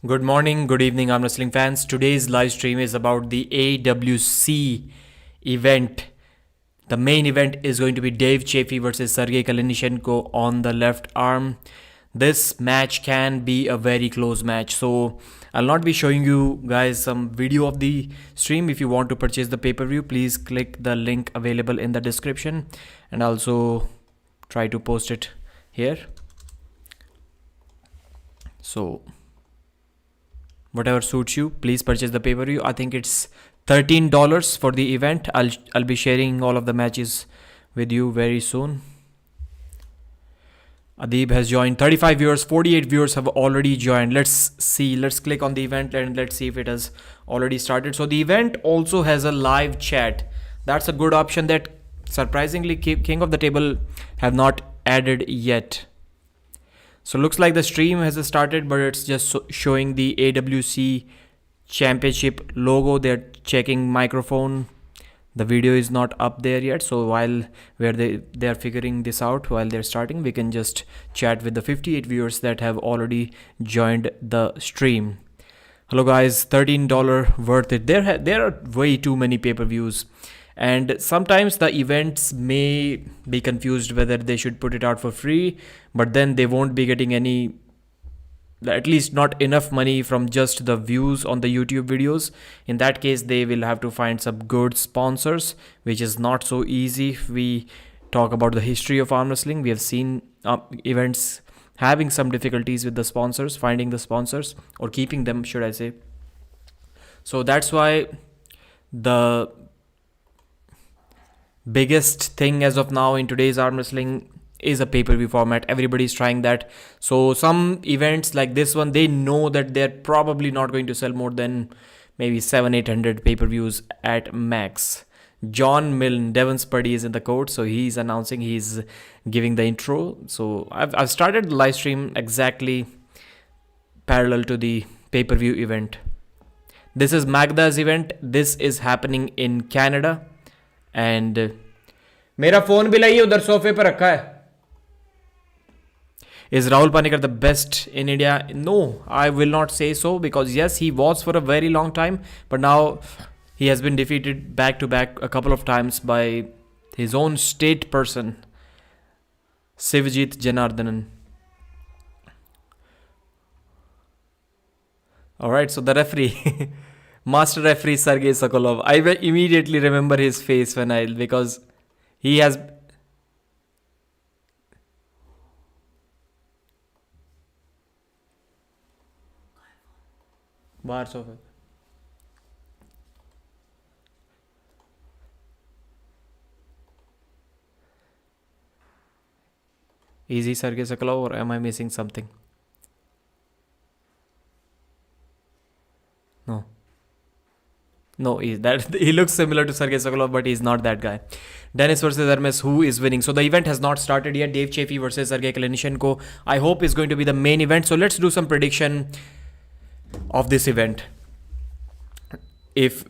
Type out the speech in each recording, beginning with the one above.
Good morning, good evening, arm wrestling fans. Today's live stream is about the AWC event. The main event is going to be Dave Chaffee versus Sergey Klinichenko on the left arm. This match can be a very close match. So I'll not be showing you guys some video of the stream. If you want to purchase the pay-per-view, please click the link available in the description and also try to post it here. So whatever suits you, please purchase the pay-per-view. I think it's $13 for the event. I'll be sharing all of the matches with you very soon. Adib has joined. 35 viewers, 48 viewers have already joined. Let's see. Let's click on the event and let's see if it has already started. So the event also has a live chat. That's a good option that surprisingly King of the Table have not added yet. So looks like the stream has started, but it's just showing the AWC championship logo. They're checking microphone. The video is not up there yet. So while they're figuring this out, while they're starting, we can just chat with the 58 viewers that have already joined the stream. Hello guys, $13 worth it. There are way too many pay-per-views. And sometimes the events may be confused whether they should put it out for free, but then they won't be getting any, at least not enough money from just the views on the YouTube videos. In that case, they will have to find some good sponsors, which is not so easy. If we talk about the history of arm wrestling, we have seen events having some difficulties with the sponsors, finding the sponsors or keeping them, should I say. So that's why the biggest thing as of now in today's arm wrestling is a pay-per-view format. Everybody's trying that. So some events like this one, they know that they're probably not going to sell more than maybe 700-800 pay-per-views at max. John Milne, Devon Purdy is in the court, so he's announcing, he's giving the intro. So I've started the live stream exactly parallel to the pay-per-view event. This is Magda's event. This is happening in Canada. And मेरा phone भी लाइए, उधर सोफे पर रखा है. Is Rahul Panikkar the best in India? No, I will not say so, because yes, he was for a very long time, but now he has been defeated back to back a couple of times by his own state person, Sivajit Janardhanan. Alright, so the referee Master referee Sergey Sokolov. I immediately remember his face because he has. Bars of it. Is he Sergey Sokolov or am I missing something? No. No, he looks similar to Sergey Sokolov, but he's not that guy. Dennis versus Hermes, who is winning? So the event has not started yet. Dave Chaffee versus Sergey Klinichenko. I hope is going to be the main event. So let's do some prediction of this event.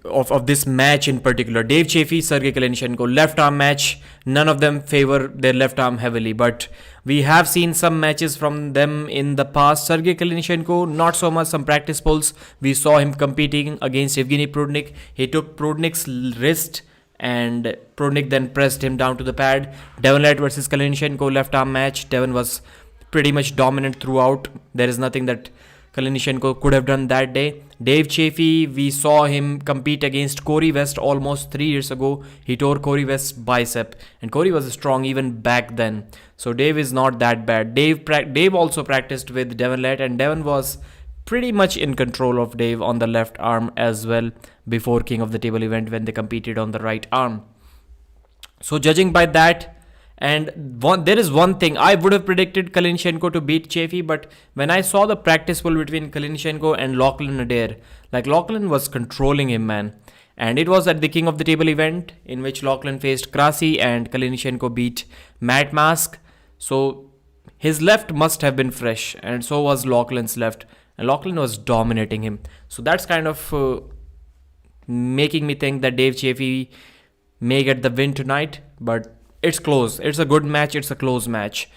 Of this match in particular. Dave Chaffee, Sergey Klinichenko, left arm match. None of them favor their left arm heavily, but we have seen some matches from them in the past. Sergey Klinichenko, not so much. Some practice polls. We saw him competing against Evgeny Prudnik. He took Prudnik's wrist and Prudnik then pressed him down to the pad. Devon versus Klinichenko, left arm match. Devon was pretty much dominant throughout. There is nothing that Klinichenko could have done that day. Dave Chaffee, we saw him compete against Corey West almost 3 years ago. He tore Corey West's bicep, and Corey was strong even back then. So Dave is not that bad. Dave also practiced with Devon, and Devon was pretty much in control of Dave on the left arm as well before King of the Table event when they competed on the right arm. So judging by that, and there is one thing, I would have predicted Klinichenko to beat Chaffee, but when I saw the practice poll between Klinichenko and Lachlan Adair, like Lachlan was controlling him, man. And it was at the King of the Table event in which Lachlan faced Krasi and Klinichenko beat Matt Mask. So his left must have been fresh, and so was Lachlan's left. And Lachlan was dominating him. So that's kind of making me think that Dave Chaffee may get the win tonight, but it's close. It's a good match. It's a close match.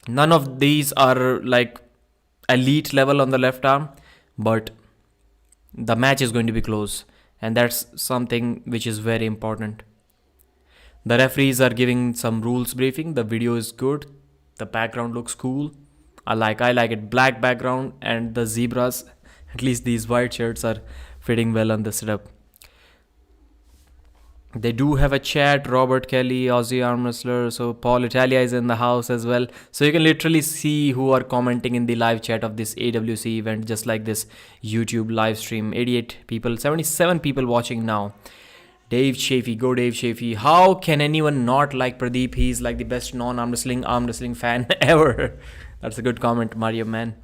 None of these are like elite level on the left arm, but the match is going to be close, and that's something which is very important. The referees are giving some rules briefing. The video is good. The background looks cool. I like it. Black background and the zebras. At least these white shirts are fitting well on the setup. They do have a chat. Robert Kelly, Aussie arm wrestler. So Paul Italia is in the house as well. So you can literally see who are commenting in the live chat of this AWC event, just like this YouTube live stream. 88 people, 77 people watching now. Dave Chafee, go Dave Chafee. How can anyone not like Pradeep? He's like the best non-arm wrestling fan ever. That's a good comment, Mario man.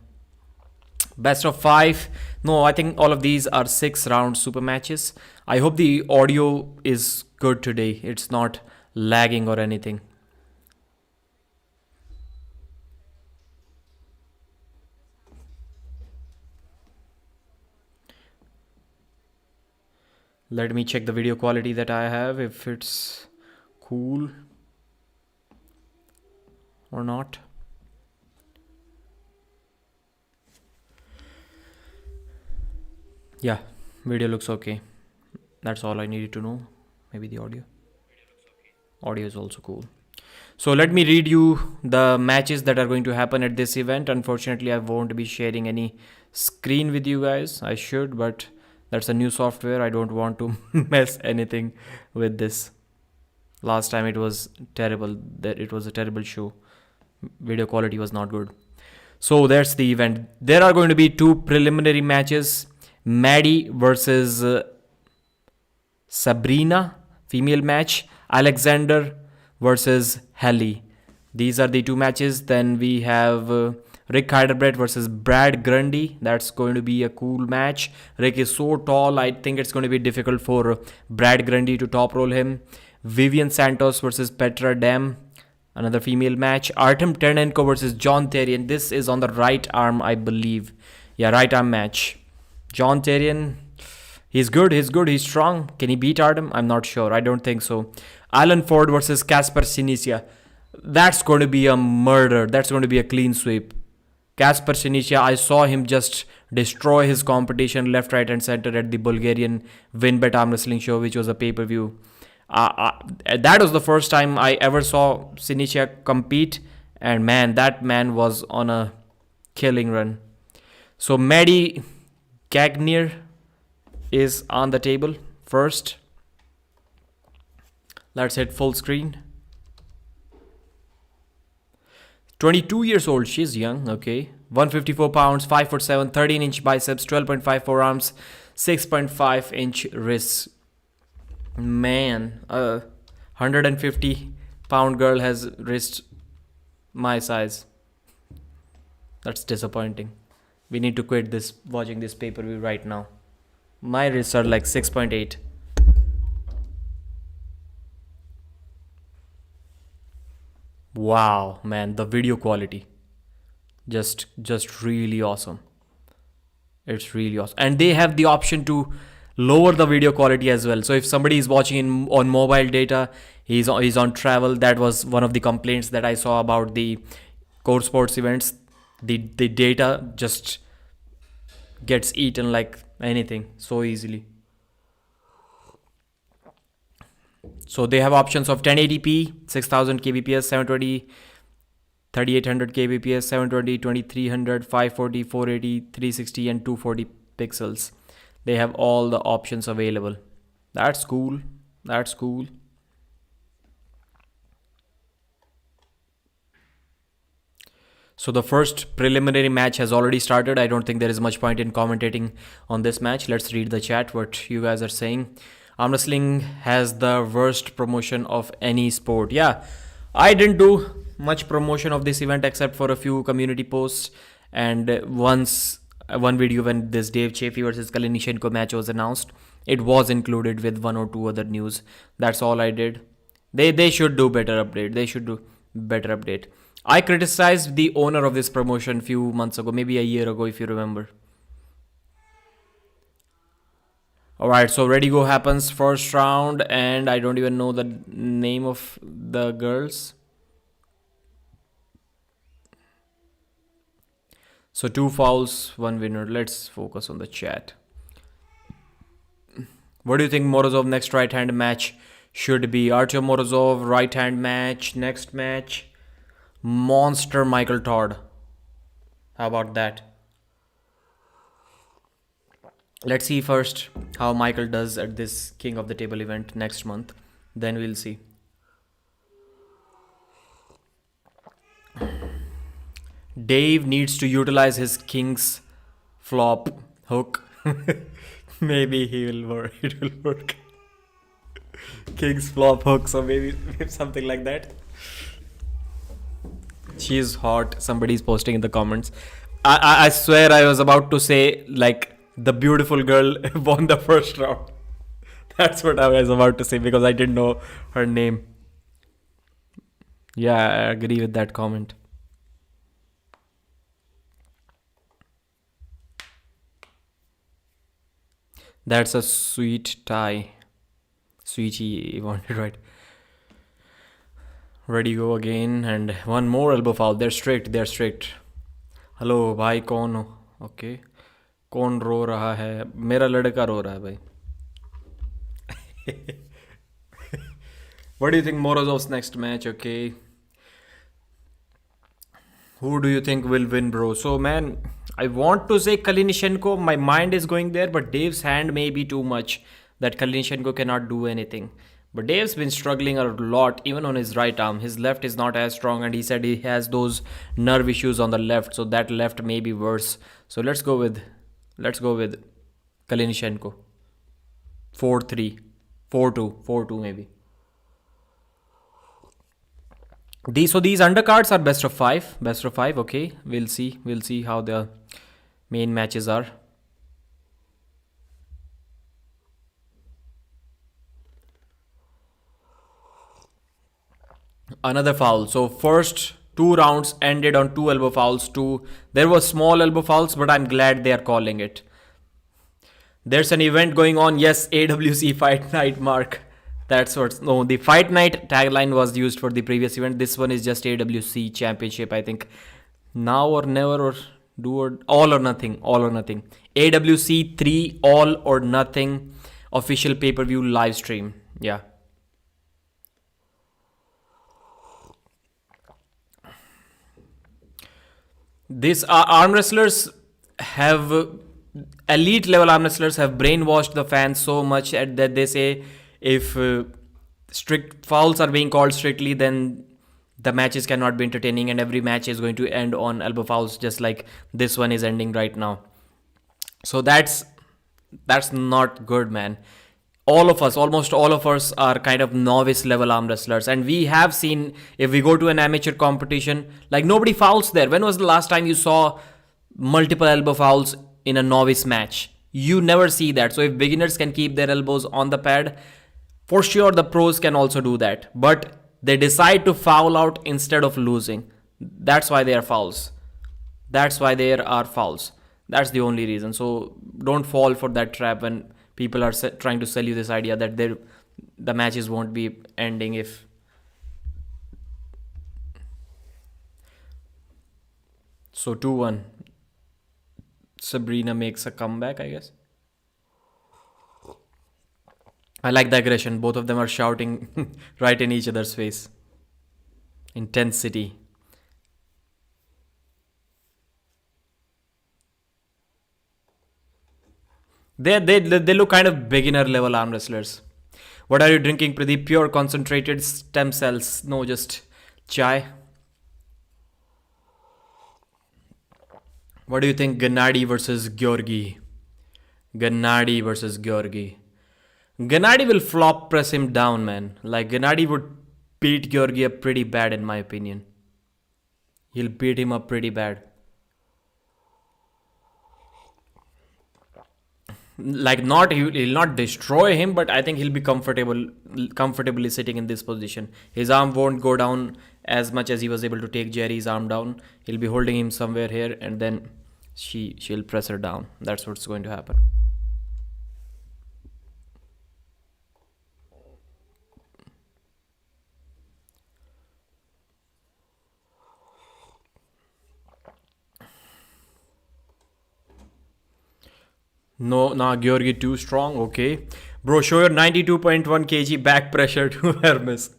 Best of 5. No, I think all of these are 6-round super matches. I hope the audio is good today. It's not lagging or anything. Let me check the video quality that I have, if it's cool or not. Yeah, video looks okay. That's all I needed to know. Maybe the audio. Audio is also cool. So let me read you the matches that are going to happen at this event. Unfortunately, I won't be sharing any screen with you guys. I should, but that's a new software. I don't want to mess anything with this. Last time it was terrible. It was a terrible show. Video quality was not good. So that's the event. There are going to be 2 preliminary matches. Maddie versus Sabrina, female match. Alexander versus Heidi. These are the 2 matches. Then we have Rick Heiderbrecht versus Brad Grundy. That's going to be a cool match. Rick is so tall, I think it's going to be difficult for Brad Grundy to top roll him. Vivian Santos versus Petra Dam, another female match. Artam Klinichenko versus John Therian. This is on the right arm, I believe. Yeah, right arm match. John Therian, he's good, he's strong. Can he beat Artam? I'm not sure. I don't think so. Alan Ford versus Casper Sinisia. That's going to be a murder. That's going to be a clean sweep. Casper Sinisia, I saw him just destroy his competition left, right and center at the Bulgarian WinBet Arm Wrestling show, which was a pay-per-view. That was the first time I ever saw Sinisia compete. And man, that man was on a killing run. So Maddie Gagnier is on the table first. Let's hit full screen. 22 years old, she's young, okay. 154 pounds, 5'7", 13-inch biceps, 12.54 arms, 6.5-inch wrists. Man, a 150-pound girl has wrist my size. That's disappointing. We need to quit this, watching this pay-per-view right now. My wrists are like 6.8. Wow, man, the video quality. Just really awesome. It's really awesome. And they have the option to lower the video quality as well. So if somebody is watching on mobile data, he's on travel. That was one of the complaints that I saw about the core sports events. The data just gets eaten like anything so easily. So they have options of 1080p, 6000 kbps, 720, 3800 kbps, 720, 2300, 540, 480, 360 and 240 pixels. They have all the options available. That's cool. That's cool. So the first preliminary match has already started. I don't think there is much point in commentating on this match. Let's read the chat, what you guys are saying. Arm wrestling has the worst promotion of any sport. Yeah, I didn't do much promotion of this event except for a few community posts and one video when this Dave Chafee versus Klinichenko match was announced. It was included with 1 or 2 other news. That's all I did. They should do better update. They should do better update. I criticized the owner of this promotion few months ago, maybe a year ago if you remember. Alright, so ready go happens first round and I don't even know the name of the girls. So 2 fouls, 1 winner. Let's focus on the chat. What do you think Morozov next right hand match should be? Artem Morozov right hand match. Next match, Monster Michael Todd. How about that? Let's see first how Michael does at this King of the Table event next month. Then we'll see. Dave needs to utilize his King's flop hook. Maybe he will work. It will work. King's flop hook, so maybe something like that. She's hot. Somebody's posting in the comments. I swear I was about to say like the beautiful girl won the first round. That's what I was about to say because I didn't know her name. Yeah, I agree with that comment. That's a sweet tie. Sweetie wanted, right? Ready, go again. And one more elbow foul. They're strict. They're strict. Hello, भाई कौन हो? Okay. कौन रो रहा है? मेरा लड़का रो रहा है भाई. What do you think Morozov's next match? Okay. Who do you think will win, bro? So, man, I want to say Klinichenko. My mind is going there, but Dave's hand may be too much that Klinichenko cannot do anything. But Dave's been struggling a lot, even on his right arm. His left is not as strong, and he said he has those nerve issues on the left, so that left may be worse. So let's go with Klinichenko. 4-3, 4-2, 4-2 maybe. These undercards are best of five. Best of five, okay. We'll see how the main matches are. Another foul. So first 2 rounds ended on 2 elbow fouls. There were small elbow fouls, but I'm glad they are calling it. There's an event going on. Yes, AWC Fight Night, Mark. That's what. No, the Fight Night tagline was used for the previous event. This one is just AWC Championship, I think. Now or never, or do or all or nothing. All or nothing. AWC 3 all or nothing official pay-per-view live stream. Yeah. These arm wrestlers have elite level arm wrestlers have brainwashed the fans so much that they say if strict fouls are being called strictly, then the matches cannot be entertaining and every match is going to end on elbow fouls, just like this one is ending right now. So that's not good, man. Almost all of us are kind of novice level arm wrestlers, and we have seen, if we go to an amateur competition, like nobody fouls there. When was the last time you saw multiple elbow fouls in a novice match? You never see that. So if beginners can keep their elbows on the pad, for sure the pros can also do that, but they decide to foul out instead of losing. That's why they are fouls. That's the only reason. So don't fall for that trap when people are trying to sell you this idea that the matches won't be ending if... So 2-1. Sabrina makes a comeback, I guess. I like the aggression. Both of them are shouting right in each other's face. Intensity. They look kind of beginner level arm wrestlers. What are you drinking, Pradeep? Pure concentrated stem cells. No, just chai. What do you think? Gennady versus Georgi. Gennady will flop press him down, man. Like, Gennady would beat Georgi up pretty bad, in my opinion. He'll beat him up pretty bad. Like, he'll not destroy him, but I think he'll be comfortably sitting in this position. His arm won't go down as much as he was able to take Jerry's arm down. He'll be holding him somewhere here, and then she'll press her down. That's what's going to happen. No, nah, Georgi too strong. Okay. Bro, show your 92.1 kg back pressure to Hermes.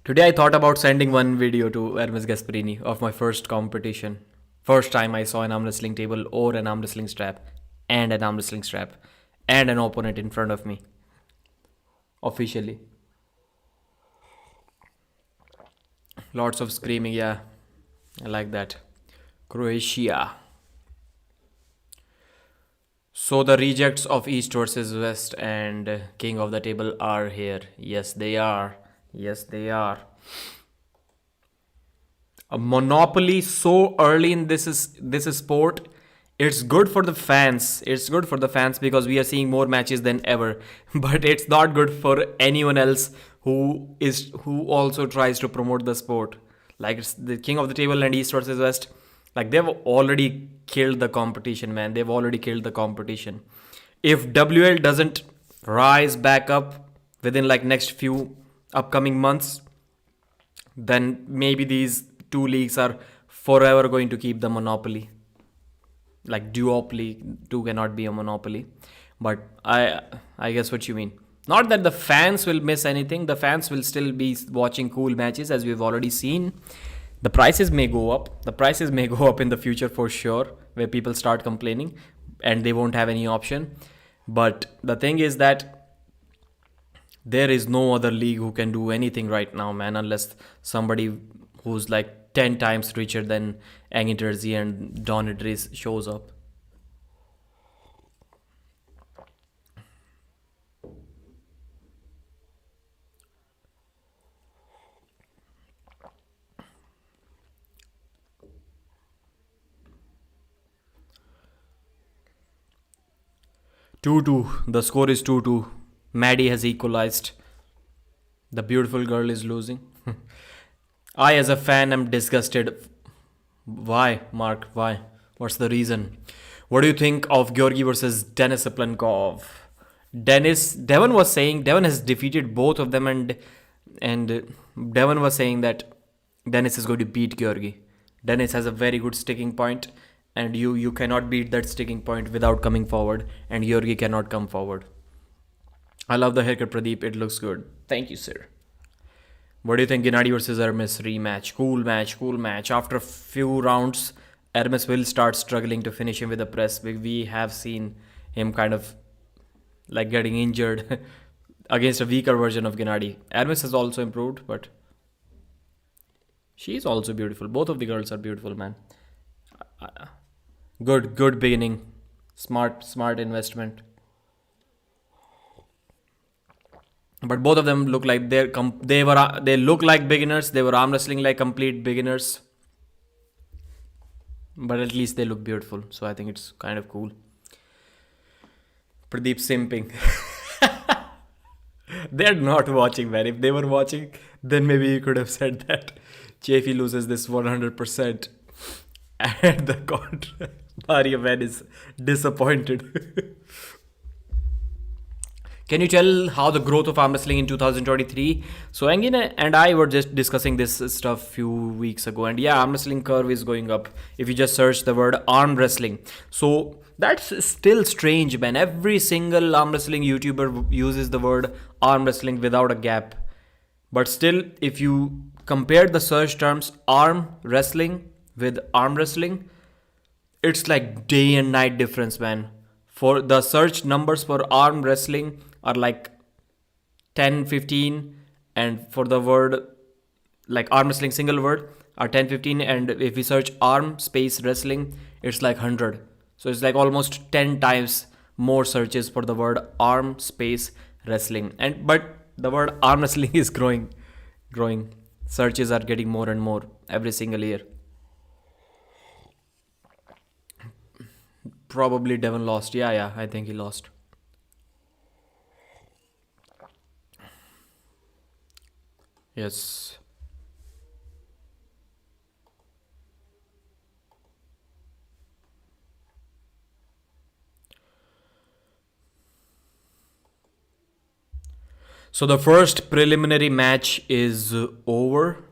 Today I thought about sending one video to Hermes Gasparini of my first competition. First time I saw an arm wrestling table or an arm wrestling strap and an arm wrestling strap and an opponent in front of me. Officially. Lots of screaming, yeah. I like that. Croatia. So the rejects of East versus West and King of the Table are here. Yes, they are. Yes, they are. A monopoly so early in this sport. It's good for the fans. It's good for the fans because we are seeing more matches than ever. But it's not good for anyone else who also tries to promote the sport. Like it's the King of the Table and East versus West. Like they've already killed the competition, man. They've already killed the competition. If WL doesn't rise back up within like next few upcoming months, then maybe these two leagues are forever going to keep the monopoly. Like duopoly, two cannot be a monopoly. But I guess what you mean. Not that the fans will miss anything. The fans will still be watching cool matches as we've already seen. The prices may go up. The prices may go up in the future for sure, where people start complaining and they won't have any option. But the thing is that there is no other league who can do anything right now, man, unless somebody who's like 10 times richer than Engin Terzi and Don Idris shows up. Two. The score is 2-2. Maddie has equalized. The beautiful girl is losing. I, as a fan, am disgusted. Why, Mark? Why? What's the reason? What do you think of Georgi versus Denis Aplenkov? Devon has defeated both of them, and Devon was saying that Denis is going to beat Georgi. Denis has a very good sticking point, and you cannot beat that sticking point without coming forward, and Georgi cannot come forward. I love the haircut, Pradeep. It looks good. Thank you, sir. What do you think, Gennady versus Hermes rematch? Cool match. After a few rounds, Hermes will start struggling to finish him with the press. We have seen him kind of like getting injured against a weaker version of Gennady. Hermes has also improved, but she's also beautiful. Both of the girls are beautiful, man. Good beginning. Smart investment. But both of them look like they look like beginners. They were arm wrestling like complete beginners. But at least they look beautiful. So I think it's kind of cool. Pradeep simping. They're not watching, man. If they were watching, then maybe you could have said that. Chafee loses this 100%. And the contract. Mario Man is disappointed. Can you tell how the growth of arm wrestling in 2023? So Engin and I were just discussing this stuff few weeks ago, and yeah, arm wrestling curve is going up. If you just search the word arm wrestling, so that's still strange, man. Every single arm wrestling YouTuber uses the word arm wrestling without a gap, but still, if you compare the search terms arm wrestling with arm wrestling, it's like day and night difference, man. For the search numbers for arm wrestling are like 10, 15, and for the word like arm wrestling single word are 10, 15, and if we search arm space wrestling, it's like 100. So it's like almost 10 times more searches for the word arm space wrestling. But the word arm wrestling is growing. Searches are getting more and more every single year. Probably Devon lost. Yeah, I think he lost. Yes. So the first preliminary match is over.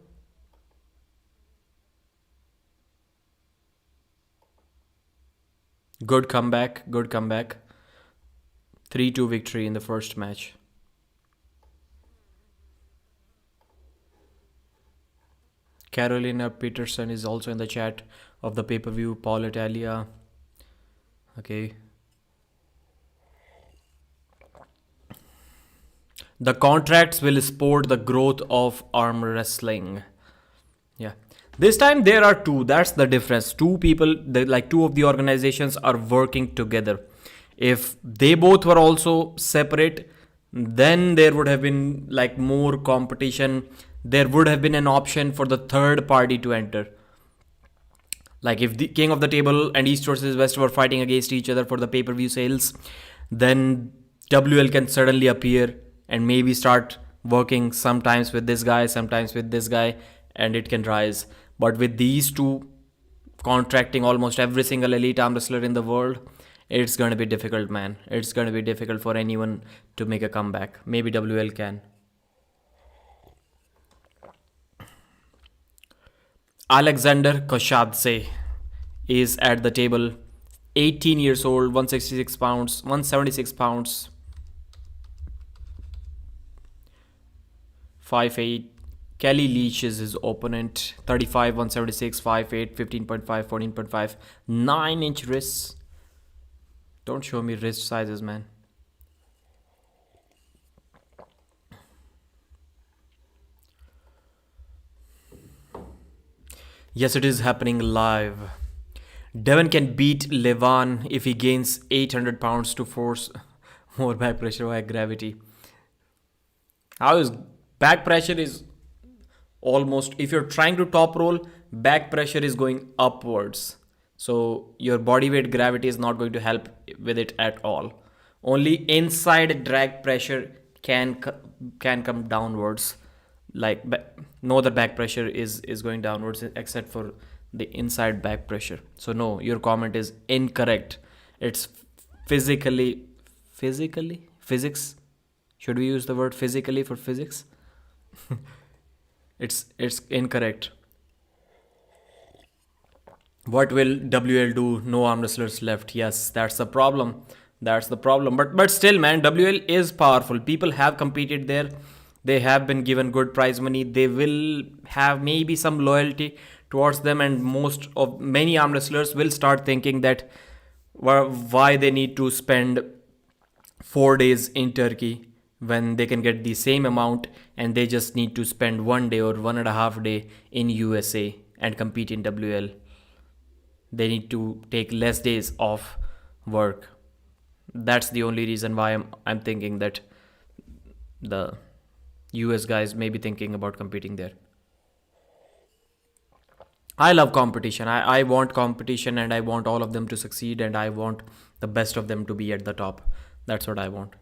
Good comeback. Good comeback. 3-2 victory in the first match. Carolina Peterson is also in the chat of the pay-per-view. Paul Italia. Okay. The contracts will support the growth of arm wrestling. Yeah. This time there are two. That's the difference. Two people, like two of the organizations are working together. If they both were also separate, then there would have been like more competition. There would have been an option for the third party to enter. Like if the King of the Table and East versus West were fighting against each other for the pay-per-view sales, then WL can suddenly appear and maybe start working sometimes with this guy, sometimes with this guy, and it can rise. But with these two contracting almost every single elite arm wrestler in the world, it's going to be difficult, man. It's going to be difficult for anyone to make a comeback. Maybe WL can. Alexander Koshadze is at the table. 18 years old, 166 pounds, 176 pounds. 5'8". Kelly Leach is his opponent. 35, 176, 5'8", 15.5, 14.5. 9-inch wrists. Don't show me wrist sizes, man. Yes, it is happening live. Devon can beat Levan if he gains 800 pounds to force more back pressure via gravity. How is back pressure is almost, if you're trying to top roll, back pressure is going upwards. So your body weight gravity is not going to help with it at all. Only inside drag pressure can come downwards. Like no other back pressure is going downwards except for the inside back pressure. So no, your comment is incorrect. It's physics. Should we use the word physically for physics? It's incorrect. What will WL do? No arm wrestlers left. Yes, that's the problem. That's the problem. But still, man, WL is powerful. People have competed there. They have been given good prize money. They will have maybe some loyalty towards them, and many arm wrestlers will start thinking that why they need to spend 4 days in Turkey when they can get the same amount, and they just need to spend 1 day or 1.5 day in USA and compete in WL. They need to take less days off work. That's the only reason why I'm thinking that the US guys may be thinking about competing there. I love competition. I want competition, and I want all of them to succeed, and I want the best of them to be at the top. That's what I want.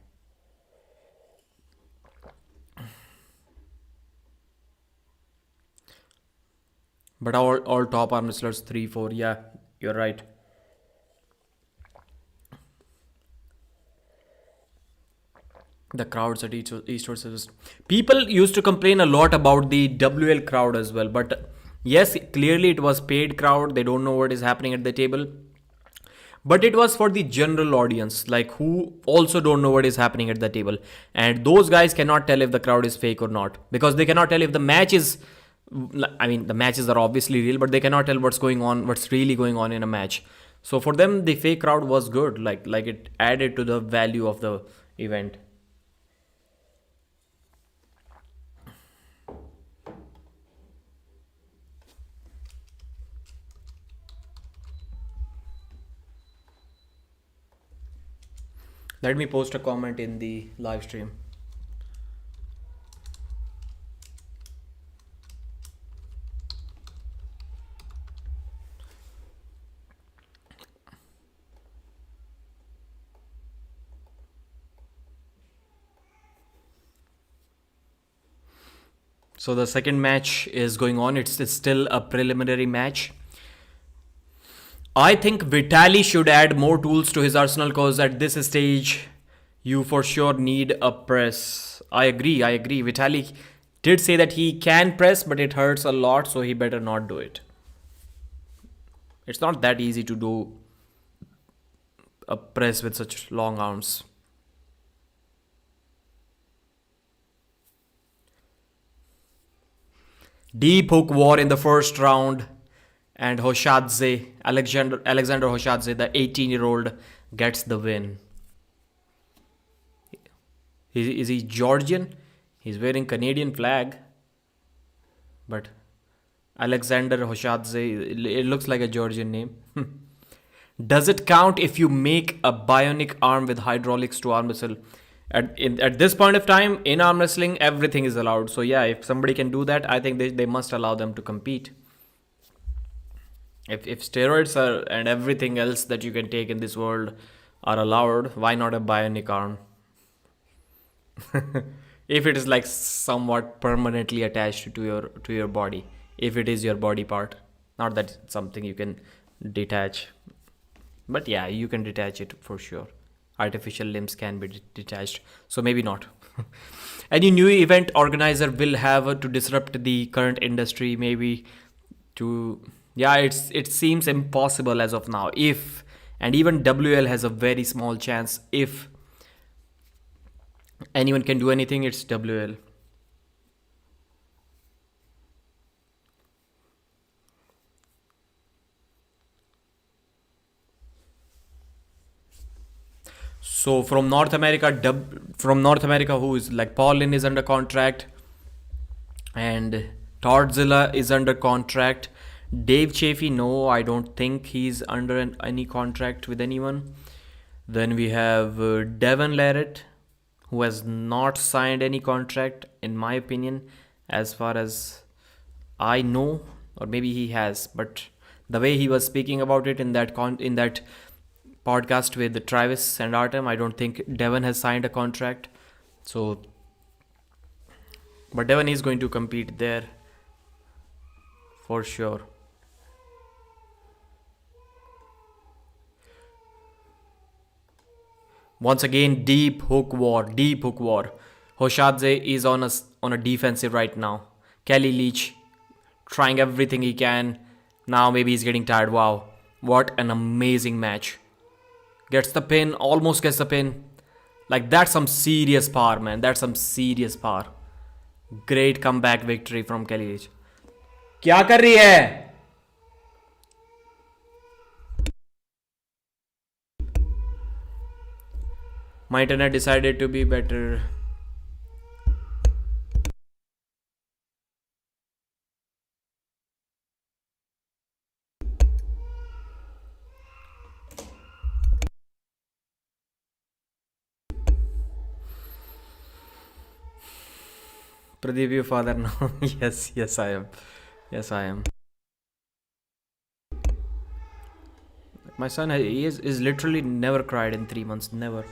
But all top arm wrestlers 3-4. Yeah, you're right. The crowds at East versus people used to complain a lot about the WL crowd as well. But yes, clearly it was paid crowd. They don't know what is happening at the table. But it was for the general audience, like who also don't know what is happening at the table. And those guys cannot tell if the crowd is fake or not, because they cannot tell if the match is, I mean, the matches are obviously real, but they cannot tell what's really going on in a match. So for them, the fake crowd was good. Like it added to the value of the event. Let me post a comment in the live stream. So the second match is going on. It's still a preliminary match. I think Vitaly should add more tools to his arsenal, because at this stage, you for sure need a press. I agree. Vitaly did say that he can press, but it hurts a lot, so he better not do it. It's not that easy to do a press with such long arms. Deep hook war in the first round, and Alexander Hoshadze, the 18-year-old, gets the win. Is he Georgian? He's wearing Canadian flag, but Alexander Hoshadze, it looks like a Georgian name. Does it count if you make a bionic arm with hydraulics to arm wrestle? At this point of time, in arm wrestling, everything is allowed. So yeah, if somebody can do that, I think they must allow them to compete. If steroids are and everything else that you can take in this world are allowed, why not a bionic arm? If it is like somewhat permanently attached to your body, if it is your body part, not that it's something you can detach, but yeah, you can detach it for sure. Artificial limbs can be detached, so maybe not. Any new event organizer will have to disrupt the current industry, maybe to, yeah, it seems impossible as of now. If, and even WL has a very small chance, if anyone can do anything, it's WL. So from North America, who is like Paul Lynn is under contract, and Tordzilla is under contract. Dave Chafee, no, I don't think he's under any contract with anyone. Then we have Devon Larrett, who has not signed any contract, in my opinion, as far as I know, or maybe he has. But the way he was speaking about it in that podcast with Travis and Artam, I don't think Devon has signed a contract. So, but Devon is going to compete there for sure. Once again, deep hook war. Hoshadze is on a defensive right now. Kelly Leach trying everything he can. Now maybe he's getting tired. Wow, what an amazing match. Gets the pin, almost gets the pin. Like, that's some serious power, man. That's some serious power. Great comeback victory from Kelly Leach. क्या कर रही है? My internet decided to be better. Pradeep, your father now. Yes, I am. Yes, I am. My son, he is literally never cried in 3 months. Never.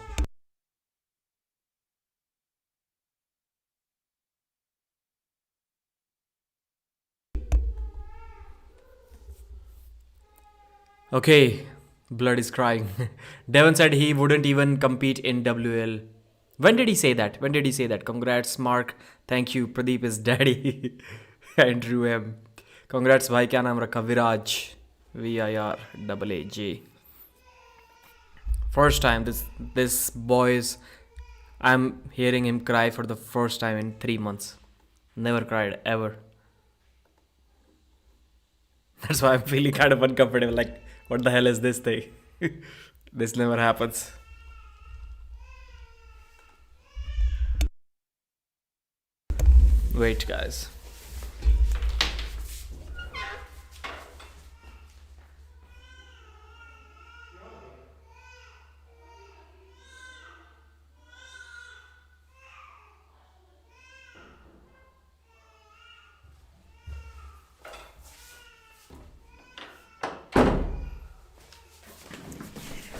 Okay, blood is crying. Devon said he wouldn't even compete in WL. When did he say that? Congrats, Mark. Thank you. Pradeep is daddy. Andrew M. Congrats, bhai. Kya naam rakha? Viraj. VIRAAJ. First time this boys, I'm hearing him cry for the first time in 3 months. Never cried ever. That's why I'm feeling kind of uncomfortable. Like, what the hell is this thing? This never happens. Wait, guys.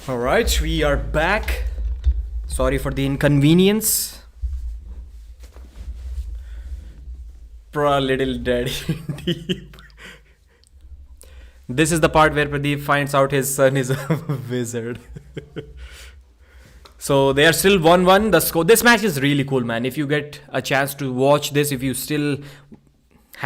Alright, we are back. Sorry for the inconvenience. Poor little daddy. Deep. This is the part where Pradeep finds out his son is a wizard. So they are still 1-1. The score. This match is really cool, man. If you get a chance to watch this, if you still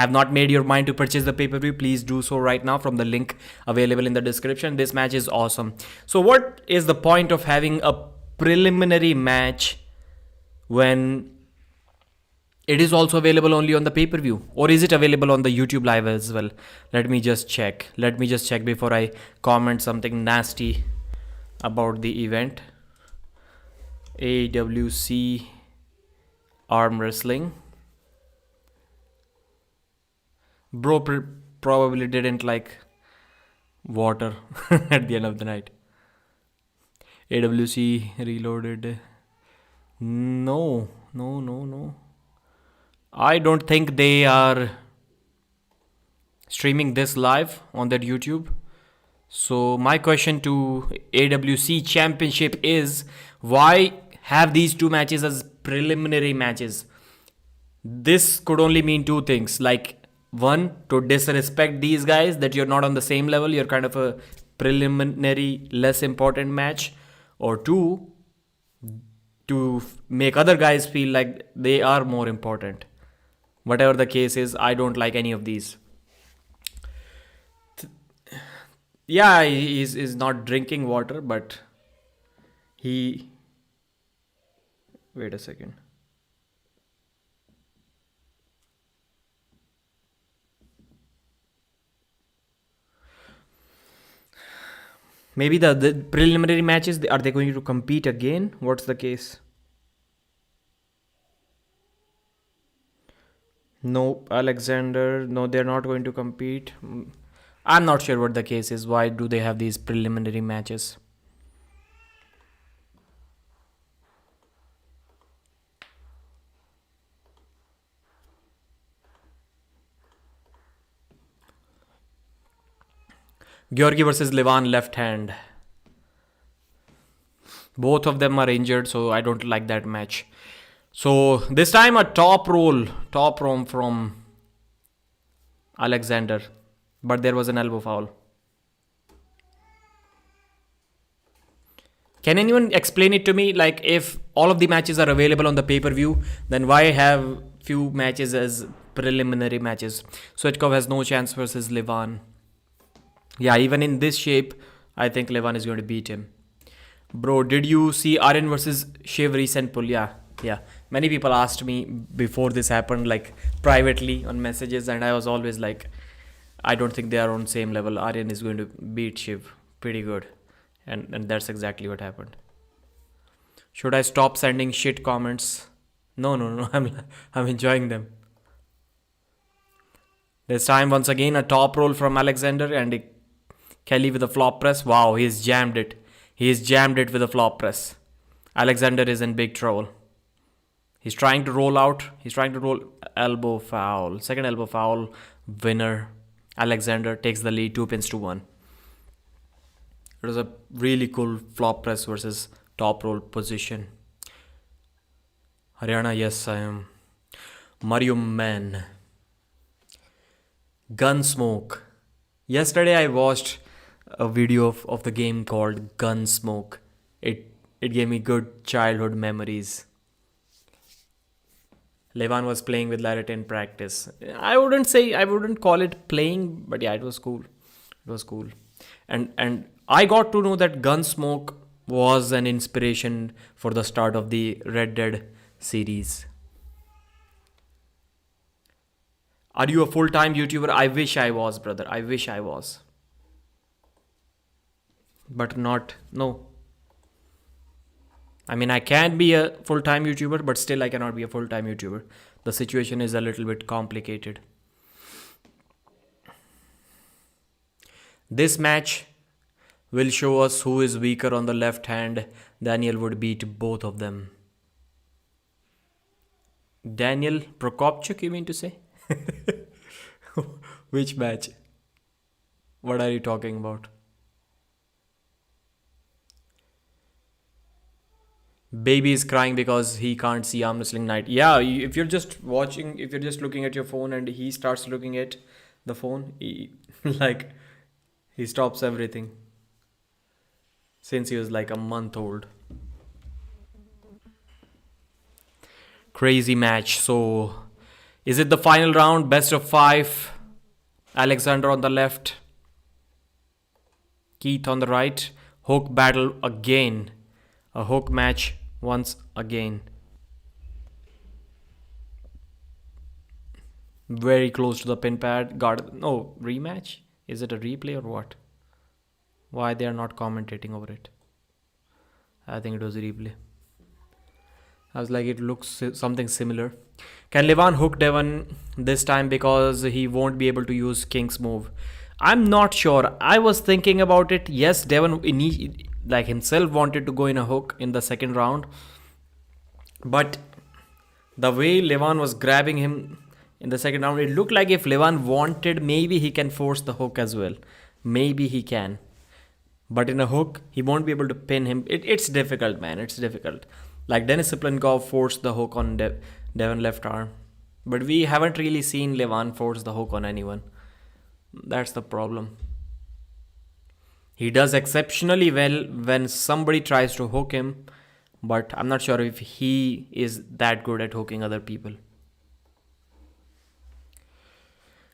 have not made your mind to purchase the pay-per-view, please do so right now from the link available in the description. This match is awesome. So what is the point of having a preliminary match when it is also available only on the pay-per-view? Or is it available on the YouTube live as well? Let me just check before I comment something nasty about the event. AWC Arm Wrestling. Bro probably didn't like water at the end of the night. AWC Reloaded. No. I don't think they are streaming this live on their YouTube. So my question to AWC Championship is, why have these two matches as preliminary matches? This could only mean two things. Like, one, to disrespect these guys, that you're not on the same level, you're kind of a preliminary, less important match. Or two, to make other guys feel like they are more important. Whatever the case is, I don't like any of these. Yeah, he is not drinking water, but he... Wait a second. Maybe the preliminary matches, are they going to compete again? What's the case? No, Alexander. No, they're not going to compete. I'm not sure what the case is. Why do they have these preliminary matches? Georgi versus Levan left hand. Both of them are injured, so I don't like that match. So this time a top roll from Alexander, but there was an elbow foul. Can anyone explain it to me? Like, if all of the matches are available on the pay-per-view, then why have few matches as preliminary matches? Swetkov has no chance versus Levan. Yeah, even in this shape, I think Levan is going to beat him. Bro, did you see Aryan versus Shiv recent pull? Yeah. Many people asked me before this happened, like privately on messages, and I was always like, I don't think they are on same level. Aryan is going to beat Shiv pretty good. And that's exactly what happened. Should I stop sending shit comments? No. I'm enjoying them. This time, once again, a top roll from Alexander and Kelly with a flop press. Wow, he's jammed it. He's jammed it with a flop press. Alexander is in big trouble. He's trying to roll out. He's trying to roll elbow foul. Second elbow foul. Winner. Alexander takes the lead 2-1. It was a really cool flop press versus top roll position. Haryana, yes, I am. Mario Man. Gunsmoke. Yesterday I watched a video of the game called Gunsmoke. It gave me good childhood memories. Levan was playing with Larry in practice. I wouldn't call it playing, but yeah, it was cool. And I got to know that Gunsmoke was an inspiration for the start of the Red Dead series. Are you a full-time YouTuber? I wish I was, brother. I wish I was. But no. I mean, I can be a full-time YouTuber, but still I cannot be a full-time YouTuber. The situation is a little bit complicated. This match will show us who is weaker on the left hand. Daniel would beat both of them. Daniel Prokopchuk, you mean to say? Which match? What are you talking about? Baby is crying because he can't see Arm Wrestling Night. Yeah, if you're just watching, if you're just looking at your phone and he starts looking at the phone, he stops everything. Since he was like a month old. Crazy match. So Is it the final round? Best of 5. Alexander on the left. Keith on the right. Hook battle again. A hook match once again. Very close to the pin pad. No, rematch? Is it a replay or what? Why they are not commentating over it? I think it was a replay. I was like, it looks something similar. Can Levan hook Devon this time because he won't be able to use King's move? I'm not sure. I was thinking about it. Yes, Devon like himself wanted to go in a hook in the second round. But the way Levan was grabbing him in the second round, it looked like if Levan wanted, maybe he can force the hook as well. Maybe he can. But in a hook, he won't be able to pin him. It's difficult, man. It's difficult. Like Denis Siplenkov forced the hook on Devon left arm. But we haven't really seen Levan force the hook on anyone. That's the problem. He does exceptionally well when somebody tries to hook him. But I'm not sure if he is that good at hooking other people.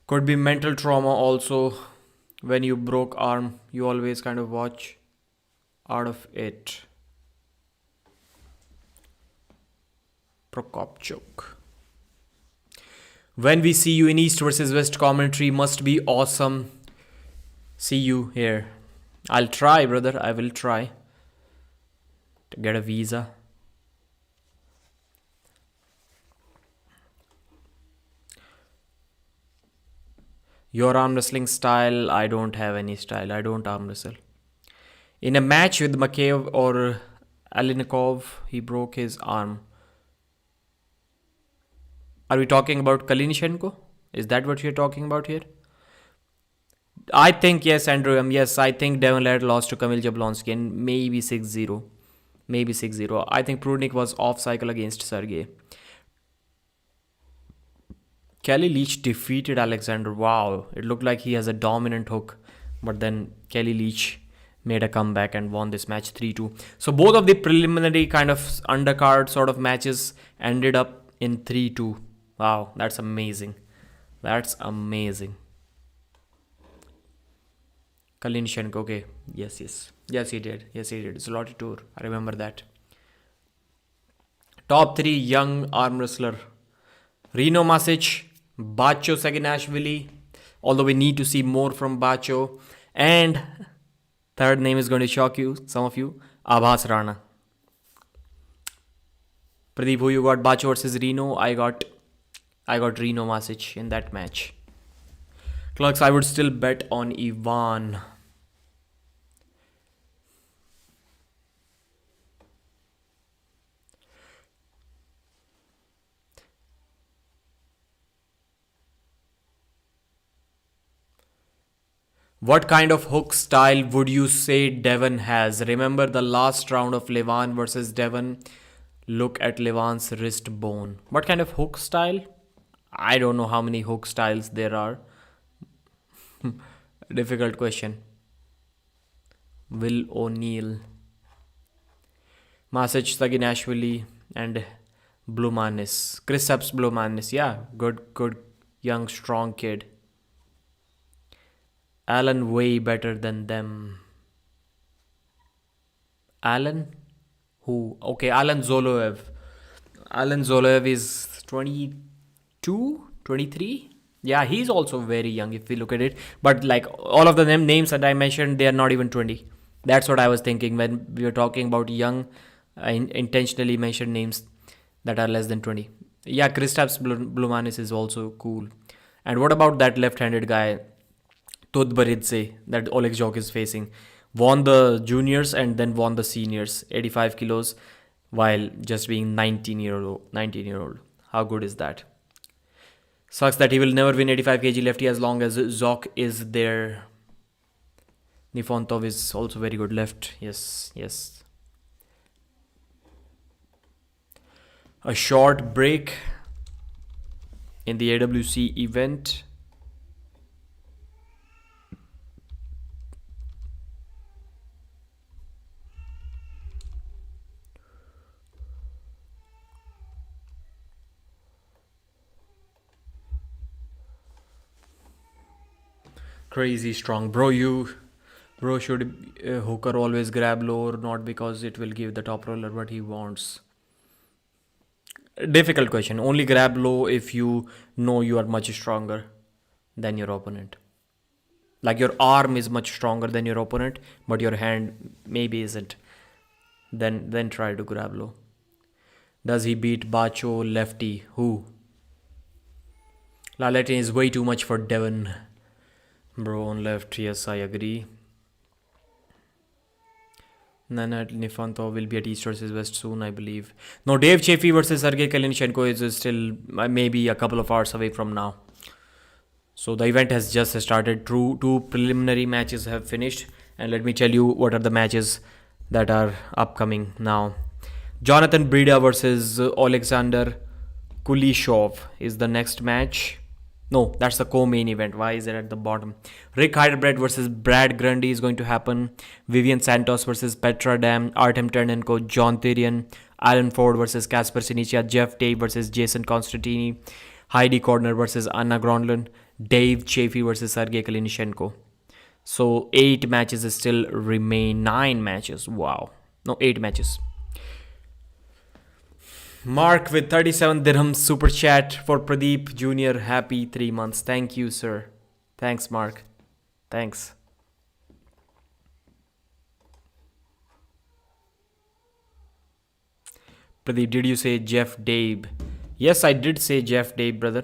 Could be mental trauma also. When you broke arm, you always kind of watch out of it. Prokopchuk. When we see you in East versus West commentary, must be awesome. See you here. I'll try, brother. I will try to get a visa. Your arm wrestling style, I don't have any style. I don't arm wrestle. In a match with Makeyev or Alinikov, he broke his arm. Are we talking about Klinichenko? Is that what you're talking about here? I think, yes, Andrew. Yes, I think Devon Ladd lost to Kamil Jablonski and maybe 6-0. Maybe 6-0. I think Prudnik was off cycle against Sergey. Kelly Leach defeated Alexander. Wow, it looked like he has a dominant hook. But then Kelly Leach made a comeback and won this match 3-2. So both of the preliminary kind of undercard sort of matches ended up in 3-2. Wow, that's amazing. That's amazing. Klinichenko, okay. Yes, he did. Zloty Tour. I remember that. Top 3 young arm wrestler. Rino Masic, Bacho Saginashvili. Although we need to see more from Bacho. And third name is going to shock you, some of you. Abhas Rana. Pradeep, who you got? Bacho versus Reno. I got Reno Masic in that match. Clerks, I would still bet on Ivan. What kind of hook style would you say Devon has? Remember the last round of Levan versus Devon? Look at Levan's wrist bone. What kind of hook style? I don't know how many hook styles there are. Difficult question. Will O'Neill, Masic Saginashvili, and Blumanis. Kristaps Blumanis. Yeah, good, young, strong kid. Alan way better than them. Alan? Who? Okay, Alan Zoloev. Alan Zoloev is 22? 23? Yeah, he's also very young if we look at it. But like all of the names that I mentioned, they are not even 20. That's what I was thinking when we were talking about young. I intentionally mentioned names that are less than 20. Yeah, Kristaps Blumanis is also cool. And what about that left-handed guy, Tudbaridze, that Oleg Jok is facing? Won the juniors and then won the seniors, 85 kilos, while just being 19-year-old. How good is that? Sucks that he will never win 85 kg lefty as long as Zok is there. Nifontov is also very good left. Yes. A short break in the AWC event. Crazy strong. Bro should hooker always grab lower, not because it will give the top roller what he wants. Difficult question. Only grab low if you know you are much stronger than your opponent. Like your arm is much stronger than your opponent, but your hand maybe isn't. Then try to grab low. Does he beat Bacho lefty? Who? La Latin is way too much for Devon. Bro on left, yes, I agree. Nana Nifantov will be at East versus West soon, I believe. No, Dave Chaffee versus Sergey Klinichenko is still maybe a couple of hours away from now. So the event has just started. Two preliminary matches have finished. And let me tell you what are the matches that are upcoming now. Jonathan Brida versus Alexander Kulishov is the next match. No, that's the co-main event. Why is it at the bottom? Rick Heidelberg versus Brad Grundy is going to happen. Vivian Santos versus Petra Dam. Artam Ternenko, John Therian. Alan Ford versus Casper Sinicia. Jeff Tate versus Jason Constantini. Heidi Corner versus Anna Gronlund. Dave Chafee versus Sergey Klinichenko. So 8 matches still remain. 9 matches. Wow. No, 8 matches. Mark with 37 dirhams super chat for Pradeep Jr. Happy 3 months. Thank you, sir. Thanks, Mark. Thanks. Pradeep, did you say Jeff Dabe? Yes, I did say Jeff Dabe, brother.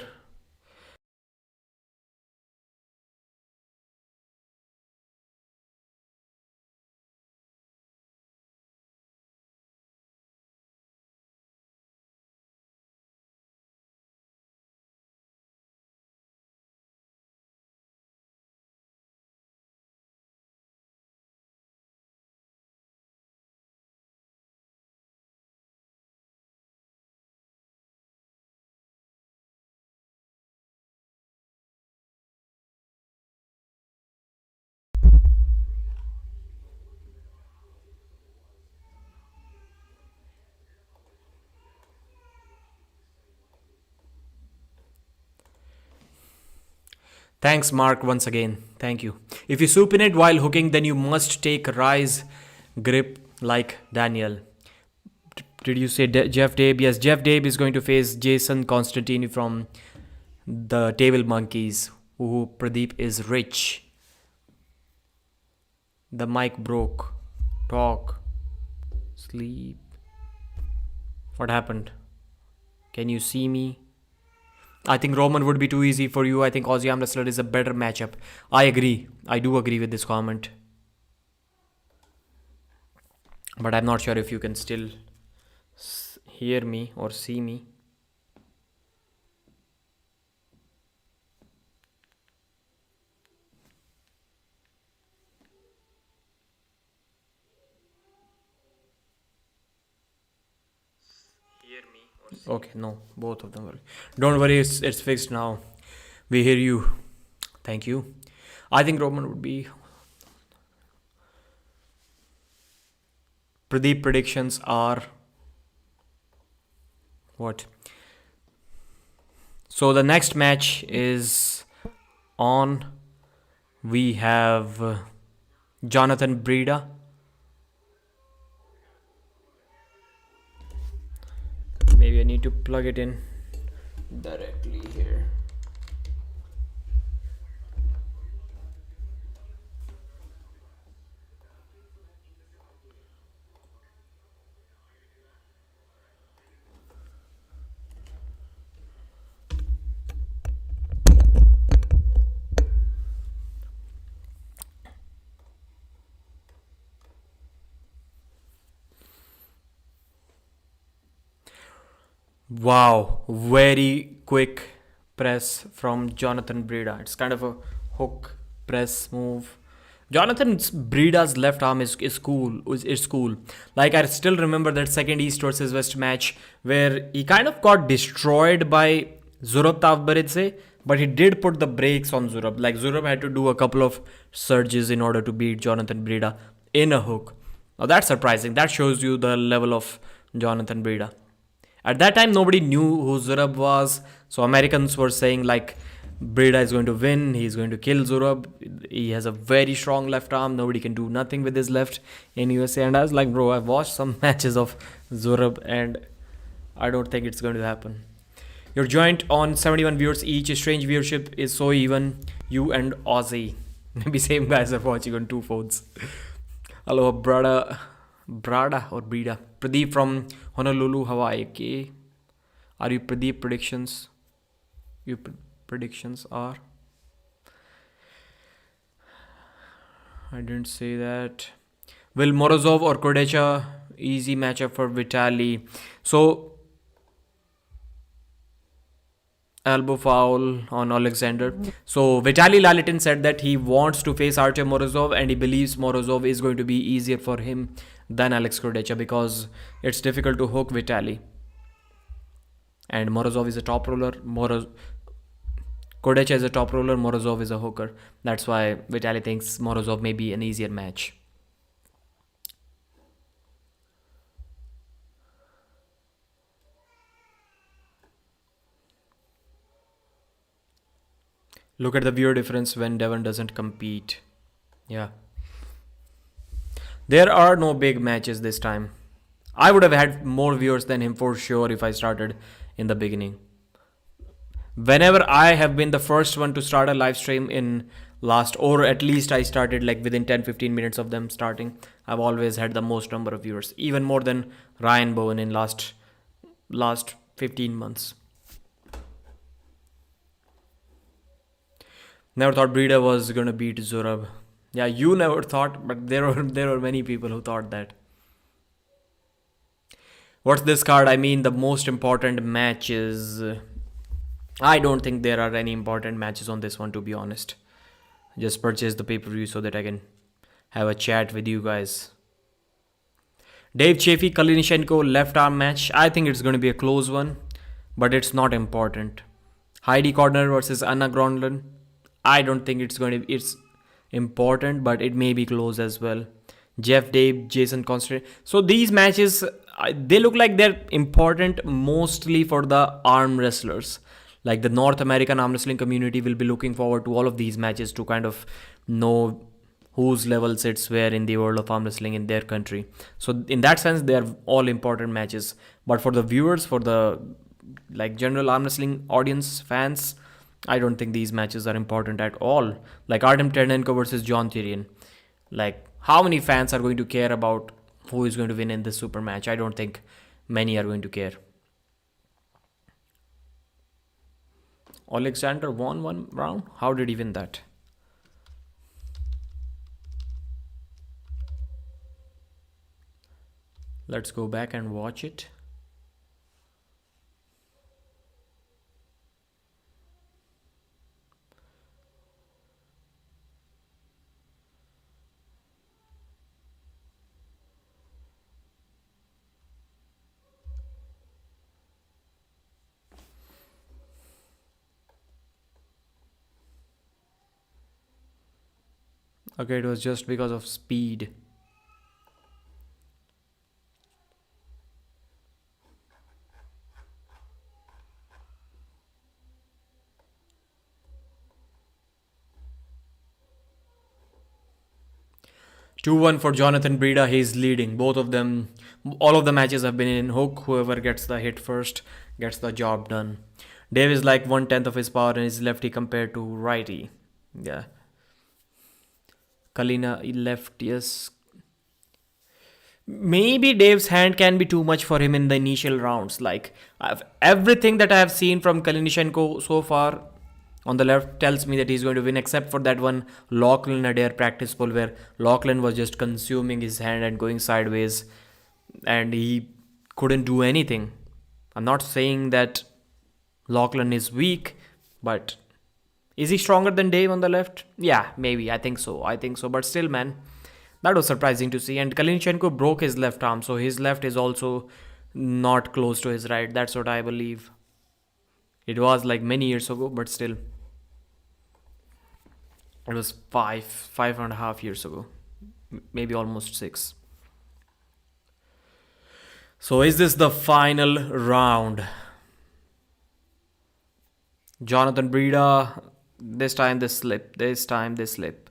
Thanks, Mark, once again. Thank you. If you supinate while hooking, then you must take rise grip like Daniel. Did you say Jeff Dabe? Yes, Jeff Dabe is going to face Jason Constantini from the Table Monkeys, who Pradeep is rich. The mic broke. Talk. Sleep. What happened? Can you see me? I think Roman would be too easy for you. I think Aussie Arm Wrestler is a better matchup. I agree. I do agree with this comment. But I'm not sure if you can still hear me or see me. Okay, no, both of them were. Don't worry, it's fixed now. We hear you. Thank you. I think Roman would be. Pradeep predictions are what? So the next match is on. We have Jonathan Brida. Maybe I need to plug it in directly here. Wow, very quick press from Jonathan Brida. It's kind of a hook press move. Jonathan Brida's left arm is cool. Is cool. Like I still remember that second East versus West match where he kind of got destroyed by Zurab Tavbaridze, but he did put the brakes on Zurab. Like Zurab had to do a couple of surges in order to beat Jonathan Brida in a hook. Now that's surprising. That shows you the level of Jonathan Brida. At that time, nobody knew who Zurab was. So Americans were saying like, Breda is going to win. He's going to kill Zurab. He has a very strong left arm. Nobody can do nothing with his left in USA. And I was like, bro, I've watched some matches of Zurab and I don't think it's going to happen. You're joined on 71 viewers each. Strange viewership is so even. You and Aussie. Maybe same guys are watching on two phones. Hello, Brada or Breda. Pradeep from Honolulu, Hawaii. Okay. Are you Pradeep predictions? Your predictions are? I didn't say that. Will Morozov or Kodecha? Easy matchup for Vitali. So, elbow foul on Alexander. So Vitaly Lalitin said that he wants to face Artem Morozov and he believes Morozov is going to be easier for him than Alex Kodecha because it's difficult to hook Vitaly. And Morozov is a top roller. Kodecha is a top roller. Morozov is a hooker. That's why Vitaly thinks Morozov may be an easier match. Look at the viewer difference when Devon doesn't compete. Yeah. There are no big matches this time. I would have had more viewers than him for sure if I started in the beginning. Whenever I have been the first one to start a live stream in last, or at least I started like within 10-15 minutes of them starting, I've always had the most number of viewers. Even more than Ryan Bowen in last 15 months. Never thought Breda was gonna beat Zurab. Yeah, you never thought, but there were many people who thought that. What's this card? I mean, the most important matches. I don't think there are any important matches on this one, to be honest. Just purchase the pay-per-view so that I can have a chat with you guys. Dave Chafee, Klinichenko left arm match. I think it's going to be a close one, but it's not important. Heidi Corner versus Anna Gronlund. I don't think it's important, but it may be close as well. Jeff Dave, Jason Constant. So these matches, they look like they're important mostly for the arm wrestlers. Like the North American arm wrestling community will be looking forward to all of these matches to kind of know whose level sits where in the world of arm wrestling in their country. So in that sense, they are all important matches. But for the viewers, for the like general arm wrestling audience, fans, I don't think these matches are important at all. Like Artem Ternenko versus John Tyrion. Like how many fans are going to care about who is going to win in this super match? I don't think many are going to care. Alexander won one round? How did he win that? Let's go back and watch it. Okay, it was just because of speed. Two 1 for Jonathan Breda. He's leading. Both of them, all of the matches have been in hook. Whoever gets the hit first gets the job done. Dave is like 1/10 of his power and is lefty compared to righty. Yeah. Kalina left, yes. Maybe Dave's hand can be too much for him in the initial rounds. Like everything that I have seen from Klinichenko so far on the left tells me that he's going to win, except for that one Lachlan Adair practice pull where Lachlan was just consuming his hand and going sideways and he couldn't do anything. I'm not saying that Lachlan is weak, but is he stronger than Dave on the left? Yeah, maybe. I think so. But still, man, that was surprising to see. And Klinichenko broke his left arm, so his left is also not close to his right. That's what I believe. It was like many years ago, but still. It was 5.5 years ago. Maybe almost 6. So is this the final round? Jonathan Breda. This time they slip. This time they slip.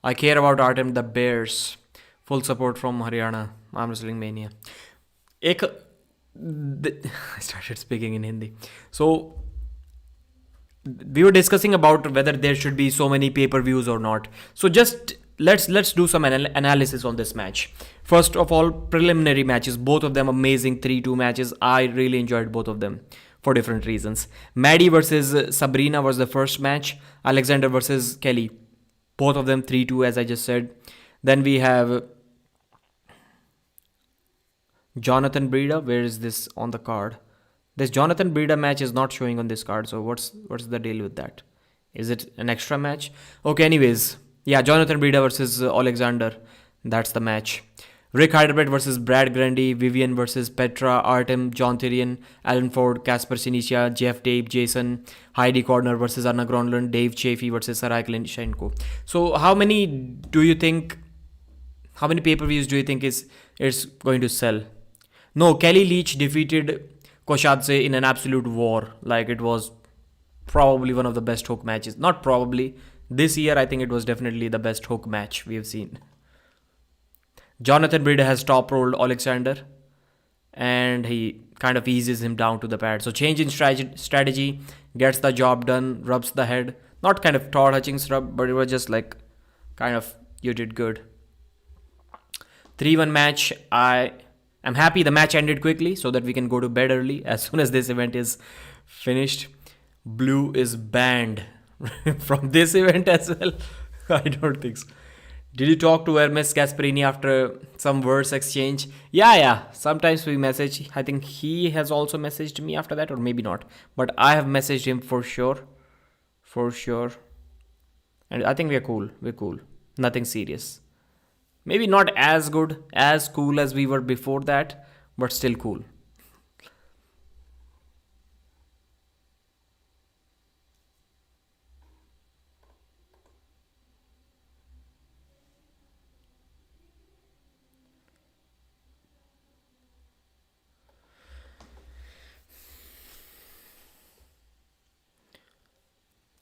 I care about Artem the Bears. Full support from Haryana. I'm wrestling mania. एक I started speaking in Hindi. So we were discussing about whether there should be so many pay-per-views or not. So just let's do some analysis on this match. First of all, preliminary matches, both of them amazing 3-2 matches. I really enjoyed both of them for different reasons. Maddie versus Sabrina was the first match. Alexander versus Kelly, both of them 3-2 as I just said. Then we have Jonathan Breda. Where is this on the card? This Jonathan Breda match is not showing on this card. So what's the deal with that? Is it an extra match? Okay, anyways. Yeah, Jonathan Breda versus Alexander. That's the match. Rick Heidelberg versus Brad Grundy. Vivian versus Petra. Artam, John Tyrion, Alan Ford, Casper Sinicia, Jeff, Dave, Jason. Heidi Corner versus Anna Gronlund. Dave Chafee versus Sergey Klinichenko. So how many pay-per-views do you think it's going to sell? No, Kelly Leach defeated Koshadze in an absolute war. Like, it was probably one of the best hook matches. Not probably. This year, I think it was definitely the best hook match we have seen. Jonathan Breda has top rolled Alexander, and he kind of eases him down to the pad. So change in strategy, gets the job done, rubs the head. Not kind of Todd Hutchings rub, but it was just like, kind of, you did good. 3-1 match. I'm happy the match ended quickly so that we can go to bed early as soon as this event is finished. Blue is banned from this event as well. I don't think so. Did you talk to Hermes Gasparini after some words exchange? Yeah. Sometimes we message. I think he has also messaged me after that, or maybe not. But I have messaged him for sure. For sure. And I think we're cool. We're cool. Nothing serious. Maybe not as good, as cool as we were before that, but still cool.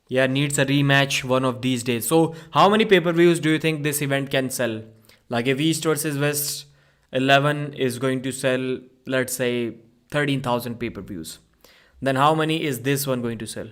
Yeah, needs a rematch one of these days. So, how many pay-per-views do you think this event can sell? Like, if East versus West 11 is going to sell, let's say, 13,000 pay-per-views, then how many is this one going to sell?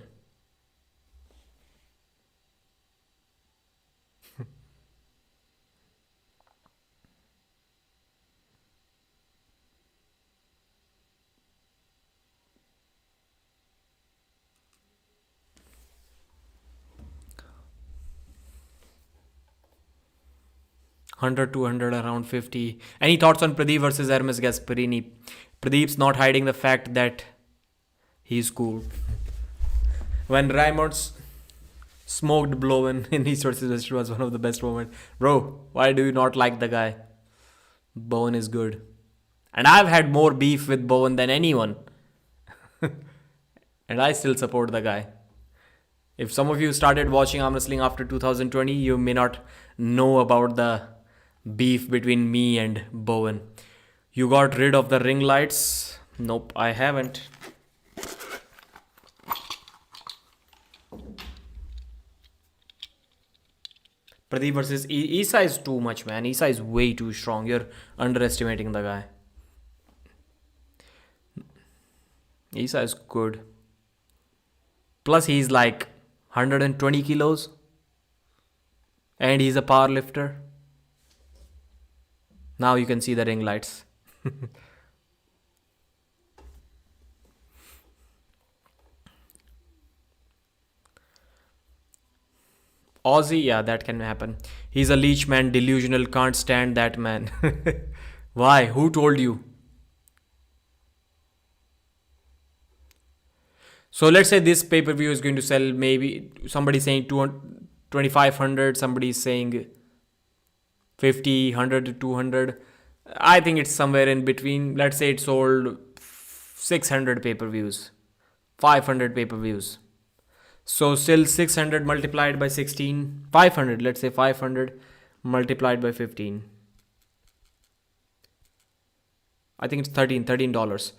Hundred, 200, around 50. Any thoughts on Pradeep versus Hermes Gasparini? Pradeep's not hiding the fact that he's cool. When Raymond's smoked Blowen in East versus West was one of the best moments. Bro, why do you not like the guy? Bowen is good. And I've had more beef with Bowen than anyone. And I still support the guy. If some of you started watching arm wrestling after 2020, you may not know about the beef between me and Bowen. You got rid of the ring lights? Nope, I haven't. Pradeep versus Isa is too much, man. Isa is way too strong. You're underestimating the guy. Isa is good. Plus, he's like 120 kilos. And he's a power lifter. Now you can see the ring lights. Aussie, yeah, that can happen. He's a leech man, delusional, can't stand that man. Why? Who told you? So let's say this pay-per-view is going to sell, maybe somebody saying 2,500, somebody is saying 50, 100 to 200. I think it's somewhere in between. Let's say it sold 600 pay-per-views, 500 pay-per-views. So still 600 multiplied by 16, 500, let's say 500 multiplied by 15. I think it's $13.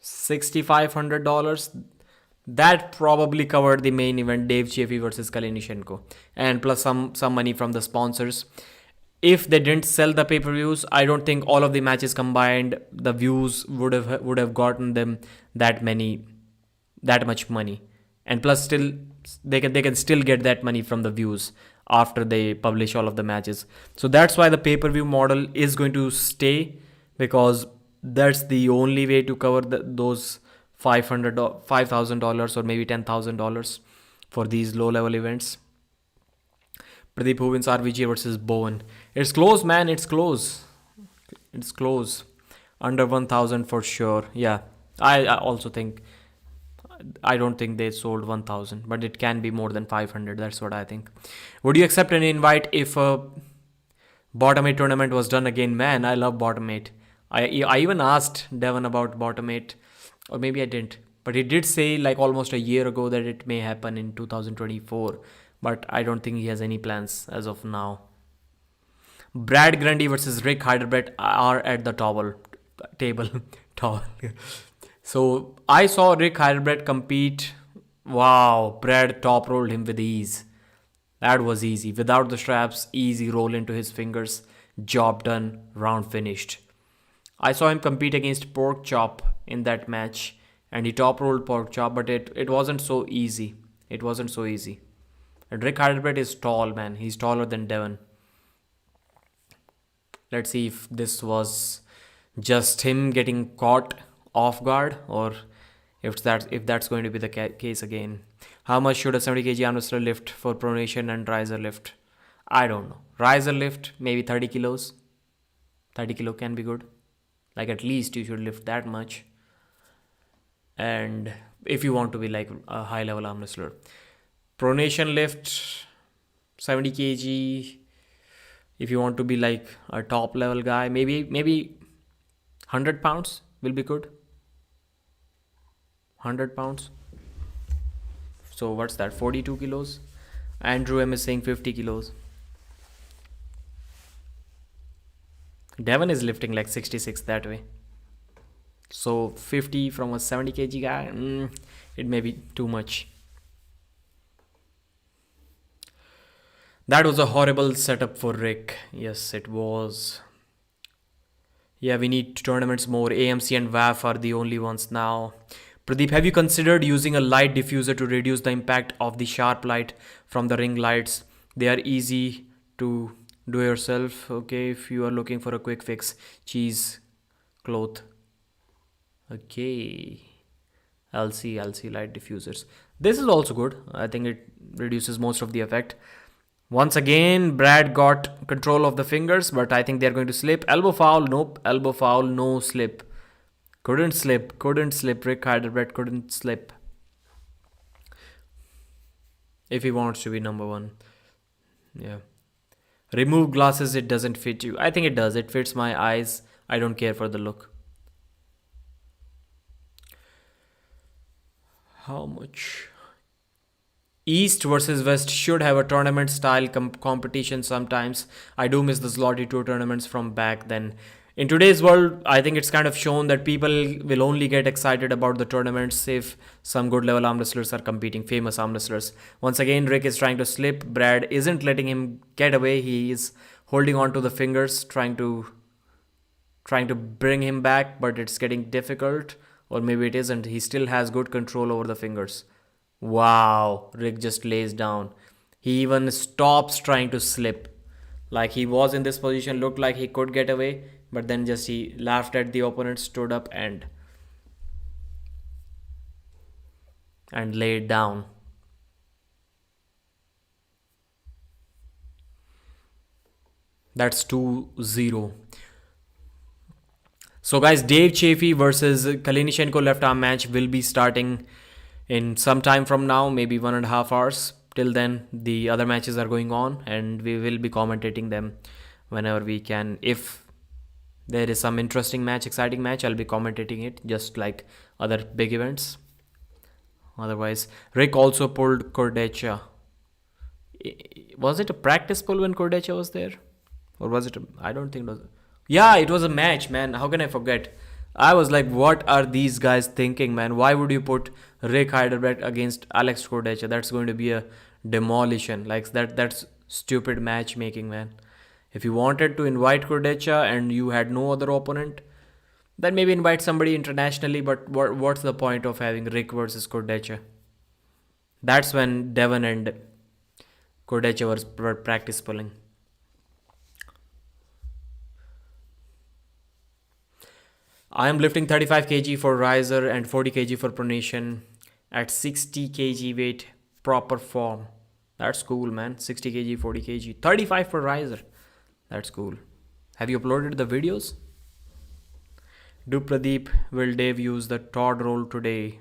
$6,500. That probably covered the main event, Dave Chaffee versus Klinichenko, and plus some money from the sponsors. If they didn't sell the pay-per-views, I don't think all of the matches combined, the views would have gotten them that many, that much money. And plus, still they can still get that money from the views after they publish all of the matches. So that's why the pay-per-view model is going to stay, because that's the only way to cover those $5,000 or maybe $10,000 for these low-level events. Pradeep who wins RVG versus Bowen. It's close, man. It's close. It's close. Under 1,000 for sure. Yeah, I also think. I don't think they sold 1,000, but it can be more than 500. That's what I think. Would you accept an invite if a bottom 8 tournament was done again? Man, I love bottom 8. I even asked Devon about bottom 8, or maybe I didn't. But he did say like almost a year ago that it may happen in 2024. But I don't think he has any plans as of now. Brad Grundy versus Rick Heiderbett are at the table. Towel. So I saw Rick Heiderbett compete. Wow, Brad top rolled him with ease. That was easy. Without the straps, easy roll into his fingers. Job done, round finished. I saw him compete against Pork Chop in that match, and he top rolled Pork Chop, but it wasn't so easy. It wasn't so easy. And Rick Heiderbett is tall, man. He's taller than Devon. Let's see if this was just him getting caught off guard, or if that's going to be the case again. How much should a 70 kg arm wrestler lift for pronation and riser lift? I don't know. Riser lift, maybe 30 kilos. 30 kilo can be good. Like at least you should lift that much. And if you want to be like a high level arm wrestler. Pronation lift, 70 kg. If you want to be like a top level guy, maybe 100 pounds will be good. 100 pounds. So what's that? 42 kilos. Andrew M is saying 50 kilos. Devon is lifting like 66 that way. So 50 from a 70 kg guy, it may be too much. That was a horrible setup for Rick. Yes, it was. Yeah, we need tournaments more. AMC and WAF are the only ones now. Pradeep, have you considered using a light diffuser to reduce the impact of the sharp light from the ring lights? They are easy to do yourself. Okay, if you are looking for a quick fix. Cheese cloth. Okay. I'll see light diffusers. This is also good. I think it reduces most of the effect. Once again, Brad got control of the fingers, but I think they're going to slip. Elbow foul. Nope. Elbow foul. No slip. Couldn't slip. Rick Heiderbett couldn't slip. If he wants to be number one. Yeah. Remove glasses. It doesn't fit you. I think it does. It fits my eyes. I don't care for the look. How much? East versus West should have a tournament style competition sometimes. I do miss the Zloty Tour tournaments from back then. In today's world, I think it's kind of shown that people will only get excited about the tournaments if some good level arm wrestlers are competing, famous arm wrestlers. Once again, Rick is trying to slip. Brad isn't letting him get away. He is holding on to the fingers, trying to bring him back, but it's getting difficult. Or maybe it isn't. He still has good control over the fingers. Wow, Rick just lays down. He even stops trying to slip. Like he was in this position, looked like he could get away, but then just he laughed at the opponent, stood up and laid down. That's 2-0. So guys, Dave Chaffee versus Klinichenko left arm match will be starting in some time from now, maybe 1.5 hours. Till then, the other matches are going on and we will be commentating them whenever we can. If there is some interesting match, exciting match, I'll be commentating it just like other big events. Otherwise, Rick also pulled Kordecha. Was it a practice pull when Kordecha was there? Or was it I don't think it was. Yeah, it was a match, man. How can I forget? I was like, what are these guys thinking, man? Why would you put Rick Heidelberg against Alex Cordecha? That's going to be a demolition. Like that's stupid matchmaking, man. If you wanted to invite Cordecha and you had no other opponent, then maybe invite somebody internationally. But what's the point of having Rick versus Cordecha? That's when Devon and Cordecha were practice pulling. I am lifting 35 kg for riser and 40 kg for pronation at 60 kg weight, proper form. That's cool, man. 60 kg, 40 kg, 35 for riser. That's cool. Have you uploaded the videos? Do Pradeep, will Dave use the Todd roll today?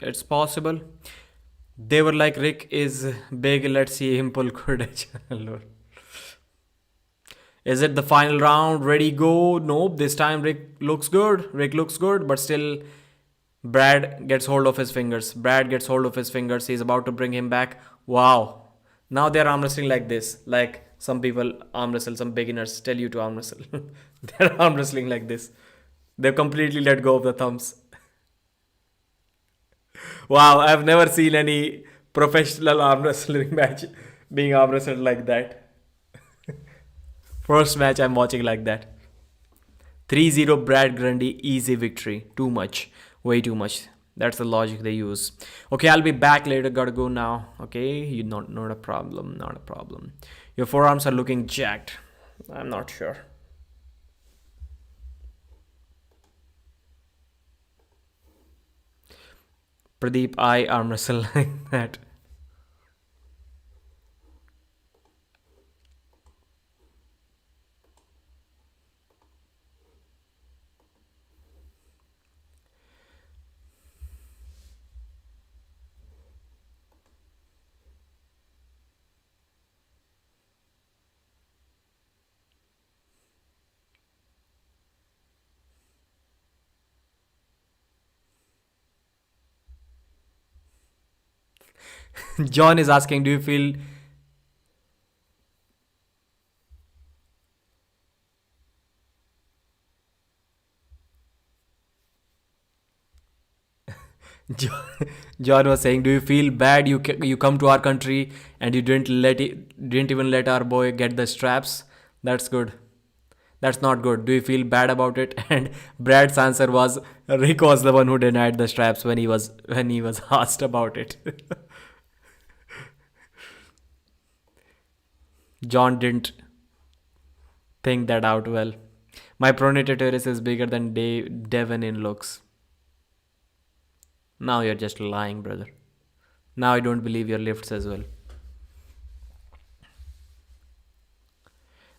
It's possible. They were like, Rick is big, let's see him pull Cordecha. Is it the final round? Ready, go? Nope. This time Rick looks good. But still, Brad gets hold of his fingers. He's about to bring him back. Wow. Now they're arm wrestling like this. Like some people arm wrestle, some beginners tell you to arm wrestle. They're arm wrestling like this. They've completely let go of the thumbs. Wow, I've never seen any professional arm wrestling match being arm wrestled like that. First match I'm watching like that. 3-0 Brad Grundy, easy victory. Too much. Way too much. That's the logic they use. Okay, I'll be back later. Gotta go now. Okay, not a problem. Not a problem. Your forearms are looking jacked. I'm not sure. Pradeep, I arm wrestle like that. John is asking, do you feel John was saying, do you feel bad you come to our country and you didn't even let our boy get the straps? That's good. That's not good. Do you feel bad about it? And Brad's answer was, Rick was the one who denied the straps when he was asked about it. John didn't think that out well. My pronator teres is bigger than Devon in looks. Now you're just lying, brother. Now I don't believe your lifts as well.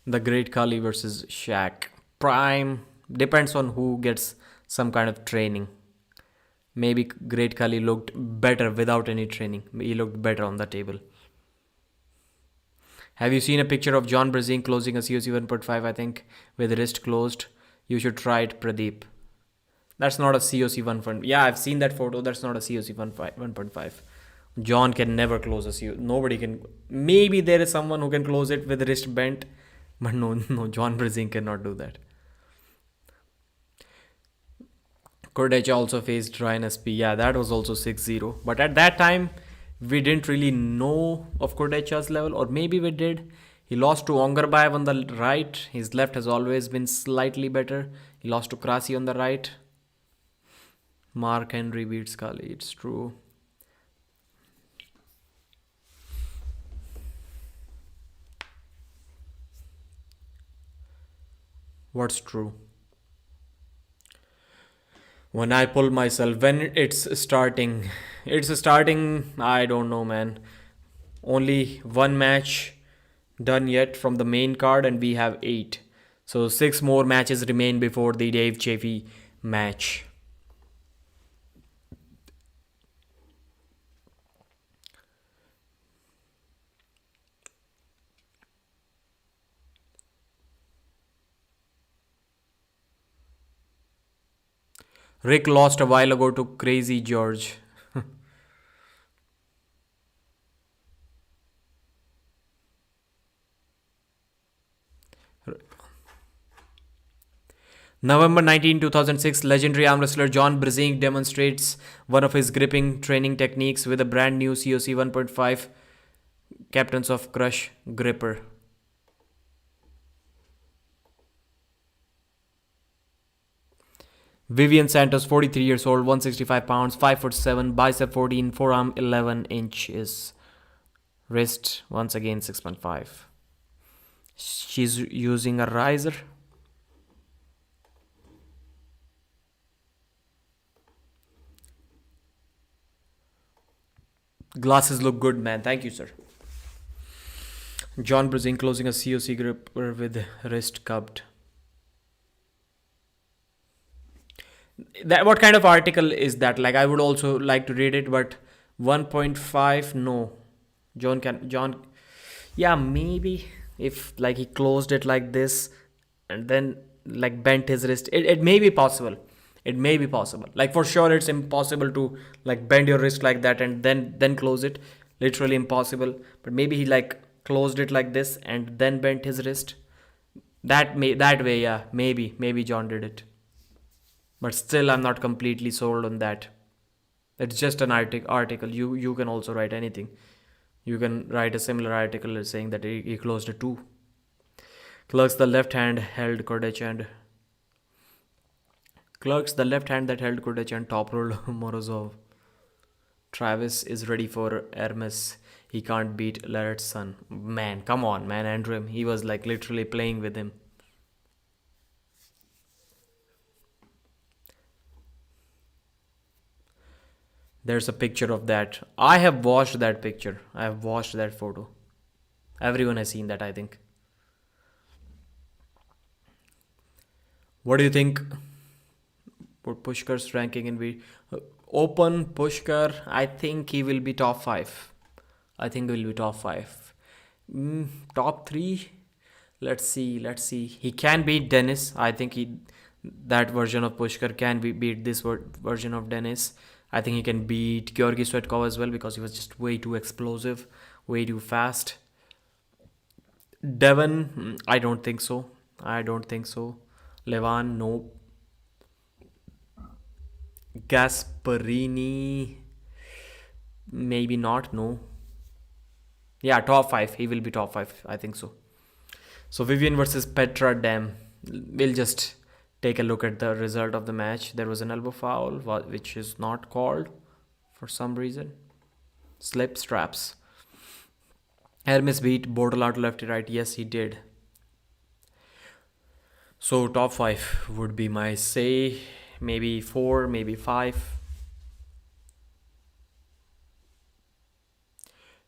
The Great Kali versus Shaq. Prime. Depends on who gets some kind of training. Maybe Great Kali looked better without any training. He looked better on the table. Have you seen a picture of John Brazing closing a COC 1.5, I think, with wrist closed? You should try it, Pradeep. That's not a COC 1.5. Yeah, I've seen that photo. That's not a COC 1.5. John can never close a COC. Nobody can. Maybe there is someone who can close it with wrist bent. But no, John Brazing cannot do that. Cordecha also faced Ryan SP. Yeah, that was also 6-0. But at that time, we didn't really know of Cordecha's level. Or maybe we did. He lost to Ongarbayev on the right. His left has always been slightly better. He lost to Krasi on the right. Mark Henry beats Kali. It's true. What's true? When I pull myself, when it's starting, I don't know, man. Only one match done yet from the main card, and we have 8. So 6 more matches remain before the Dave Chafee match. Rick lost a while ago to Crazy George. November 19, 2006, legendary arm wrestler John Brzezinski demonstrates one of his gripping training techniques with a brand new COC 1.5 Captains of Crush gripper. Vivian Santos, 43 years old, 165 pounds, 5'7", bicep 14, forearm 11 inches, wrist once again 6.5. She's using a riser. Glasses look good, man. Thank you, sir. John Brzezinski closing a COC gripper with wrist cupped. That what kind of article is that? Like, I would also like to read it, but 1.5, no. John, yeah, maybe if like he closed it like this and then like bent his wrist, it may be possible. It may be possible. Like for sure, it's impossible to like bend your wrist like that and then close it. Literally impossible. But maybe he like closed it like this and then bent his wrist. That way, yeah, maybe John did it. But still, I'm not completely sold on that. It's just an article. You can also write anything. You can write a similar article saying that he closed it too. Clerks the left hand held Kodech and top rolled Morozov. Travis is ready for Hermes. He can't beat Larrett's son. Man, come on, man, Andrew. He was like literally playing with him. There's a picture of that. I have watched that picture. I have watched that photo. Everyone has seen that, I think. What do you think? Put Pushkar's ranking in open Pushkar. I think he will be top 5. I think he will be top 5. Top 3. Let's see. He can beat Dennis. I think that version of Pushkar can beat this version of Dennis. I think he can beat Georgi Svetkov as well because he was just way too explosive, way too fast. Devon, I don't think so. Levan, no. Gasparini, maybe not, no. Yeah, top 5. He will be top 5. I think so. So Vivian versus Petra, damn. We'll just take a look at the result of the match. There was an elbow foul, which is not called for some reason. Slip straps. Hermes beat Bortle out lefty right. Yes, he did. So top 5 would be my say. Maybe 4, maybe 5.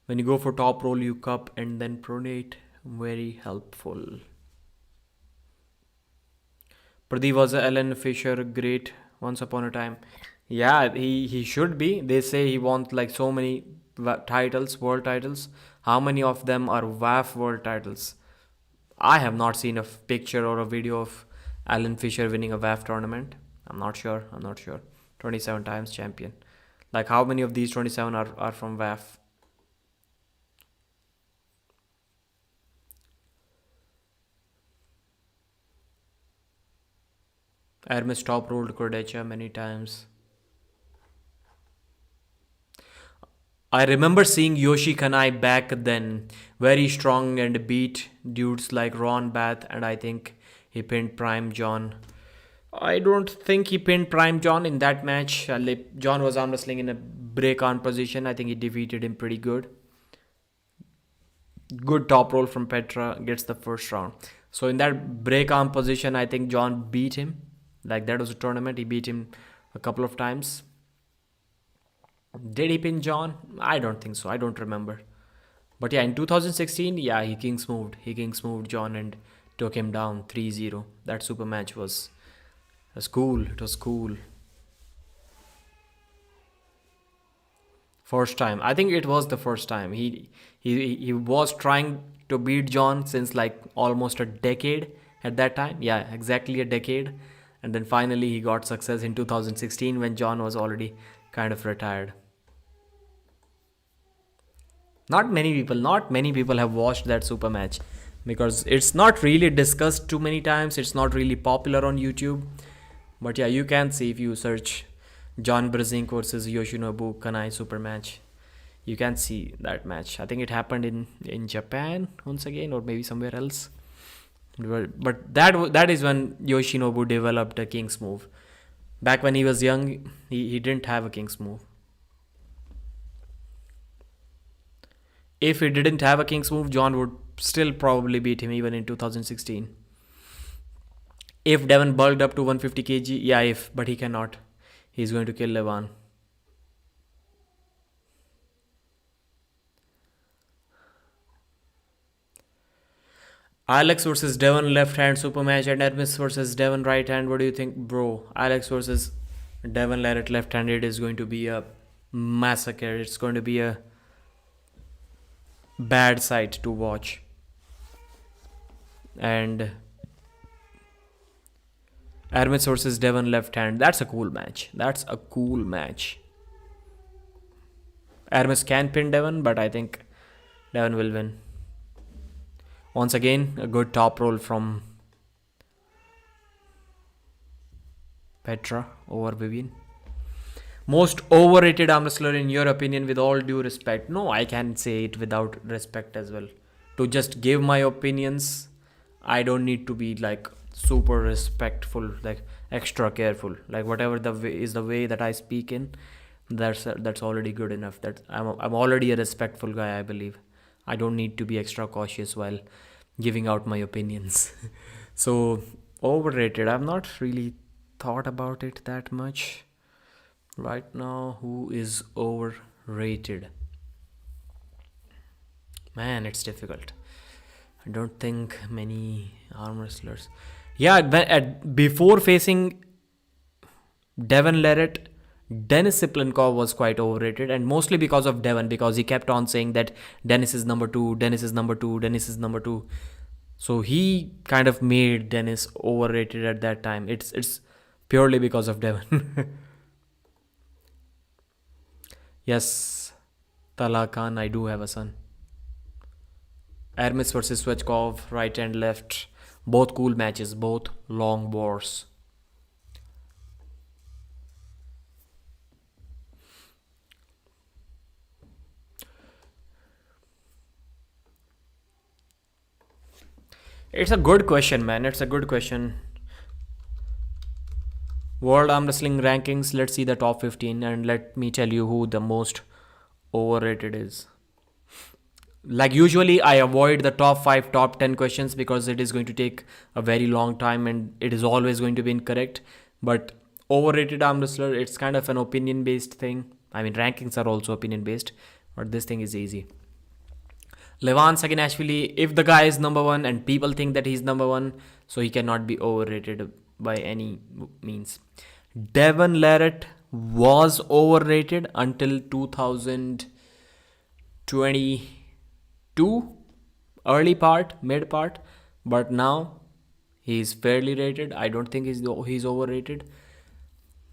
When you go for top roll, you cup and then pronate. Very helpful. Pradeep was Alan Fisher great once upon a time. Yeah, he should be. They say he wants like so many titles, world titles. How many of them are WAF world titles? I have not seen a picture or a video of Alan Fisher winning a WAF tournament. I'm not sure. 27 times champion. Like how many of these 27 are from WAF? Hermes top rolled Kordecha many times. I remember seeing Yoshi Kanai back then. Very strong and beat dudes like Ron Bath, and I think he pinned Prime John. I don't think he pinned Prime John in that match. John was arm wrestling in a break arm position. I think he defeated him pretty good. Good top roll from Petra, gets the first round. So in that break arm position, I think John beat him. Like that was a tournament. He beat him a couple of times. Did he pin John? I don't think so. I don't remember. But yeah, in 2016, yeah, he Kings moved John and took him down 3-0. That super match was cool. It was cool. First time. I think it was the first time. He was trying to beat John since like almost a decade at that time. Yeah, exactly a decade. And then finally he got success in 2016 when John was already kind of retired. Not many people have watched that super match. because it's not really discussed too many times. It's not really popular on YouTube. But yeah, you can see if you search John Brzenko versus Yoshinobu Kanai super match. You can see that match. I think it happened in Japan once again, or maybe somewhere else. But that is when Yoshinobu developed a King's move. Back when he was young, he didn't have a King's move. If he didn't have a King's move, John would still probably beat him even in 2016. If Devon bulked up to 150 kg, yeah, but he cannot. He's going to kill Levan. Alex versus Devon left hand super match and Hermes versus Devon right hand. What do you think, bro? Alex versus Devon Larrett left handed is going to be a massacre. It's going to be a bad sight to watch. And Hermes versus Devon left hand. That's a cool match. Hermes can pin Devon, but I think Devon will win. Once again, a good top roll from Petra over Vivian. Most overrated arm wrestler in your opinion, with all due respect? No, I can say it without respect as well. To just give my opinions, I don't need to be like super respectful, like extra careful. Like whatever the way that I speak in, that's already good enough. That I'm already a respectful guy, I believe. I don't need to be extra cautious while giving out my opinions. So overrated, I've not really thought about it that much right now. Who is overrated? Man, it's difficult. I don't think many arm wrestlers. Yeah, before facing Devon Larrett, Denis Siplenkov was quite overrated, and mostly because of Devon, because he kept on saying that Denis is number 2, Denis is number 2, Denis is number 2. So he kind of made Denis overrated at that time. It's purely because of Devon. Yes, Tala Khan, I do have a son. Hermes versus Swechkov, right and left. Both cool matches, both long wars. It's a good question, man. It's a good question. World Arm Wrestling rankings. Let's see the top 15 and let me tell you who the most overrated is. Like usually I avoid the top 5, top 10 questions because it is going to take a very long time and it is always going to be incorrect. But overrated arm wrestler, it's kind of an opinion based thing. I mean, rankings are also opinion based, but this thing is easy. Levan Saginashvili, if the guy is number 1 and people think that he's number 1, so he cannot be overrated by any means. Devon Larrett was overrated until 2022, early part, mid part, but now he's fairly rated. I don't think he's overrated.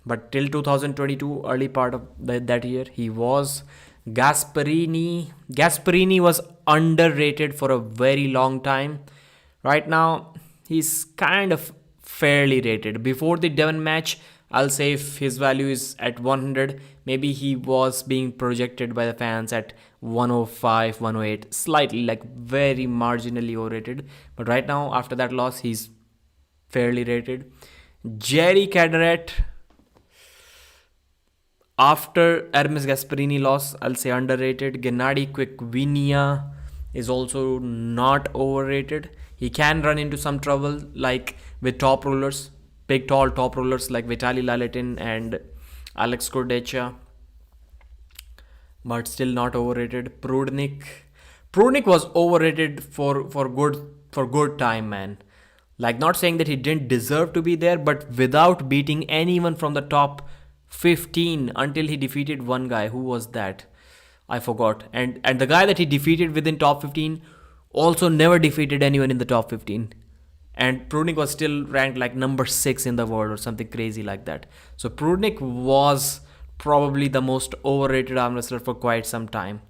But till 2022, early part of that year, he was. Gasparini was underrated for a very long time. Right now, he's kind of fairly rated. Before the Devon match, I'll say if his value is at 100, maybe he was being projected by the fans at 105, 108, slightly, like very marginally overrated. But right now, after that loss, he's fairly rated. Jerry Caderet, after Hermes Gasparini loss, I'll say underrated. Gennady Quickvinia is also not overrated. He can run into some trouble, like with top rollers, big tall top rollers like Vitaly Laletin and Alex Kordecha, but still not overrated. Prudnik was overrated for good time, man. Like, not saying that he didn't deserve to be there, but without beating anyone from the top 15 until he defeated one guy. Who was that? I forgot. And the guy that he defeated within top 15 also never defeated anyone in the top 15. And Prudnik was still ranked like number 6 in the world or something crazy like that. So Prudnik was probably the most overrated arm wrestler for quite some time.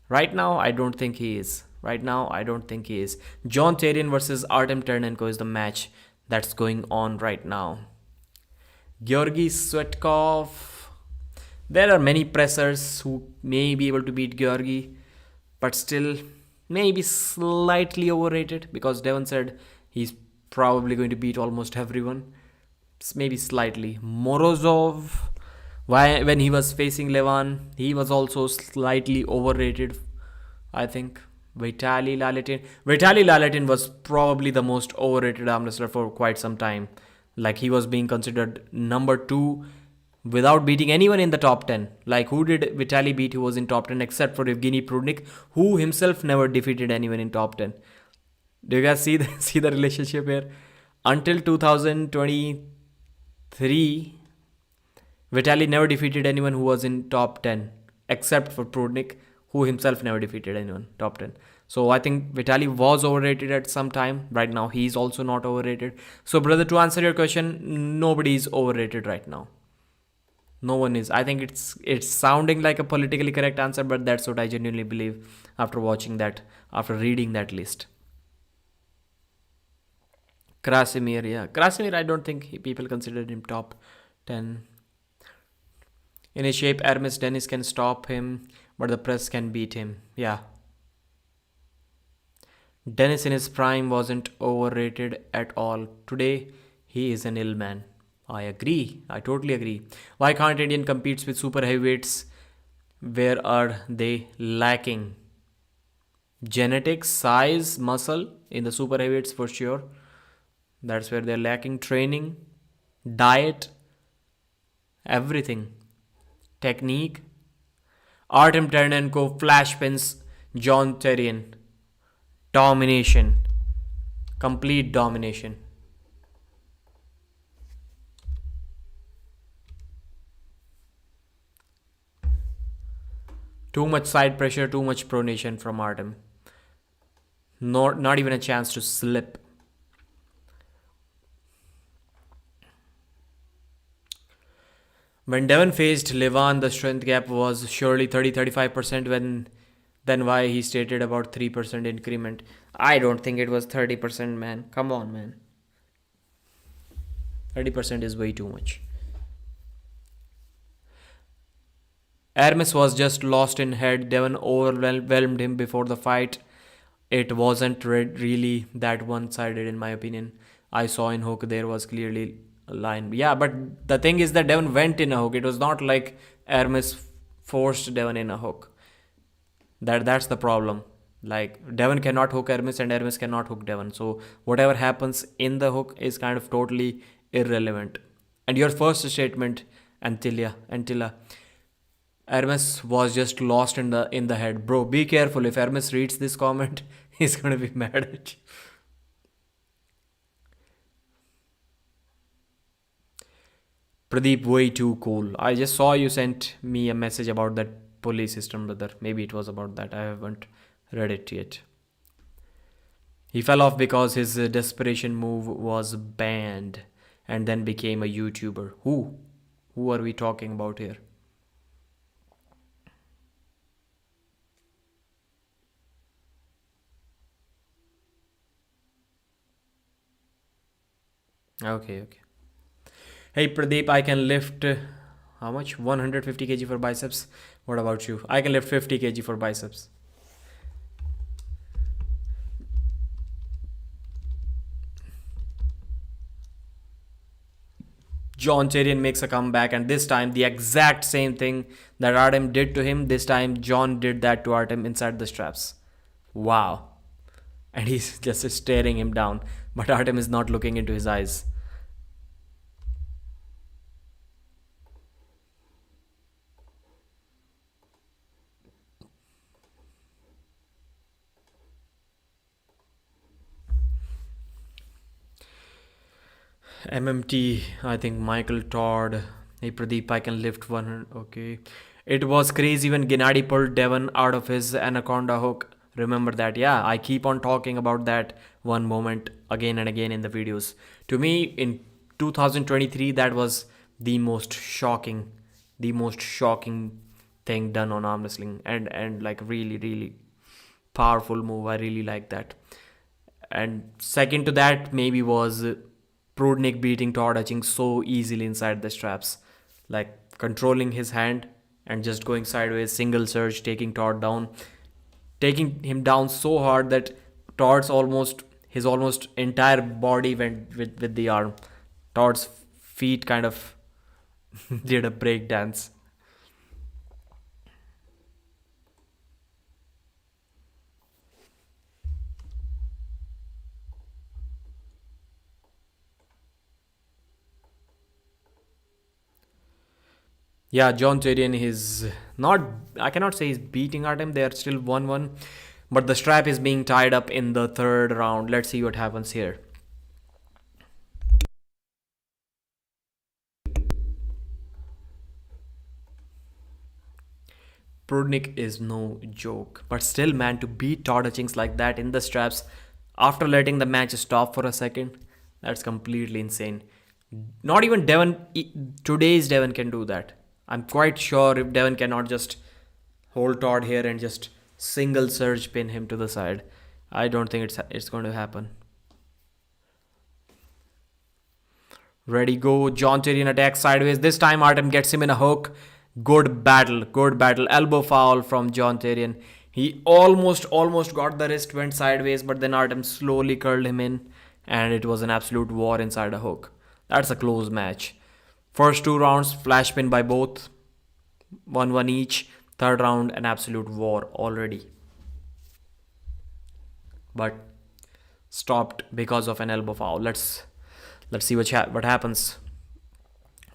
Right now, I don't think he is. Right now, I don't think he is. John Tarian versus Artem Ternenko is the match that's going on right now. Georgy Svetkov. There are many pressers who may be able to beat Georgy, but still maybe slightly overrated because Devon said he's probably going to beat almost everyone. Maybe slightly. Morozov, when he was facing Levan, he was also slightly overrated, I think. Vitaly Laletin was probably the most overrated arm wrestler for quite some time. Like he was being considered number 2 without beating anyone in the top 10. Like who did Vitaly beat who was in top 10 except for Evgeny Prudnik, who himself never defeated anyone in top 10. Do you guys see see the relationship here? Until 2023, Vitaly never defeated anyone who was in top 10 except for Prudnik, who himself never defeated anyone top 10. So I think Vitaly was overrated at some time. Right now he's also not overrated. So brother, to answer your question, nobody is overrated right now. No one is. I think it's sounding like a politically correct answer, but that's what I genuinely believe after watching that, after reading that list. Krasimir, yeah. Krasimir, I don't think people considered him top 10. In his shape, Hermes Dennis can stop him, but the press can beat him. Yeah. Dennis in his prime wasn't overrated at all. Today, he is an ill man. I agree. I totally agree. Why can't Indian competes with super heavyweights? Where are they lacking? Genetics, size, muscle in the super heavyweights for sure. That's where they're lacking. Training, diet, everything. Technique. Artem Ternenko, flash pins, John Therien. Domination. Complete domination. Too much side pressure, too much pronation from Artem. Not even a chance to slip. When Devon faced Levan, the strength gap was surely 30-35%. Then why he stated about 3% increment. I don't think it was 30%, man. Come on, man. 30% is way too much. Hermes was just lost in head. Devon overwhelmed him before the fight. It wasn't really that one-sided in my opinion. I saw in hook there was clearly a line. Yeah, but the thing is that Devon went in a hook. It was not like Hermes forced Devon in a hook. That's the problem. Like Devon cannot hook Hermes and Hermes cannot hook Devon. So whatever happens in the hook is kind of totally irrelevant. And your first statement, Antilla, Hermes was just lost in the head. Bro, be careful. If Hermes reads this comment, he's gonna be mad at you. Pradeep, way too cool. I just saw you sent me a message about that pulley system, brother. Maybe it was about that. I haven't read it yet. He fell off because his desperation move was banned and then became a YouTuber. Who? Who are we talking about here? Okay. Hey Pradeep, I can lift how much? 150 kg for biceps. What about you? I can lift 50 kg for biceps. John Cherian makes a comeback, and this time the exact same thing that Artem did to him, this time John did that to Artem inside the straps. Wow. And he's just staring him down, but Artem is not looking into his eyes. MMT, I think Michael Todd. Hey Pradeep, I can lift 100. Okay. It was crazy when Gennady pulled Devon out of his anaconda hook. Remember that? Yeah, I keep on talking about that one moment again and again in the videos. To me, in 2023, that was the most shocking thing done on arm wrestling, and like really powerful move. I really like that. And second to that maybe was Prudnik beating Todd Hutchings so easily inside the straps, like controlling his hand and just going sideways, single surge, taking Todd down, taking him down so hard that Todd's almost his almost entire body went with the arm. Todd's feet kind of did a break dance. Yeah, John Tyrion is not. I cannot say he's beating Artem. They are still 1-1. But the strap is being tied up in the third round. Let's see what happens here. Prudnik is no joke. But still, man, to beat Todd Hutchings like that in the straps after letting the match stop for a second, that's completely insane. Not even today's Devon can do that. I'm quite sure if Devon cannot just hold Todd here and just single surge pin him to the side, I don't think it's going to happen. Ready, go. John Tyrion attacks sideways. This time Artem gets him in a hook. Good battle. Good battle. Elbow foul from John Tyrion. He almost got the wrist, went sideways, but then Artem slowly curled him in, and it was an absolute war inside a hook. That's a close match. First two rounds, flash pin by both. 1-1 each. Third round, an absolute war already. But stopped because of an elbow foul. Let's see what happens.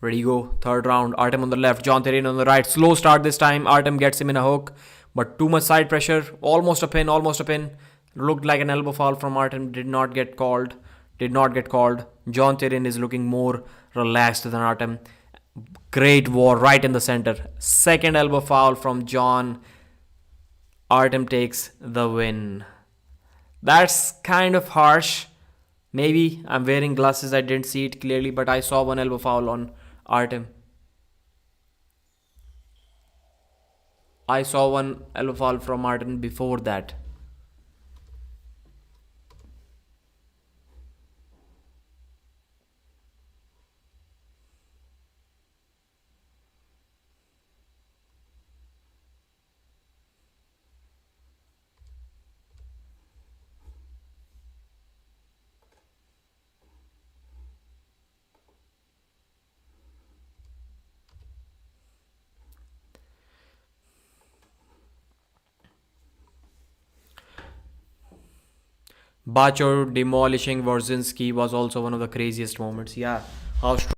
Ready, go. Third round. Artem on the left, John Tyrion on the right. Slow start this time. Artem gets him in a hook, but too much side pressure. Almost a pin. Almost a pin. Looked like an elbow foul from Artem. Did not get called. John Tyrion is looking more relaxed than Artem. Great war right in the center. Second elbow foul from John. Artem takes the win. That's kind of harsh. Maybe I'm wearing glasses, I didn't see it clearly, but I saw one elbow foul on Artem. I saw one elbow foul from Artem before that. Bacho demolishing Worzinski was also one of the craziest moments. Yeah, how strong.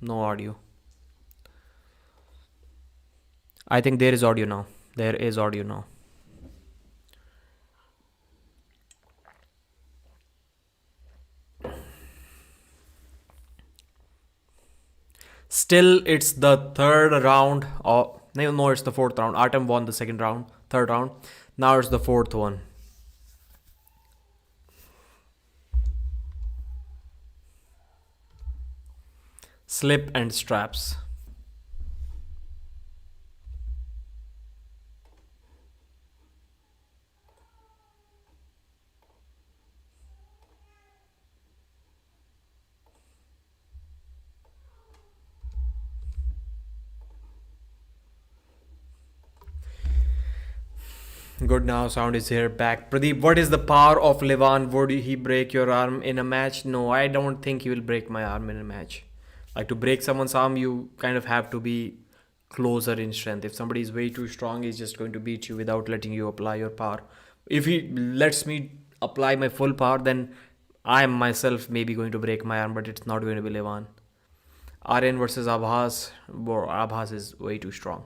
No audio. I think there is audio now. There is audio now. Still, it's the third round. Oh, no, it's the fourth round. Artem won the third round. Now it's the fourth one. Slip and straps. Good now, sound is here back. Pradeep, what is the power of Levan? Would he break your arm in a match? No, I don't think he will break my arm in a match. Like to break someone's arm, you kind of have to be closer in strength. If somebody is way too strong, he's just going to beat you without letting you apply your power. If he lets me apply my full power, then I am myself maybe going to break my arm, but it's not going to be Levan. Aryan versus Abhas. Abhas is way too strong.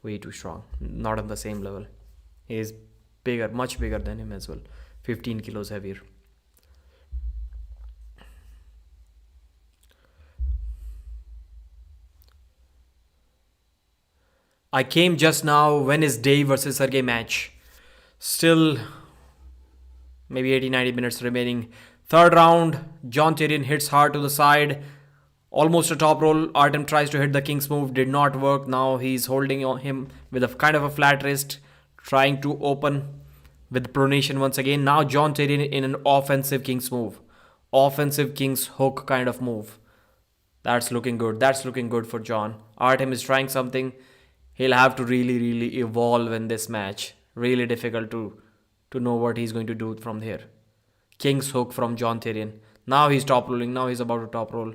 Way too strong. Not on the same level. He is bigger, much bigger than him as well. 15 kilos heavier. I came just now. When is Dave versus Sergey match? Still maybe 80-90 minutes remaining. Third round, John Tyrion hits hard to the side. Almost a top roll. Artam tries to hit the king's move. Did not work. Now he's holding on him with a kind of a flat wrist. Trying to open with pronation once again. Now John Tyrion in an offensive king's move. Offensive king's hook kind of move. That's looking good. That's looking good for John. Artem is trying something. He'll have to really evolve in this match. Really difficult to know what he's going to do from here. King's hook from John Tyrion. Now he's top rolling. Now he's about to top roll.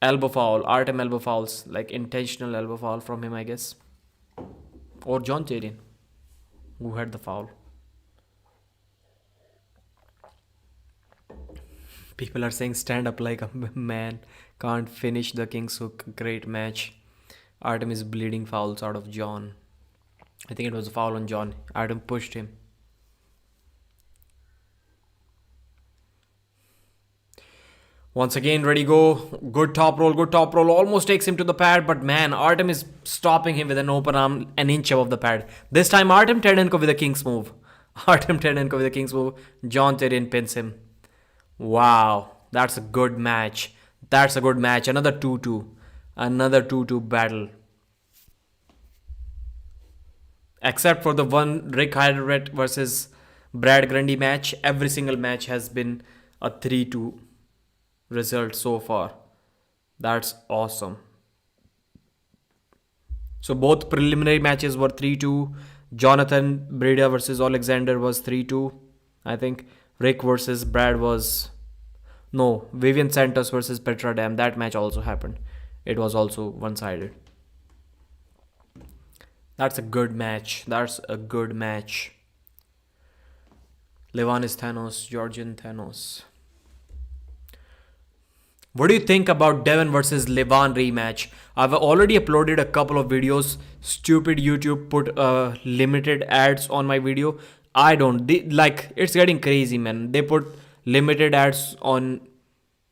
Elbow foul. Artem elbow fouls. Like intentional elbow foul from him, I guess. Or John Tyrion, who had the foul. People are saying stand up like a man. Can't finish the king's hook. Great match. Artem is bleeding fouls out of John. I think it was a foul on John. Artem pushed him. Once again, ready go. Good top roll, good top roll. Almost takes him to the pad, but man, Artem is stopping him with an open arm an inch above the pad. This time, Artem Terdenko with a king's move. Artem Terdenko with a king's move. John Tyrion pins him. Wow, that's a good match. That's a good match. Another 2-2. Another 2-2 battle. Except for the one Rick Hyderett versus Brad Grundy match, every single match has been a 3-2 result so far. That's awesome. So both preliminary matches were 3-2. Jonathan Breda versus Alexander was 3-2. I think Rick versus Brad was... No, Vivian Santos versus Petra. Damn, that match also happened. It was also one-sided. That's a good match. That's a good match. Levan is Thanos. Georgian Thanos. What do you think about Devon versus Levan rematch? I've already uploaded a couple of videos. Stupid YouTube put limited ads on my video. I don't. It's getting crazy, man. They put limited ads on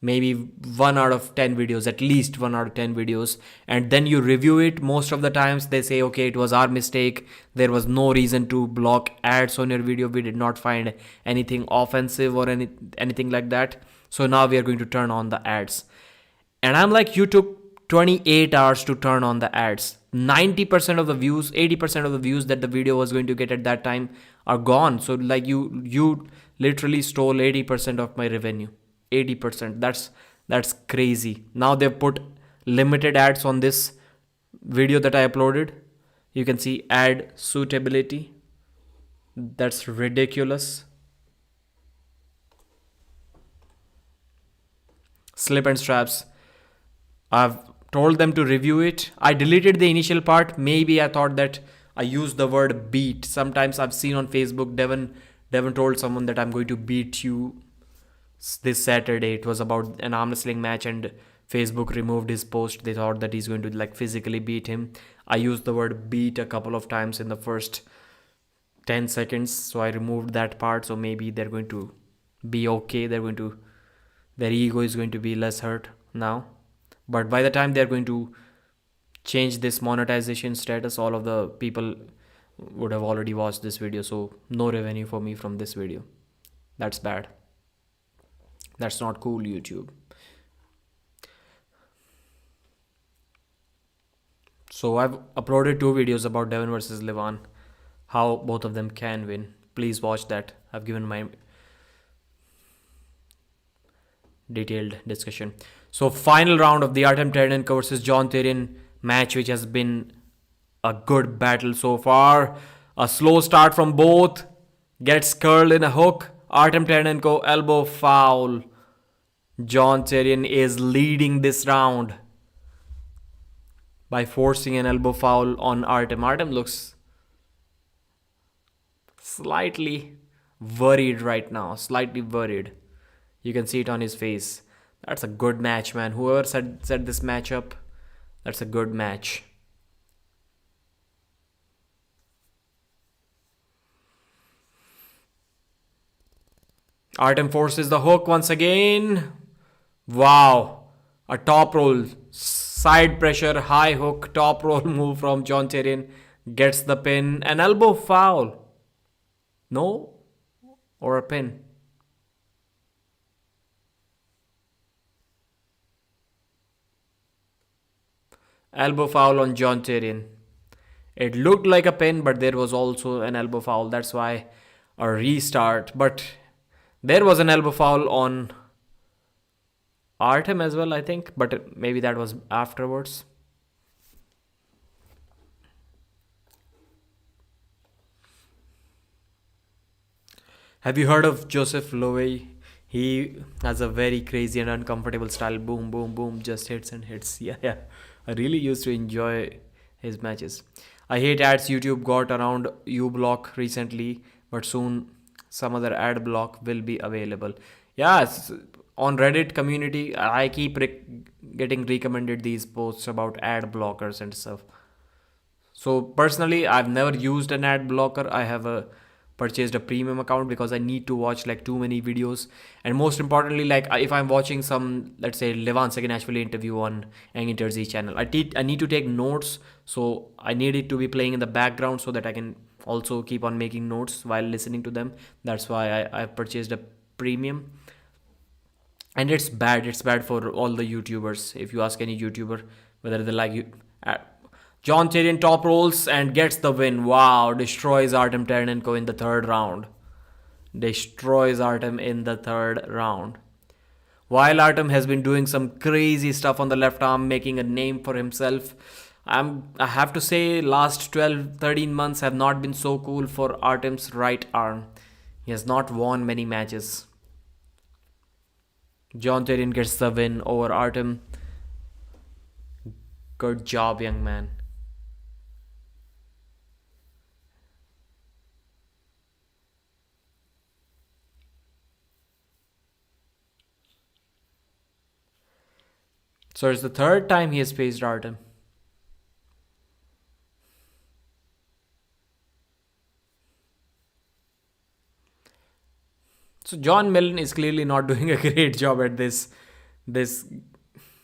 maybe 1 out of 10 videos, at least 1 out of 10 videos. And then you review it. Most of the times they say, okay, it was our mistake. There was no reason to block ads on your video. We did not find anything offensive or anything like that. So now we are going to turn on the ads. And I'm like, you took 28 hours to turn on the ads. 90% of the views, 80% of the views that the video was going to get at that time are gone. So like you literally stole 80% of my revenue. 80%. That's crazy. Now they've put limited ads on this video that I uploaded. You can see ad suitability. That's ridiculous. Slip and straps. I've told them to review it. I deleted the initial part. Maybe I thought that I used the word beat. Sometimes I've seen on Facebook, Devon told someone that I'm going to beat you this Saturday. It was about an arm wrestling match and Facebook removed his post. They thought that he's going to like physically beat him. I used the word beat a couple of times in the first 10 seconds. So I removed that part. So maybe they're going to be okay. Their ego is going to be less hurt now. But by the time they're going to change this monetization status, all of the people would have already watched this video. So no revenue for me from this video. That's bad. That's not cool, YouTube. So I've uploaded 2 videos about Devon versus Levan. How both of them can win. Please watch that. I've given my detailed discussion. So final round of the Artem Terdenko versus John Tyrion match, which has been a good battle so far. A slow start from both. Gets curled in a hook. Artem Ternenko elbow foul. John Cherian is leading this round by forcing an elbow foul on Artem. Artem looks slightly worried right now. Slightly worried. You can see it on his face. That's a good match, man. Whoever set this match up, that's a good match. Artem forces the hook once again. Wow. A top roll. Side pressure, high hook, top roll move from John Cherian. Gets the pin. An elbow foul. No? Or a pin? Elbow foul on John Cherian. It looked like a pin, but there was also an elbow foul. That's why a restart. But there was an elbow foul on Artem as well, I think. But maybe that was afterwards. Have you heard of Joseph Lowe? He has a very crazy and uncomfortable style. Boom, boom, boom. Just hits and hits. Yeah, yeah. I really used to enjoy his matches. I hate ads. YouTube got around uBlock recently, but soon some other ad block will be available. Yes, on Reddit community, I keep getting recommended these posts about ad blockers and stuff. So personally, I've never used an ad blocker. I have purchased a premium account because I need to watch like too many videos, and most importantly, like if I'm watching some, let's say, Levan Saginashvili interview on Angin Terzi channel, I need to take notes, so I need it to be playing in the background so that I can also keep on making notes while listening to them. That's why I purchased a premium. And it's bad for all the YouTubers. If you ask any YouTuber whether they like you, John Cherian top rolls and gets the win. Wow, destroys Artem Ternenko in the third round. Destroys Artem in the third round. While Artem has been doing some crazy stuff on the left arm, making a name for himself, I have to say last 12-13 months have not been so cool for Artem's right arm. He has not won many matches. John Cherian gets the win over Artem. Good job, young man. So it's the third time he has faced Artem. So John Millen is clearly not doing a great job at this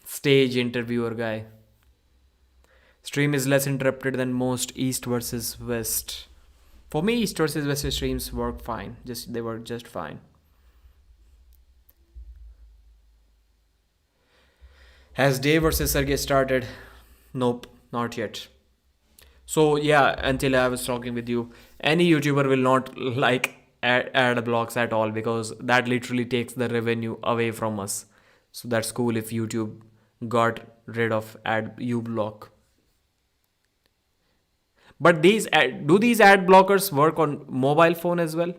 stage interviewer guy. Stream is less interrupted than most East versus West. For me, East versus West streams work fine. They work just fine. Has Dave versus Sergey started? Nope, not yet. So yeah, until I was talking with you, any YouTuber will not like ad blocks at all, because that literally takes the revenue away from us. So that's cool if YouTube got rid of ad block. But do these ad blockers work on mobile phone as well?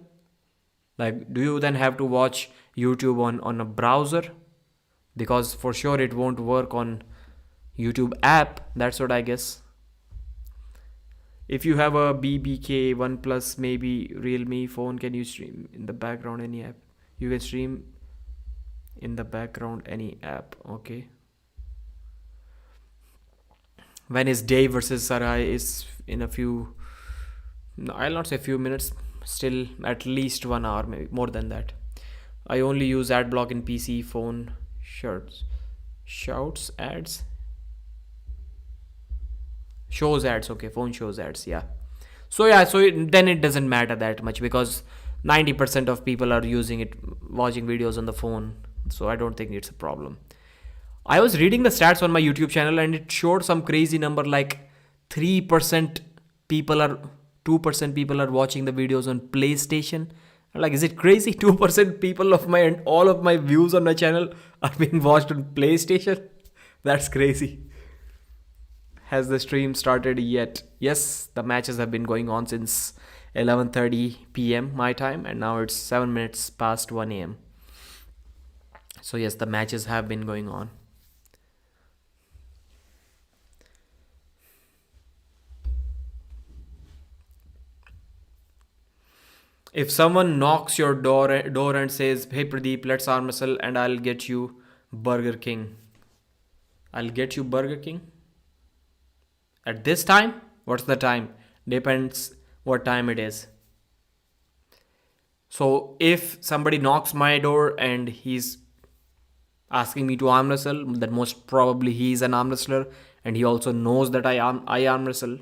Like, do you then have to watch YouTube on a browser? Because for sure it won't work on YouTube app. That's what I guess. If you have a BBK, OnePlus, maybe Realme phone, can you stream in the background any app? You can stream in the background any app. Okay. When is Dave versus Sarai is in a few, no, I'll not say few minutes, still at least 1 hour, maybe more than that. I only use ad block in PC, phone, shouts, ads, shows ads. Okay, phone shows ads. Yeah. So then it doesn't matter that much, because 90% of people are using it, watching videos on the phone. So I don't think it's a problem. I was reading the stats on my YouTube channel and it showed some crazy number, like 3% people are 2% people are watching the videos on PlayStation. I'm like, is it crazy? 2% people of all of my views on my channel are being watched on PlayStation. That's crazy. Has the stream started yet? Yes, the matches have been going on since 11:30 p.m. my time, and now it's 7 minutes past 1 a.m. So yes, the matches have been going on. If someone knocks your door and says, "Hey Pradeep, let's arm wrestle and I'll get you Burger King." I'll get you Burger King? At this time? What's the time? Depends what time it is. So if somebody knocks my door and he's asking me to arm wrestle, then most probably he's an arm wrestler and he also knows that I arm wrestle.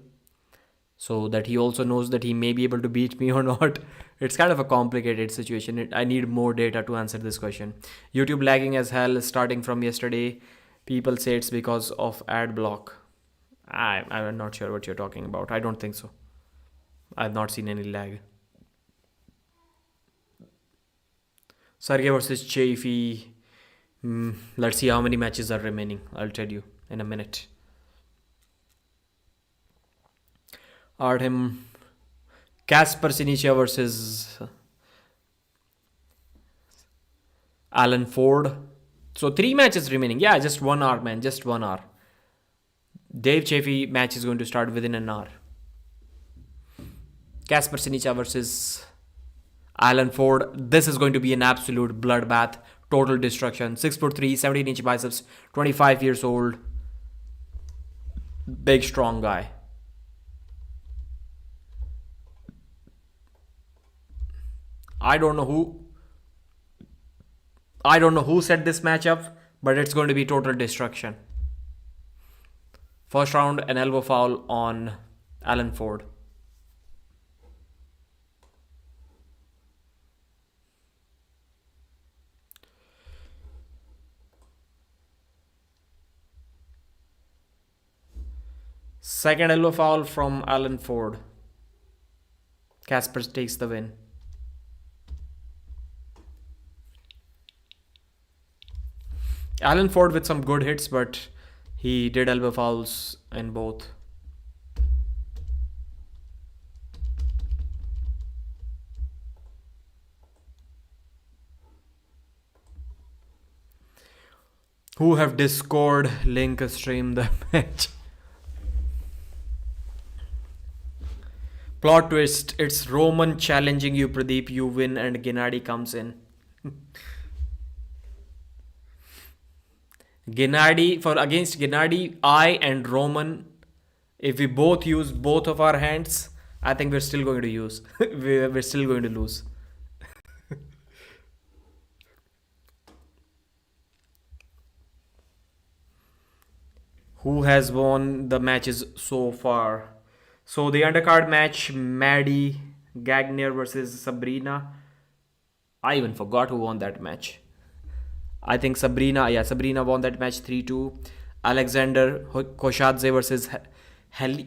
So that he also knows that he may be able to beat me or not. It's kind of a complicated situation. I need more data to answer this question. YouTube lagging as hell starting from yesterday. People say it's because of ad block. I'm not sure what you're talking about. I don't think so. I've not seen any lag. Sergey versus Chafee. Let's see how many matches are remaining. I'll tell you in a minute. Artam, Casper versus Alan Ford. So 3 matches remaining. Yeah, just 1 hour, man. Just 1 hour. Dave Chafee match is going to start within an hour. Casper versus Alan Ford. This is going to be an absolute bloodbath. Total destruction. 6'3", 17-inch biceps. 25 years old. Big, strong guy. I don't know who set this match up, but it's going to be total destruction. First round, an elbow foul on Alan Ford. Second elbow foul from Alan Ford. Casper takes the win. Alan Ford with some good hits, but he did elbow fouls in both. Who have Discord link stream the match? Plot twist, it's Roman challenging you, Pradeep, you win and Gennady comes in. Against Gennady, I and Roman, if we both use both of our hands, I think we're still going to use. we're still going to lose. Who has won the matches so far? So the undercard match, Maddie Gagner versus Sabrina. I even forgot who won that match. I think Sabrina won that match 3-2. Alexander Koshadze versus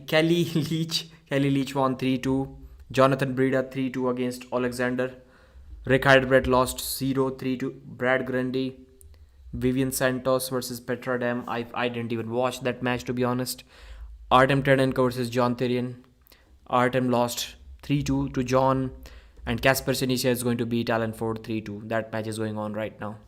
Kelly Leach. Kelly Leach won 3-2. Jonathan Breda 3-2 against Alexander. Rick Hydebredt lost 0-3 Brad Grundy. Vivian Santos versus Petra. I didn't even watch that match, to be honest. Artam Klinichenko versus John Tyrion. Artam lost 3-2 to John. And Casper is going to beat Alan Ford 3-2. That match is going on right now.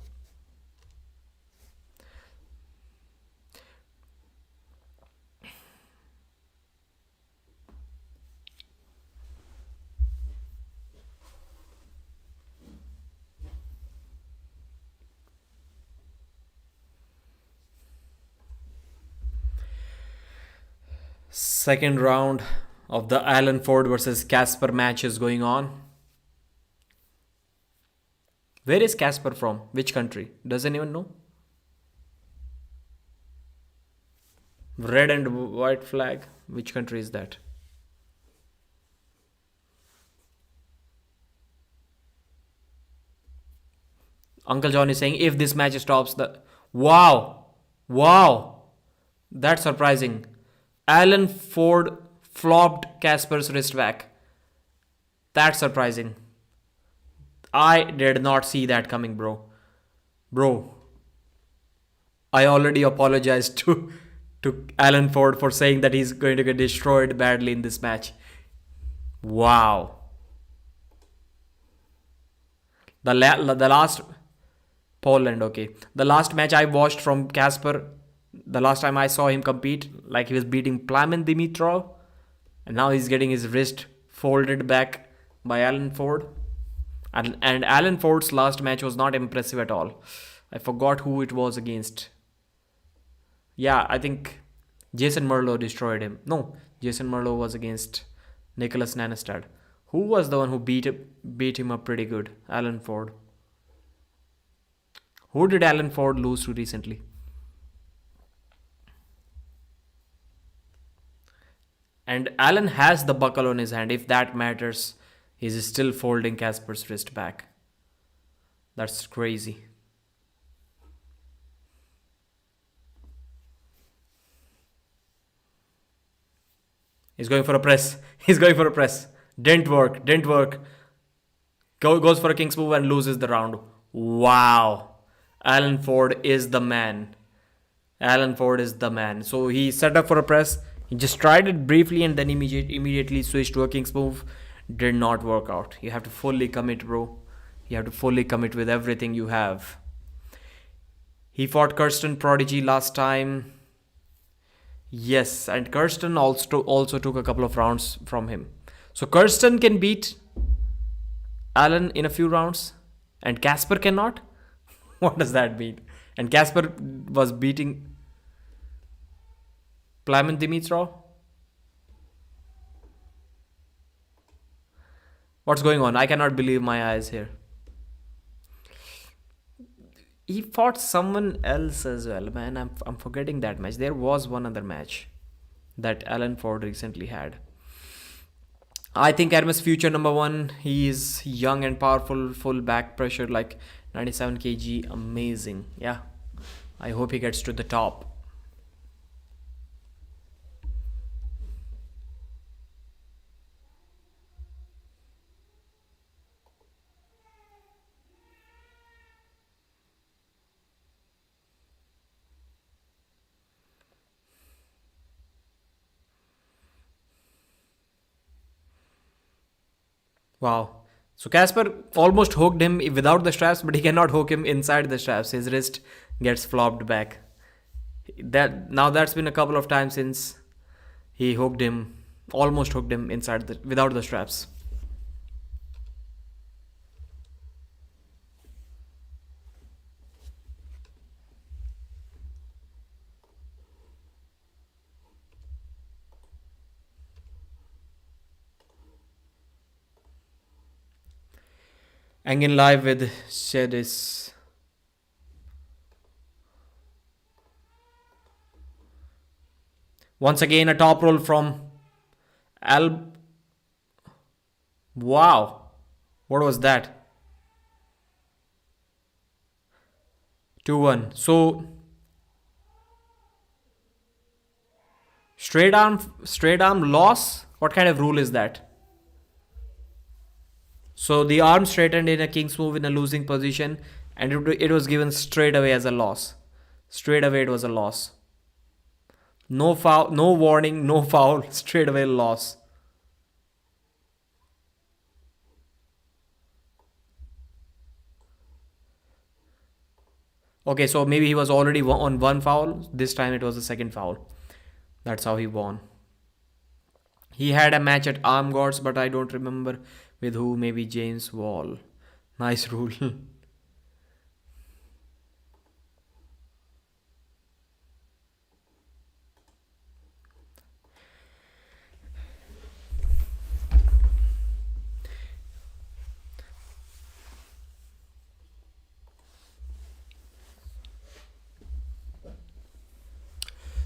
Second round of the Alan Ford versus Casper match is going on. Where is Casper from? Which country? Does anyone know? Red and white flag. Which country is that? Uncle John is saying if this match stops the... Wow. That's surprising. Alan Ford flopped Casper's wrist back. That's surprising. I did not see that coming, bro. I already apologized to to Alan Ford for saying that he's going to get destroyed badly in this match. Wow. The last Poland, okay. The last match I watched from Casper, the last time I saw him compete, like he was beating Plamen Dimitrov, and now he's getting his wrist folded back by Alan Ford. And Alan Ford's last match was not impressive at all. I forgot who it was against. Yeah, I think Jason Merlo destroyed him. No, Jason Merlo was against Nicholas Nanestad. Who was the one who beat him up pretty good? Alan Ford. Who did Alan Ford lose to recently? And Alan has the buckle on his hand. If that matters, he's still folding Casper's wrist back. That's crazy. He's going for a press. He's going for a press. Didn't work. Goes for a king's move and loses the round. Wow. Alan Ford is the man. So he set up for a press. He just tried it briefly and then immediately switched to a king's move. Did not work out. You have to fully commit, bro. You have to fully commit with everything you have. He fought Kirsten Prodigy last time. Yes, and Kirsten also took a couple of rounds from him. So Kirsten can beat Alan in a few rounds and Casper cannot? What does that mean? And Casper was beating Plamen Dimitrov? What's going on? I cannot believe my eyes here. He fought someone else as well, man. I'm forgetting that match. There was one other match that Alan Ford recently had. I think Hermes future number 1. He is young and powerful, full back pressure, like 97 kg. Amazing. Yeah. I hope he gets to the top. Wow. So Casper almost hooked him without the straps, but he cannot hook him inside the straps. His wrist gets flopped back. That's been a couple of times since he almost hooked him without the straps. Hanging live with Shedis. Once again, a top roll from Wow. What was that? 2-1. So straight arm loss. What kind of rule is that? So the arm straightened in a king's move in a losing position, and it was given straight away as a loss. Straight away it was a loss. No foul, no warning, no foul, straight away loss. Okay, so maybe he was already on one foul. This time it was the second foul. That's how he won. He had a match at Arm Gods, but I don't remember with who. Maybe James Wall. Nice rule.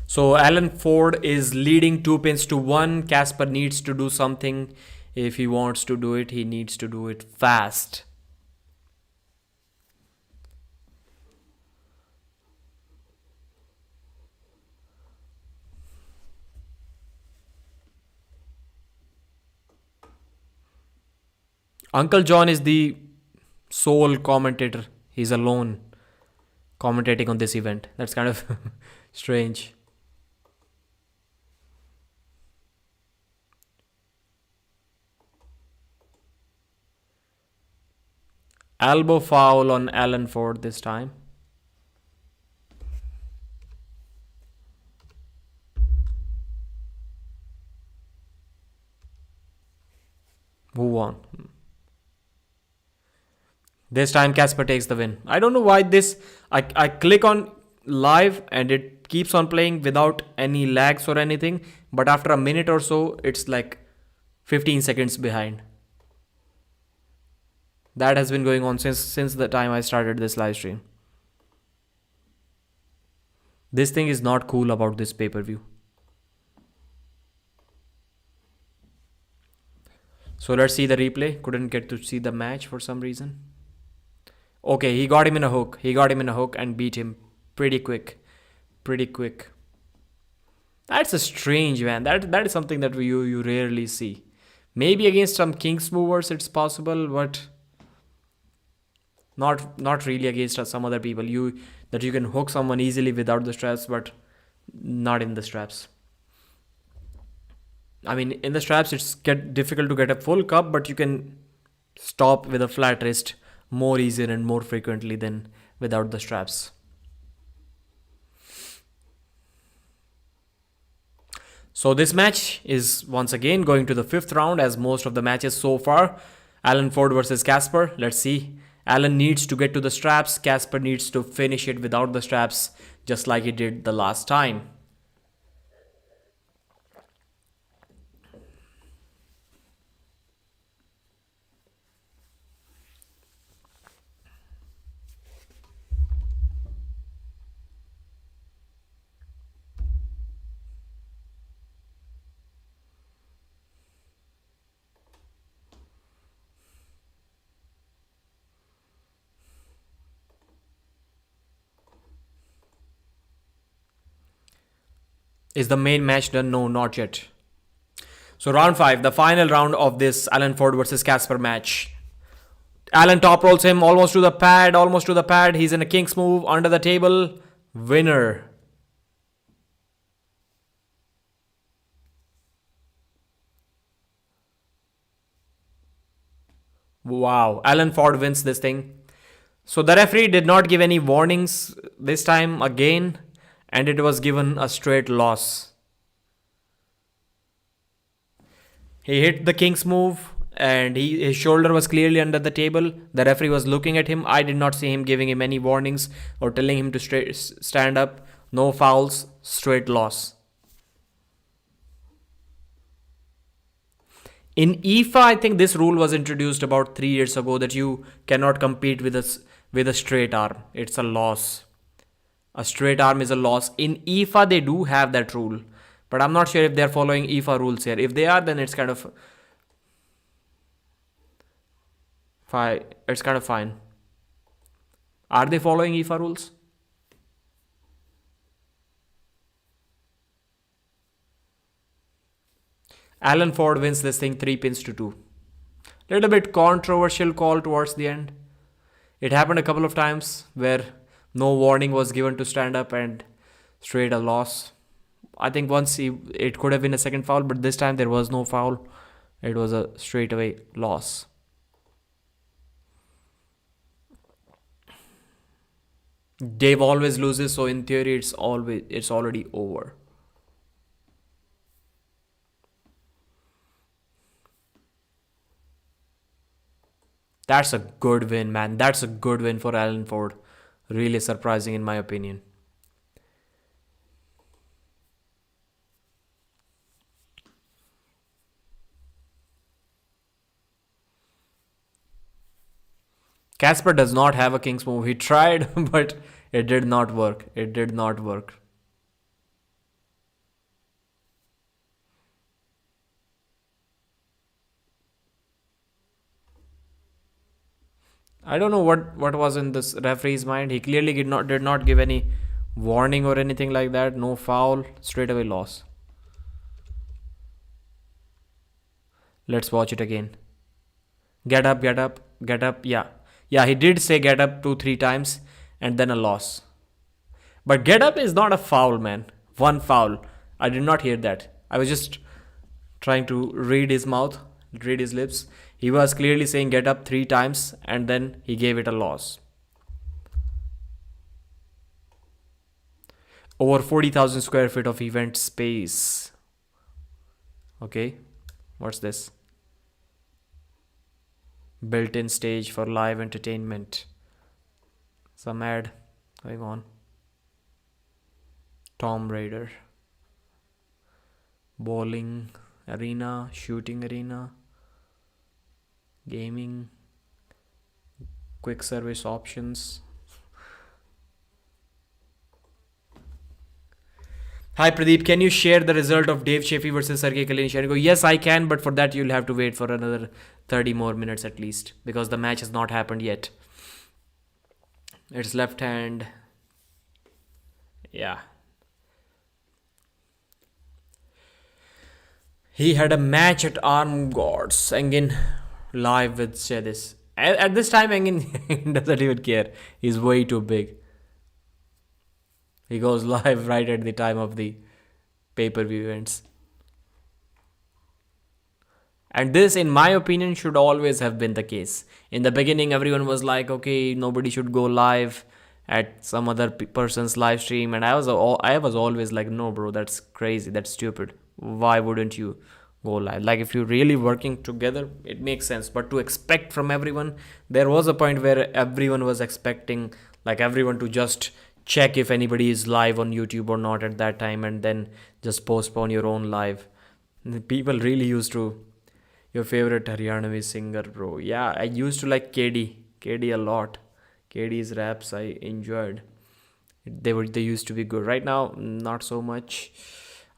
So Alan Ford is leading 2-1. Casper needs to do something. If he wants to do it, he needs to do it fast. Uncle John is the sole commentator. He's alone commentating on this event. That's kind of strange. Elbow foul on Alan Ford this time. Who won? This time Casper takes the win. I don't know why this. I click on live and it keeps on playing without any lags or anything. But after a minute or so, it's like 15 seconds behind. That has been going on since the time I started this live stream. This thing is not cool about this pay-per-view. So let's see the replay. Couldn't get to see the match for some reason. Okay, he got him in a hook. He got him in a hook and beat him pretty quick. Pretty quick. That's a strange, man. That is something that you rarely see. Maybe against some Kings movers it's possible, but not really against some other people. You can hook someone easily without the straps, but not in the straps. I mean, in the straps it's difficult to get a full cup, but you can stop with a flat wrist more easier and more frequently than without the straps. So this match is once again going to the 5th round, as most of the matches so far. Alan Ford versus Casper. Let's see. Alan needs to get to the straps. Casper needs to finish it without the straps, just like he did the last time. Is the main match done? No, not yet. So round 5, the final round of this Alan Ford versus Casper match. Alan top rolls him almost to the pad. He's in a King's move under the table. Winner. Wow, Alan Ford wins this thing. So the referee did not give any warnings this time again, and it was given a straight loss. He hit the King's move and his shoulder was clearly under the table. The referee was looking at him. I did not see him giving him any warnings or telling him to stand up. No fouls, straight loss. In IFA, I think this rule was introduced about 3 years ago that you cannot compete with a straight arm. It's a loss. A straight arm is a loss. In IFA, they do have that rule. But I'm not sure if they're following IFA rules here. If they are, then it's kind of fine. It's kind of fine. Are they following IFA rules? Alan Ford wins this thing 3-2. Little bit controversial call towards the end. It happened a couple of times where no warning was given to stand up and straight a loss. I think once it could have been a second foul, but this time there was no foul. It was a straightaway loss. Dave always loses, so in theory it's already over. That's a good win, man. That's a good win for Alan Ford. Really surprising in my opinion. Casper does not have a King's move. He tried, but it did not work. It did not work. I don't know what was in this referee's mind. He clearly did not give any warning or anything like that. No foul, straight away loss. Let's watch it again. Get up, get up, get up. Yeah, he did say get up 2-3 times and then a loss. But get up is not a foul, man. One foul. I did not hear that. I was just trying to read his mouth, read his lips. He was clearly saying get up 3 times and then he gave it a loss. Over 40,000 square feet of event space. Okay, what's this? Built-in stage for live entertainment. Some ad going on. Tomb Raider. Bowling arena, shooting arena, gaming, quick service options. Hi Pradeep, can you share the result of Dave Chaffee versus Sergey Klinichenko? Yes, I can, but for that you'll have to wait for another 30 more minutes at least, because the match has not happened yet. It's left hand. Yeah. He had a match at Armgard, Engin live with Shedis. At this time, Engin doesn't even care. He's way too big. He goes live right at the time of the pay-per-view events. And this, in my opinion, should always have been the case. In the beginning, everyone was like, okay, nobody should go live at some other person's live stream. And I was always like, no, bro, that's crazy. That's stupid. Why wouldn't you go live? Like, if you're really working together, it makes sense. But to expect from everyone, there was a point where everyone was expecting, like, everyone to just check if anybody is live on YouTube or not at that time and then just postpone your own live. People really used to. Your favorite Haryanavi singer, bro? Yeah, I used to like KD a lot. KD's raps I enjoyed. They used to be good. Right now, not so much.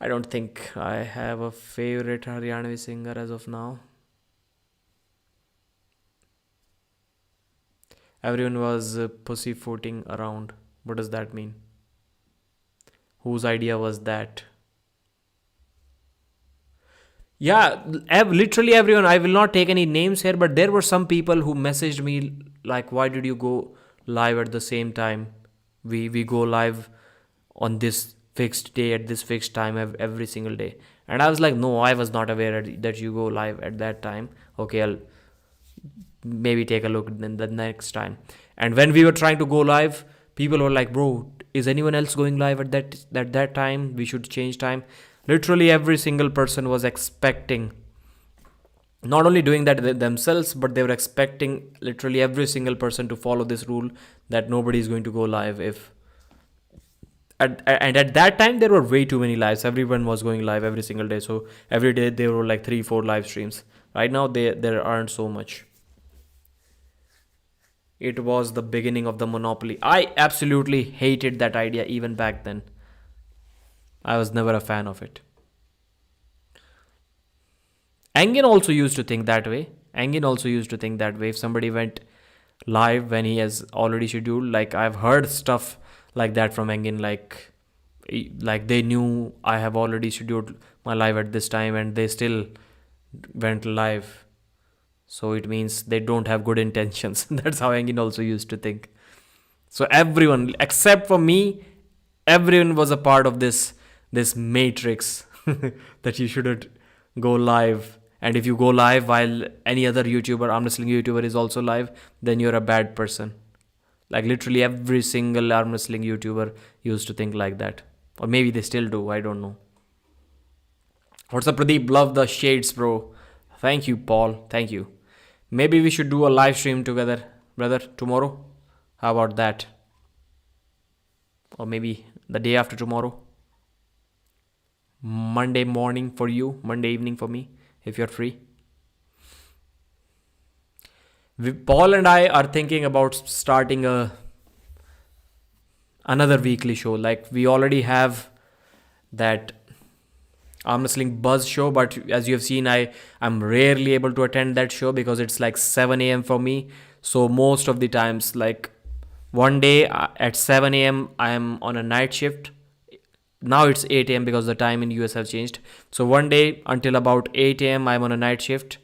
I don't think I have a favorite Haryanavi singer as of now. Everyone was pussyfooting around. What does that mean? Whose idea was that? Yeah, literally everyone. I will not take any names here, but there were some people who messaged me like, why did you go live at the same time? We go live on this fixed day at this fixed time every single day. And I was like, no, I was not aware that you go live at that time. Okay, I'll maybe take a look then the next time. And when we were trying to go live, people were like, bro, is anyone else going live at that time? We should change time. Literally every single person was expecting, not only doing that themselves, but they were expecting literally every single person to follow this rule that nobody is going to go live if. And at that time, there were way too many lives. Everyone was going live every single day. So every day there were like 3-4 live streams. Right now, there aren't so much. It was the beginning of the monopoly. I absolutely hated that idea even back then. I was never a fan of it. Engin also used to think that way. If somebody went live when he has already scheduled, like I've heard stuff like that from Engin, like they knew I have already scheduled my live at this time and they still went live. So it means they don't have good intentions. That's how Engin also used to think. So everyone, except for me, everyone was a part of this matrix that you shouldn't go live. And if you go live while any other YouTuber, arm wrestling YouTuber is also live, then you're a bad person. Like literally every single arm wrestling YouTuber used to think like that. Or maybe they still do, I don't know. What's up, Pradeep? Love the shades, bro. Thank you, Paul. Thank you. Maybe we should do a live stream together, brother, tomorrow. How about that? Or maybe the day after tomorrow. Monday morning for you, Monday evening for me, if you're free. Paul and I are thinking about starting another weekly show. Like we already have that Arm Wrestling Buzz show, but as you have seen, I'm rarely able to attend that show because it's like 7 a.m. for me. So most of the times, like one day at 7 a.m. I am on a night shift. Now it's 8 a.m. because the time in US have changed. So one day until about 8 a.m. I'm on a night shift.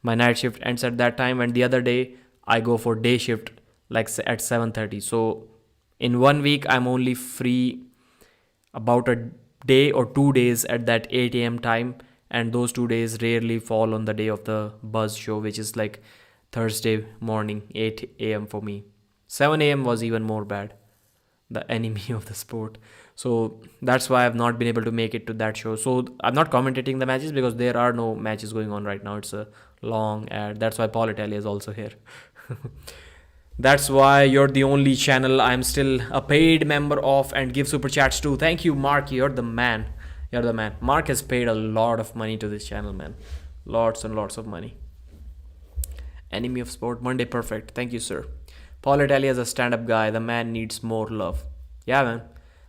My night shift ends at that time, and the other day I go for day shift like at 7:30. So in 1 week I'm only free about a day or 2 days at that 8 a.m. time, and those 2 days rarely fall on the day of the Buzz show, which is like Thursday morning, 8 a.m. for me. 7 a.m. was even more bad, the enemy of the sport. So that's why I've not been able to make it to that show. So I'm not commentating the matches because there are no matches going on right now. It's a long ad. That's why Paul Italia is also here. That's why you're the only channel I'm still a paid member of and give super chats to. Thank you, Mark. You're the man. You're the man. Mark has paid a lot of money to this channel, man. Lots and lots of money. Enemy of sport. Monday perfect. Thank you, sir. Paul Italia is a stand-up guy. The man needs more love. Yeah, man.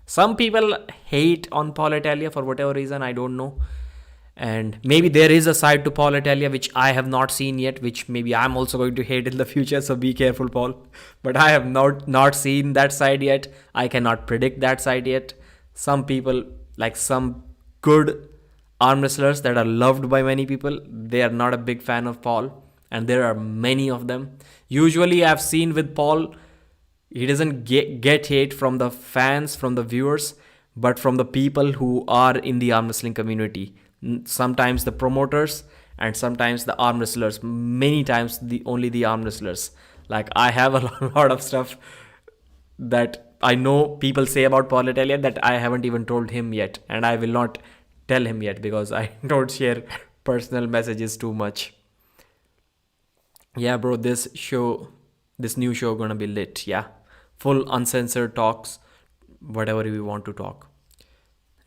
Some people hate on Paul Italia for whatever reason. I don't know. And maybe there is a side to Paul Italia which I have not seen yet, which maybe I'm also going to hate in the future. So be careful, Paul. But I have not seen that side yet. I cannot predict that side yet. Some people, like some good arm wrestlers that are loved by many people, they are not a big fan of Paul. And there are many of them. Usually I've seen with Paul, he doesn't get hate from the fans, from the viewers, but from the people who are in the arm wrestling community. Sometimes the promoters and sometimes the arm wrestlers. Many times only the arm wrestlers. Like I have a lot of stuff that I know people say about Paul Italia that I haven't even told him yet. And I will not tell him yet because I don't share personal messages too much. Yeah, bro, this new show gonna be lit. Yeah, full uncensored talks, whatever we want to talk.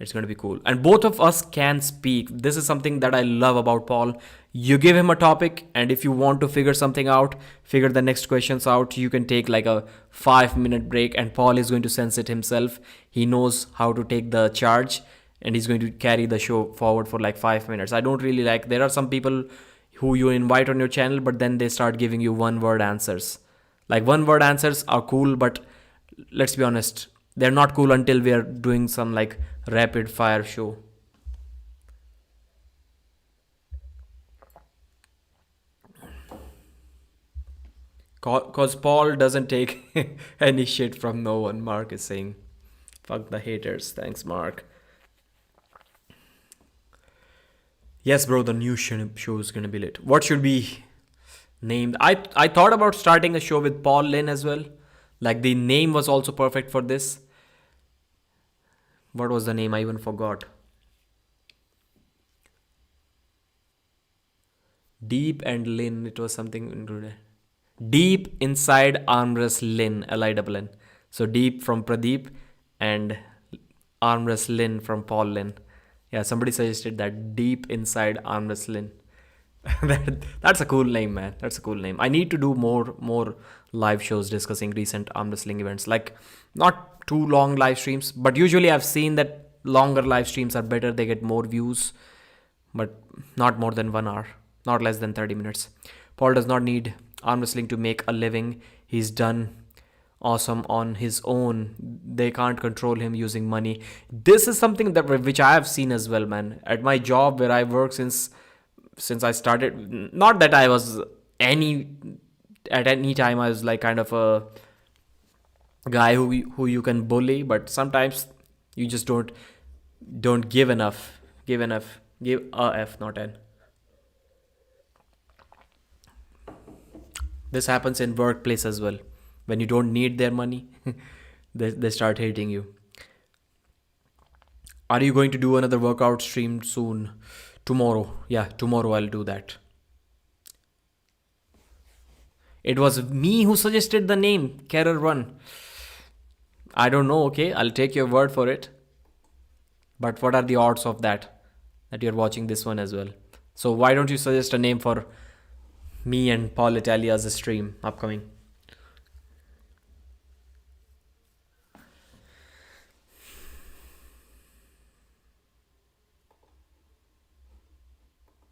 It's going to be cool. And both of us can speak. This is something that I love about Paul. You give him a topic, and if you want to figure something out, figure the next questions out, you can take like a 5-minute break, and Paul is going to sense it himself. He knows how to take the charge, and he's going to carry the show forward for like 5 minutes. I don't really like, there are some people who you invite on your channel, but then they start giving you one-word answers. Like one-word answers are cool, but let's be honest, they're not cool until we are doing some like rapid fire show. Cause Paul doesn't take any shit from no one. Mark is saying, fuck the haters. Thanks, Mark. Yes, bro, the new show is gonna be lit. What should be named? I thought about starting a show with Paul Lynn as well. Like the name was also perfect for this. What was the name? I even forgot. Deep and Lin. It was something included. Deep Inside Armwrestling, L-I-N-N. So Deep from Pradeep and Armwrestling from Paul Lin. Yeah, somebody suggested that. Deep Inside Armwrestling. That's a cool name, man. That's a cool name. I need to do more live shows discussing recent arm wrestling events. Like, not too long live streams, but usually I've seen that longer live streams are better. They get more views, but not more than 1 hour, not less than 30 minutes. Paul does not need arm wrestling to make a living. He's done awesome on his own. They can't control him using money. This is something that which I have seen as well, man. At my job where I work since I started, not that I was at any time I was like kind of a guy who you can bully, but sometimes you just don't give enough. Give a F, not N. This happens in workplace as well. When you don't need their money, they start hating you. Are you going to do another workout stream soon? Tomorrow. Yeah, tomorrow I'll do that. It was me who suggested the name, Carer Run. I don't know, okay? I'll take your word for it. But what are the odds of that you're watching this one as well? So why don't you suggest a name for me and Paul Italia's stream upcoming?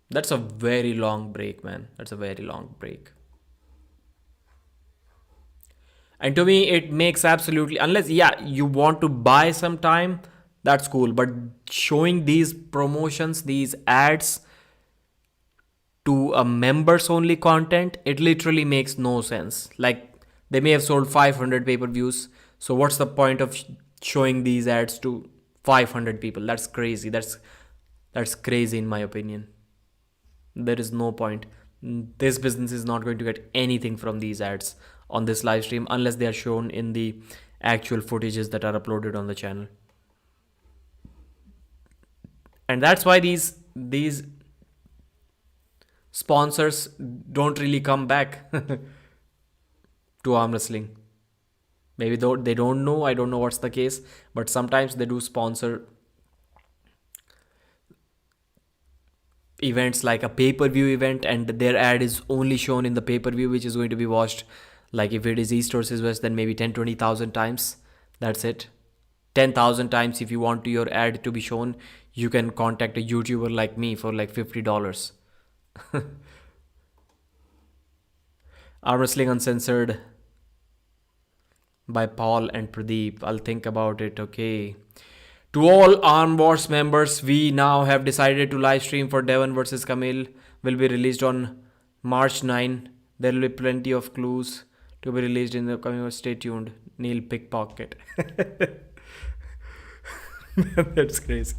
That's a very long break, man. That's a very long break. And to me, it makes absolutely, unless, yeah, you want to buy some time, that's cool. But showing these promotions, these ads to a members only content, it literally makes no sense. Like, they may have sold 500 pay-per-views. So what's the point of showing these ads to 500 people? That's crazy. That's That's crazy in my opinion. There is no point. This business is not going to get anything from these ads on this live stream unless they are shown in the actual footages that are uploaded on the channel. And that's why these sponsors don't really come back to arm wrestling. Maybe though they don't know, I don't know what's the case, but sometimes they do sponsor events like a pay-per-view event, and their ad is only shown in the pay-per-view, which is going to be watched, like if it is East versus West, then maybe 10-20,000 times. That's it. 10,000 times. If you want your ad to be shown, you can contact a YouTuber like me for like $50. Arm Wrestling Uncensored by Paul and Pradeep. I'll think about it. Okay. To all Arm Wars members, we now have decided to live stream for Devon versus Camille. Will be released on March 9. There will be plenty of clues to be released in the upcoming months. Stay tuned. Neil Pickpocket. That's crazy.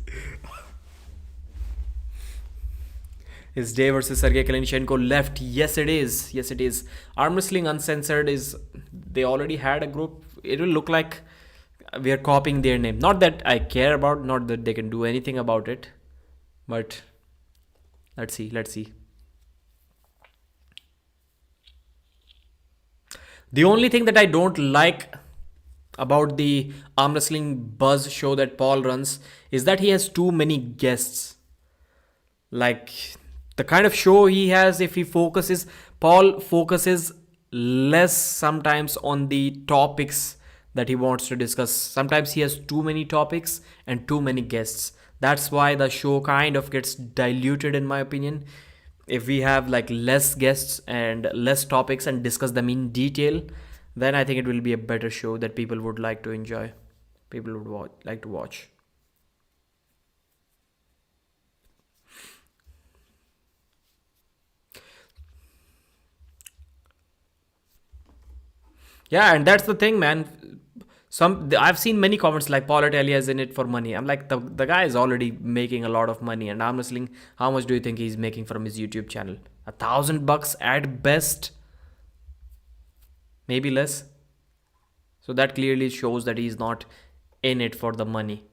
Is Dave versus Sergey Klinichenko left? Yes, it is. Yes, it is. Arm Wrestling Uncensored is... They already had a group. It will look like we are copying their name. Not that I care about, not that they can do anything about it. But let's see. Let's see. The only thing that I don't like about the Arm Wrestling Buzz show that Paul runs is that he has too many guests. Like... The kind of show he has, if he focuses, Paul focuses less sometimes on the topics that he wants to discuss. Sometimes he has too many topics and too many guests. That's why the show kind of gets diluted in my opinion. If we have like less guests and less topics and discuss them in detail, then I think it will be a better show that people would like to enjoy. People would like to watch. Yeah, and that's the thing, man. I've seen many comments like Paul Italia is in it for money. I'm like, the guy is already making a lot of money, and arm wrestling, how much do you think he's making from his YouTube channel? $1,000 at best, maybe less. So that clearly shows that he's not in it for the money.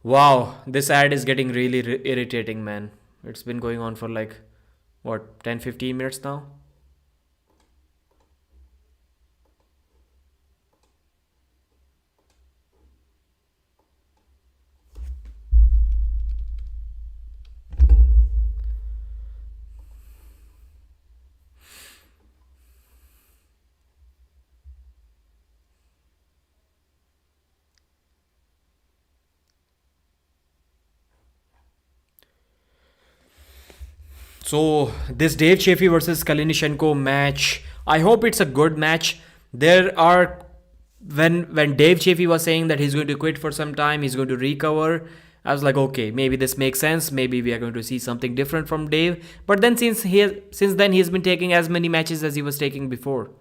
Wow, this ad is getting really irritating, man. It's been going on for like, what, 10-15 minutes now? So this Dave Chafee versus Klinichenko match, I hope it's a good match. There are, when Dave Chafee was saying that he's going to quit for some time, he's going to recover, I was like, okay, maybe this makes sense. Maybe we are going to see something different from Dave. But then since then he's been taking as many matches as he was taking before.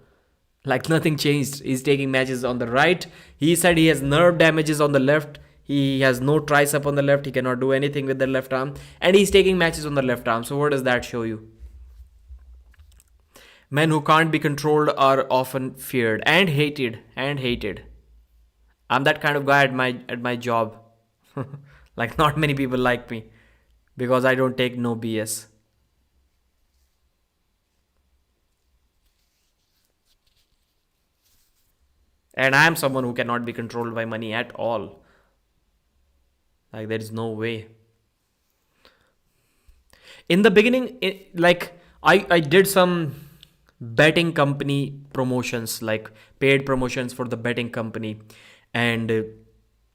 Like nothing changed. He's taking matches on the right. He said he has nerve damages on the left. He has no tricep on the left. He cannot do anything with the left arm. And he's taking matches on the left arm. So what does that show you? Men who can't be controlled are often feared and hated. I'm that kind of guy at my job. Like not many people like me because I don't take no BS. And I am someone who cannot be controlled by money at all. Like there is no way. In the beginning, I did some betting company promotions, like paid promotions for the betting company. And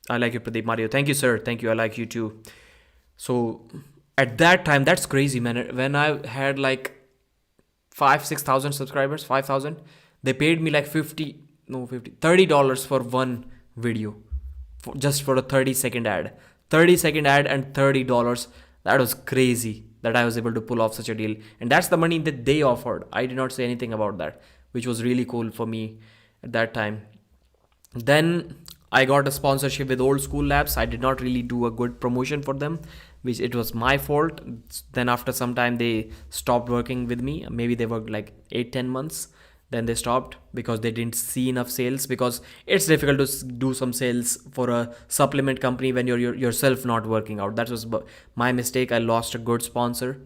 I like you, Pradeep Mario. Thank you, sir. Thank you. I like you too. So at that time, that's crazy, man. When I had like 6,000 subscribers, 5,000, they paid me like $30 for one video, just for a 30-second ad. 30-second ad and $30. That was crazy that I was able to pull off such a deal. And that's the money that they offered. I did not say anything about that, which was really cool for me. at that time. Then I got a sponsorship with Old School Labs. I did not really do a good promotion for them, which it was my fault. Then after some time they stopped working with me. Maybe they worked like 8-10 months. Then they stopped because they didn't see enough sales, because it's difficult to do some sales for a supplement company when you're yourself not working out. That was my mistake. I lost a good sponsor.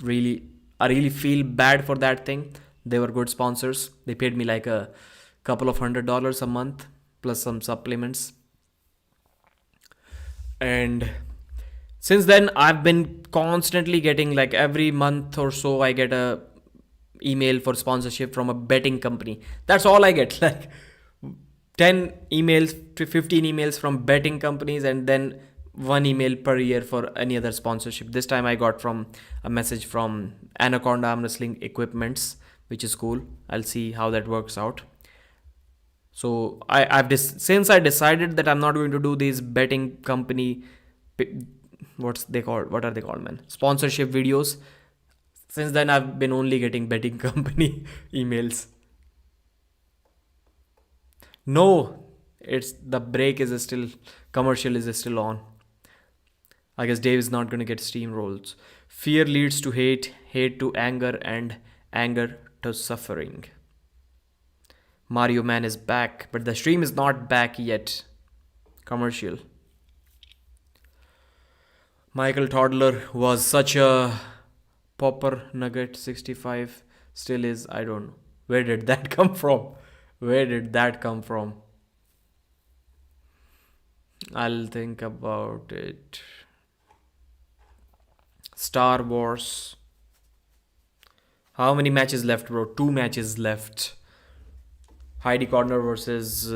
Really, I really feel bad for that thing. They were good sponsors. They paid me like a couple of $100 a month plus some supplements. And since then I've been constantly getting, like every month or so I get a email for sponsorship from a betting company. That's all I get. Like 10 emails to 15 emails from betting companies, and then one email per year for any other sponsorship. This time I got from a message from Anaconda Armwrestling Equipments, which is cool. I'll see how that works out. So since I decided that I'm not going to do these betting company, what are they called, man, sponsorship videos. Since then I've been only getting betting company emails. No, it's the break is still, commercial is still on. I guess Dave is not going to get steamrolls. Fear leads to hate, hate to anger, and anger to suffering. Mario Man is back, but the stream is not back yet. Commercial. Michael Toddler was such a popper nugget. 65 still is. I don't know. Where did that come from? Where did that come from? I'll think about it. Star Wars. How many matches left, bro? 2 matches left. Heidi Corner versus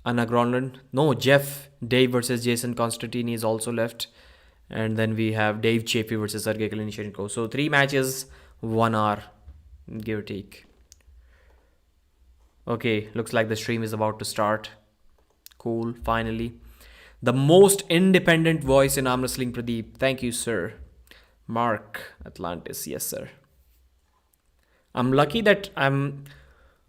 Anna Gronlund. No, Jeff Dave versus Jason Constantine is also left. And then we have Dave Chafee versus Sergey Klinichenko. So 3 matches, 1 hour, give or take. Okay, looks like the stream is about to start. Cool, finally. The most independent voice in arm wrestling, Pradeep. Thank you, sir. Mark Atlantis, yes, sir. I'm lucky that I'm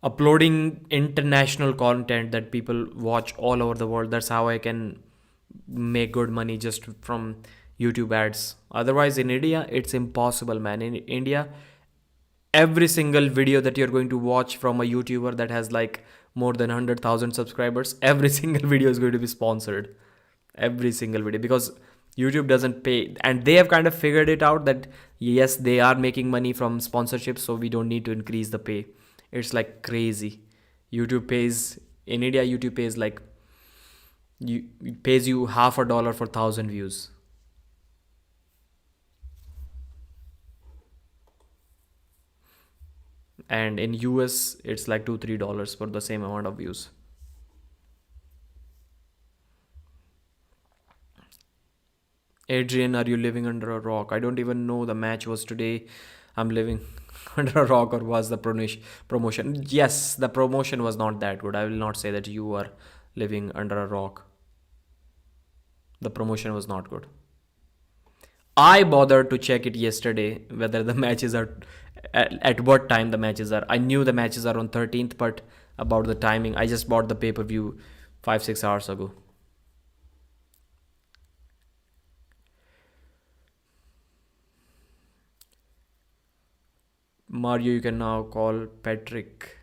uploading international content that people watch all over the world. That's how I can make good money just from YouTube ads. Otherwise, in India, it's impossible, man. In India, every single video that you're going to watch from a YouTuber that has like more than 100,000 subscribers, every single video is going to be sponsored. Every single video, because YouTube doesn't pay, and they have kind of figured it out that yes, they are making money from sponsorships, so we don't need to increase the pay. It's like crazy. YouTube pays in India. YouTube pays like pays you $50 for 1,000 views. And in US, it's like $2-3 for the same amount of views. Adrian, are you living under a rock? I don't even know the match was today. I'm living under a rock, or was the promotion? Yes, the promotion was not that good. I will not say that you are living under a rock. The promotion was not good. I bothered to check it yesterday whether the matches are at what time the matches are. I knew the matches are on 13th, but about the timing, I just bought the pay-per-view 5-6 hours ago. Mario, you can now call Patrick.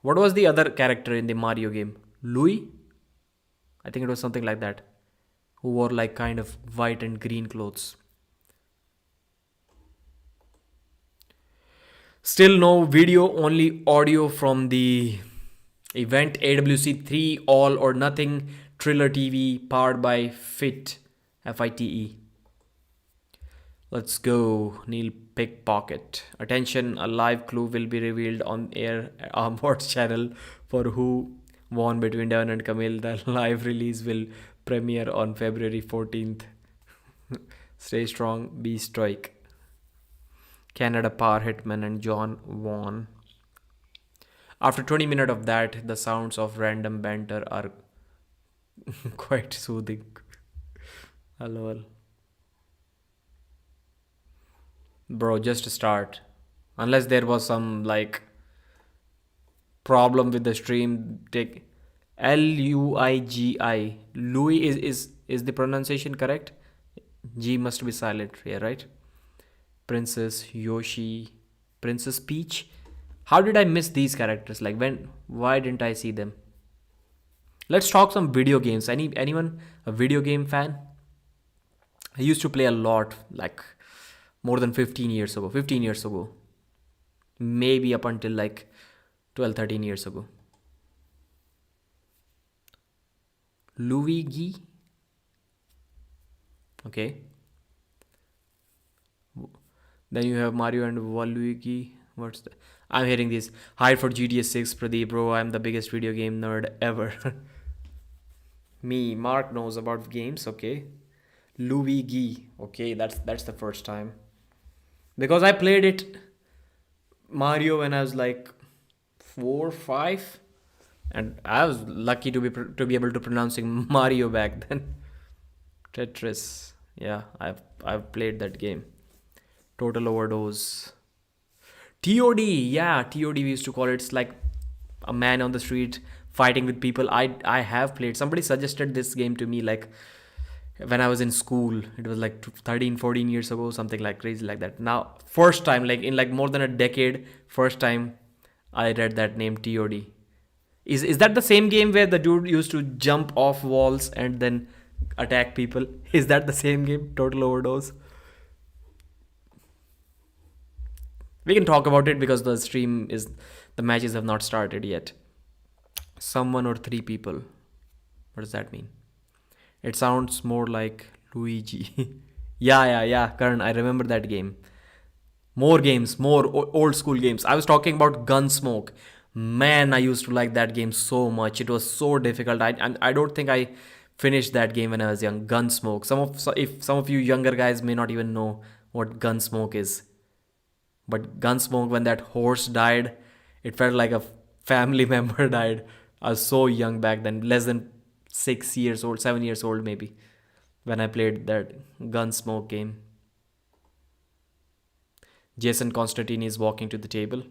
What was the other character in the Mario game? Louis? I think it was something like that. Who wore like kind of white and green clothes. Still no video, only audio from the event. AWC 3 All or Nothing Thriller TV, powered by FITE. FITE. Let's go. Neil Pickpocket. Attention, a live clue will be revealed on air Armwrestling channel for who won between Devon and Camille. The live release will premiere on February 14th. Stay strong, be stoic. Canada Power Hitman and John won. After 20 minutes of that, the sounds of random banter are quite soothing. Hello. Bro, just start. Unless there was some like problem with the stream. Take Luigi. Louis is the pronunciation correct? G must be silent here, right? Princess Yoshi, Princess Peach. How did I miss these characters? Like when? Why didn't I see them? Let's talk some video games. Anyone a video game fan? I used to play a lot, like more than 15 years ago. 15 years ago. Maybe up until like 12, 13 years ago. Luigi. Okay. Then you have Mario and Waluigi. What's the? I'm hearing this. Hi for GTA 6, Pradeep, bro. I'm the biggest video game nerd ever. Me, Mark knows about games. Okay. Luigi. Okay, that's the first time. Because I played it Mario when I was like 4, 5, and I was lucky to be able to pronouncing Mario back then. Tetris. Yeah, I've played that game. Total Overdose. TOD, yeah, TOD we used to call it. It's like a man on the street fighting with people. I have played. Somebody suggested this game to me like when I was in school. It was like 13, 14 years ago, something like crazy like that. Now, first time, like in like more than a decade, first time I read that name TOD. Is that the same game where the dude used to jump off walls and then attack people? Is that the same game? Total Overdose. We can talk about it because the matches have not started yet. Someone or three people. What does that mean? It sounds more like Luigi. Yeah. Karan, I remember that game. More games, more old school games. I was talking about Gunsmoke. Man, I used to like that game so much. It was so difficult. I don't think I finished that game when I was young. Gunsmoke. If some of you younger guys may not even know what Gunsmoke is. But Gunsmoke, when that horse died, it felt like a family member died. I was so young back then, less than 6 years old, 7 years old maybe, when I played that Gunsmoke game. Jason Constantine is walking to the table.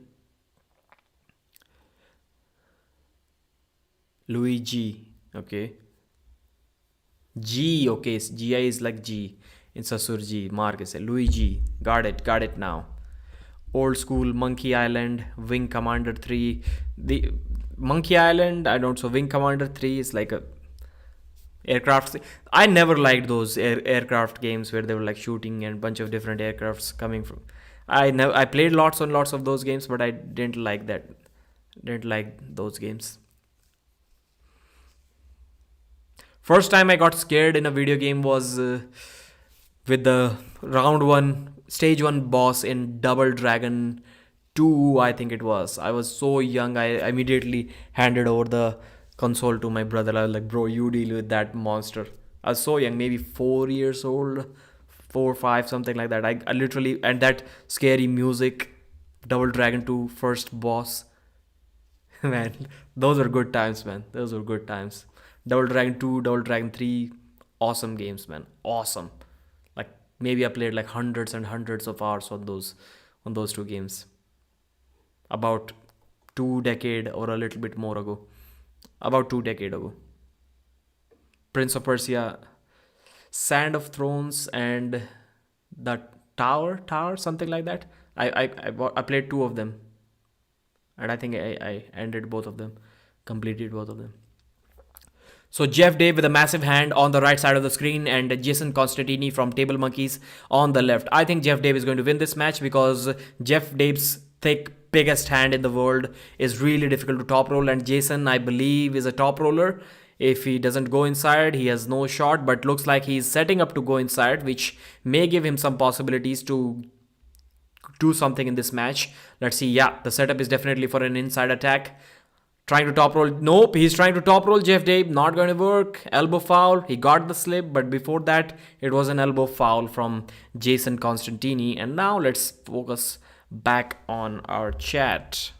Luigi, okay. G, okay. GI is like G. In Sasurji, Mark is Luigi. Got it now. Old school Monkey Island, Wing Commander 3. The Monkey Island, I don't so Wing Commander 3 is like a aircraft. I never liked those aircraft games where they were like shooting and bunch of different aircrafts coming from. I played lots and lots of those games, but I didn't like that. Didn't like those games. First time I got scared in a video game was with the stage 1 boss in Double Dragon 2, I think it was. I was so young, I immediately handed over the console to my brother. I was like, bro, you deal with that monster. I was so young, maybe 4 years old, 4, 5, something like that. I literally, and that scary music, Double Dragon 2, first boss. Man, those were good times, man. Those were good times. Double Dragon 2, Double Dragon 3, awesome games, man. Awesome. Like maybe I played like hundreds and hundreds of hours on those two games. About 2 decades or a little bit more ago. About 2 decades ago. Prince of Persia, Sand of Thrones, and the Tower, something like that. I played 2 of them, and I think I ended both of them, completed both of them. So Jeff Dave with a massive hand on the right side of the screen and Jason Constantini from Table Monkeys on the left. I think Jeff Dave is going to win this match because Jeff Dave's thick, biggest hand in the world is really difficult to top roll, and Jason, I believe, is a top roller. If he doesn't go inside, he has no shot, but looks like he's setting up to go inside, which may give him some possibilities to do something in this match. Let's see. Yeah, the setup is definitely for an inside attack. Trying to top roll. Nope, he's trying to top roll Jeff Dave. Not going to work. Elbow foul. He got the slip, but before that, it was an elbow foul from Jason Constantini. And now let's focus back on our chat.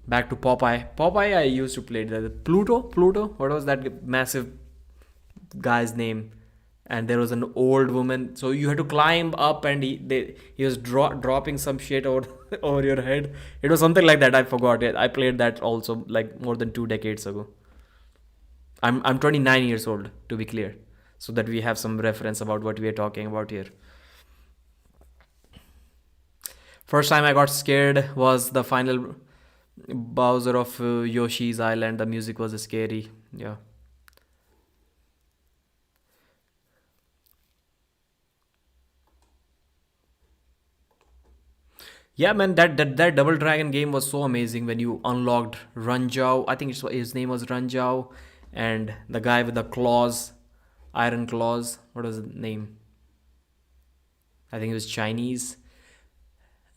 Back to Popeye. Popeye, I used to play the Pluto. What was that massive guy's name? and there was an old woman. So you had to climb up, and he was dropping some shit over over your head. It was something like that. I forgot it. I played that also like more than 2 decades ago. I'm 29 years old, to be clear, so that we have some reference about what we are talking about here. First time I got scared was the final Bowser of Yoshi's Island. The music was scary. Yeah. Yeah, man, that Double Dragon game was so amazing when you unlocked Ranjao. I think his name was Ranjao, and the guy with the claws, iron claws. What was his name? I think it was Chinese,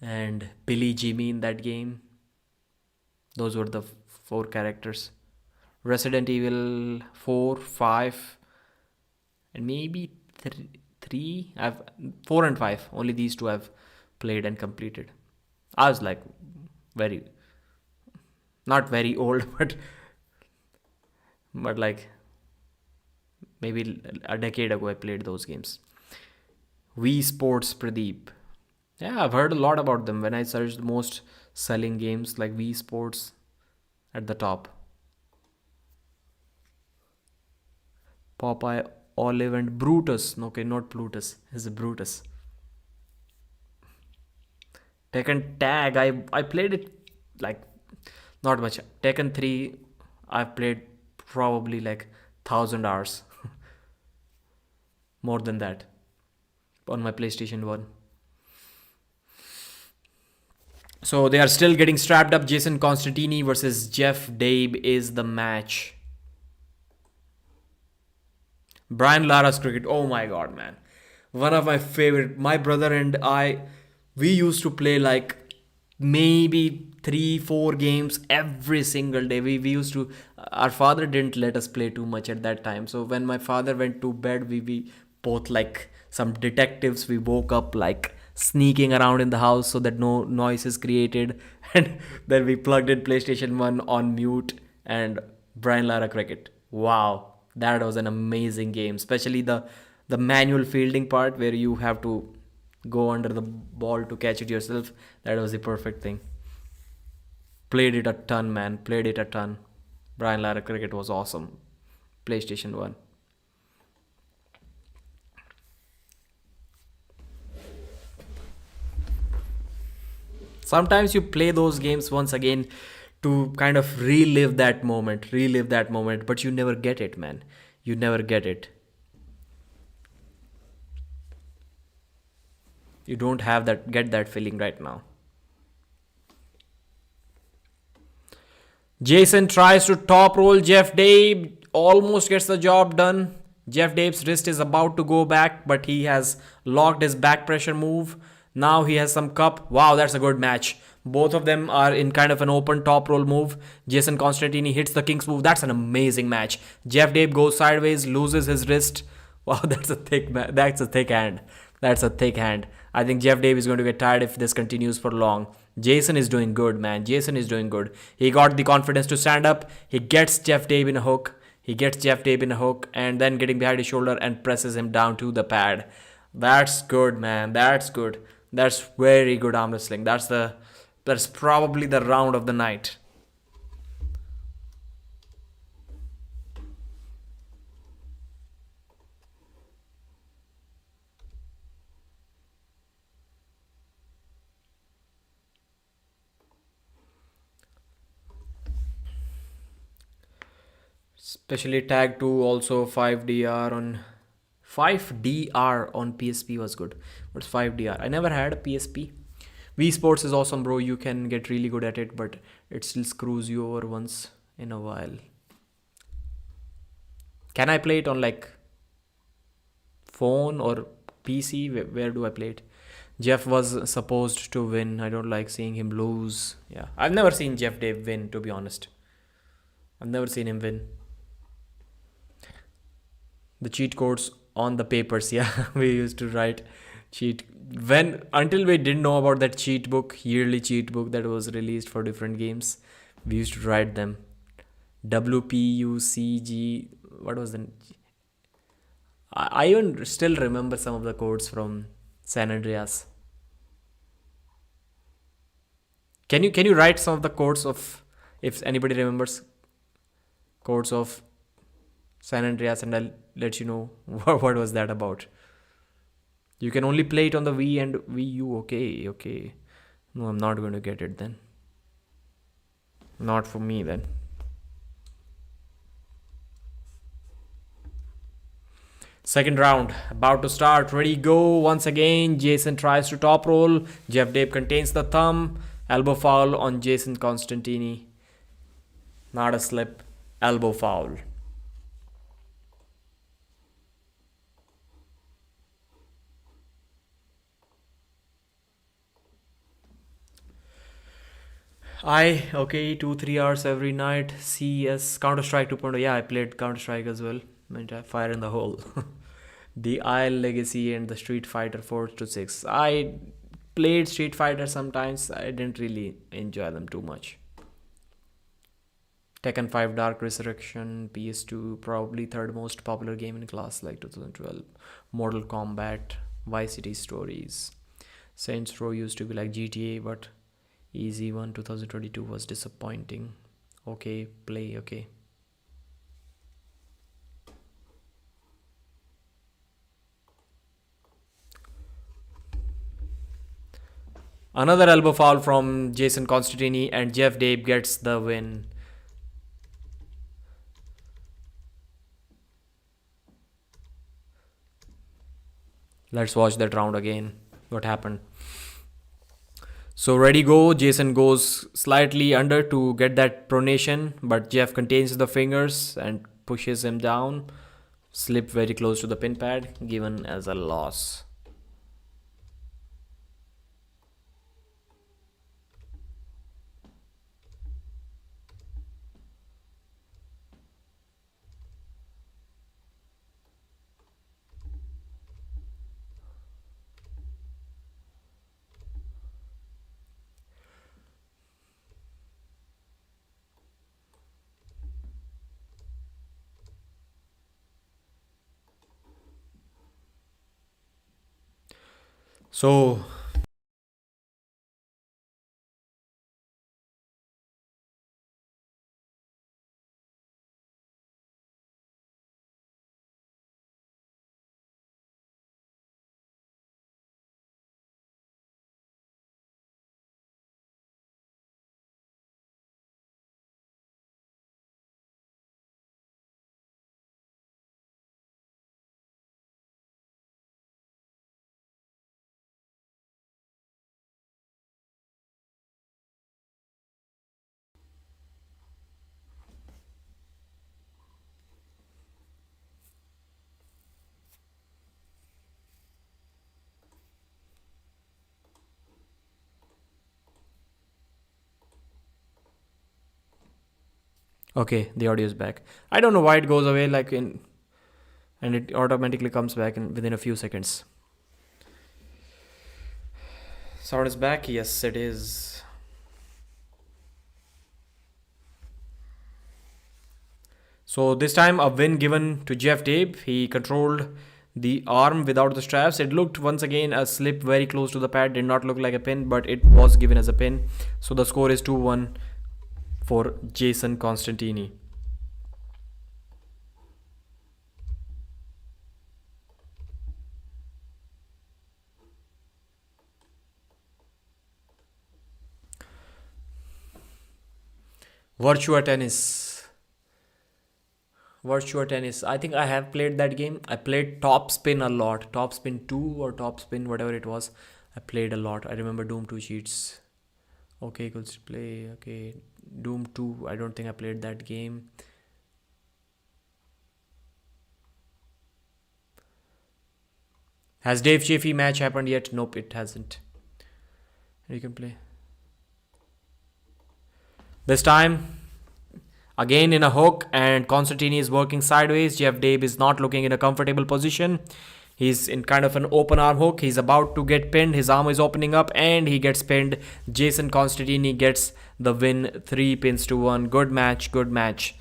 and Billy Jimmy in that game. Those were the four characters. Resident Evil 4, 5, and maybe 3. I've 4 and 5. Only these two I've played and completed. I was like very not very old, but like maybe a decade ago I played those games. Wii Sports Pradeep. Yeah, I've heard a lot about them when I searched the most selling games like Wii Sports at the top. Popeye, Olive, and Brutus. Okay, not Plutus. It's Brutus. Tekken Tag. I played it like not much. Tekken 3. I've played probably like 1,000 hours. More than that on my PlayStation 1. So they are still getting strapped up. Jason Constantini versus Jeff Dabe is the match. Brian Lara's cricket. Oh my god, man. One of my favorite. My brother and I, we used to play like maybe 3 4 games every single day. We used to, our father didn't let us play too much at that time. So when my father went to bed, we both like some detectives. We woke up like sneaking around in the house so that no noise is created. And then we plugged in PlayStation 1 on mute and Brian Lara cricket. Wow, that was an amazing game, especially the manual fielding part where you have to go under the ball to catch it yourself. That was the perfect thing. Played it a ton, man. Played it a ton. Brian Lara cricket was awesome. PlayStation 1. Sometimes you play those games once again to kind of relive that moment, but you never get it, man. You never get it. You don't have that, get that feeling right now. Jason tries to top roll Jeff Dabe, almost gets the job done. Jeff Dabe's wrist is about to go back, but he has locked his back pressure move. Now he has some cup. Wow, that's a good match. Both of them are in kind of an open top roll move. Jason Constantini hits the King's move. That's an amazing match. Jeff Dabe goes sideways, loses his wrist. Wow, that's a thick hand. That's a thick hand. I think Jeff Dabe is going to get tired if this continues for long. Jason is doing good, man. Jason is doing good. He got the confidence to stand up. He gets Jeff Dabe in a hook. And then getting behind his shoulder and presses him down to the pad. That's good, man. That's good. That's very good arm wrestling. That's probably the round of the night. Especially tag 2, also 5DR on PSP was good. What's 5DR? I never had a PSP. Wii Sports is awesome, bro. You can get really good at it, but it still screws you over once in a while. Can I play it on like phone or PC? Where do I play it? Jeff was supposed to win. I don't like seeing him lose. Yeah, I've never seen Jeff Dave win, to be honest. I've never seen him win. The cheat codes on the papers. Yeah, we used to write cheat when until we didn't know about that yearly cheat book that was released for different games. We used to write them. WPUCG. What was the I even still remember some of the codes from San Andreas. Can you write some of the codes of, if anybody remembers codes of San Andreas, and I'll let you know what was that about. You can only play it on the Wii and Wii U. Okay. No, I'm not going to get it then. Not for me then. Second round about to start. Ready, go. Once again, Jason tries to top roll. Jeff Dave contains the thumb. Elbow foul on Jason Constantini. Not a slip. Elbow foul. Okay, 2-3 hours every night. CS, Counter Strike 2.0. Yeah, I played Counter Strike as well. Fire in the hole. The Isle Legacy and the Street Fighter 4 to 6. I played Street Fighter sometimes. I didn't really enjoy them too much. Tekken 5 Dark Resurrection, PS2, probably third most popular game in class, like 2012. Mortal Kombat, Vice City Stories. Saints Row used to be like GTA, but Easy One 2022 was disappointing. Okay. Another elbow foul from Jason Constantini, and Jeff Dave gets the win. Let's watch that round again. What happened? So ready, go. Jason goes slightly under to get that pronation, but Jeff contains the fingers and pushes him down. Slip very close to the pin pad, given as a loss. So okay, the audio is back. I don't know why it goes away and it automatically comes back within a few seconds. Sound is back? Yes, it is. So this time a win given to Jeff Dave. He controlled the arm without the straps. It looked once again a slip very close to the pad. Did not look like a pin, but it was given as a pin. So the score is 2-1 for Jason Constantini. Virtua Tennis. I think I have played that game. I played Top Spin a lot. Top Spin 2 or Top Spin, whatever it was. I played a lot. I remember Doom 2 cheats. Okay, good play. Okay, Doom 2. I don't think I played that game. Has Dave Chafee match happened yet? Nope, it hasn't. You can play. This time, again in a hook, and Constantini is working sideways. Jeff Dave is not looking in a comfortable position. He's in kind of an open arm hook. He's about to get pinned. His arm is opening up and he gets pinned. Jason Constantini gets the win, 3 pins to 1. Good match.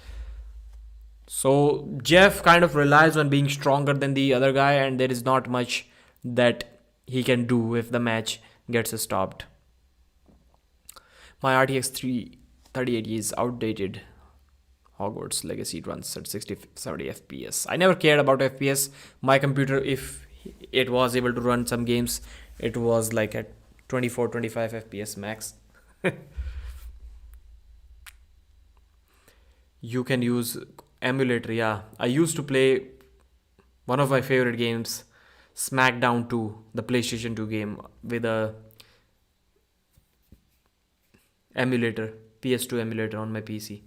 So Jeff kind of relies on being stronger than the other guy, and there is not much that he can do if the match gets stopped. My RTX 33080 is outdated. Hogwarts Legacy runs at 60 70 FPS. I never cared about FPS. My computer, if it was able to run some games, it was like at 24 25 FPS max. You can use emulator. Yeah, I used to play one of my favorite games, SmackDown 2, the PlayStation 2 game, with a emulator, PS2 emulator on my PC.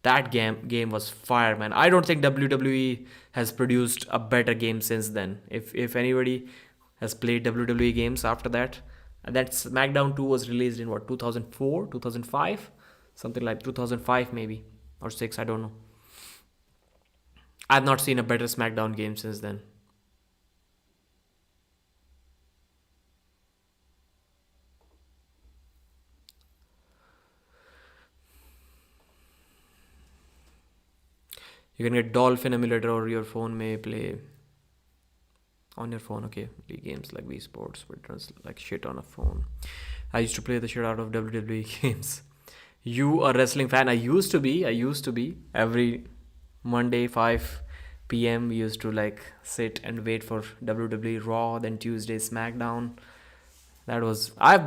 That game was fire, man. I don't think WWE has produced a better game since then. If anybody has played WWE games after that, and that SmackDown 2 was released in what, 2004, 2005, something like 2005 maybe, or 6, I don't know. I've not seen a better SmackDown game since then. You can get Dolphin emulator, or your phone may play on your phone. Okay, games like Wii Sports, but it runs like shit on a phone. I used to play the shit out of WWE games. You a wrestling fan? I used to be. Every Monday 5 p.m. we used to like sit and wait for WWE Raw, then Tuesday SmackDown. That was I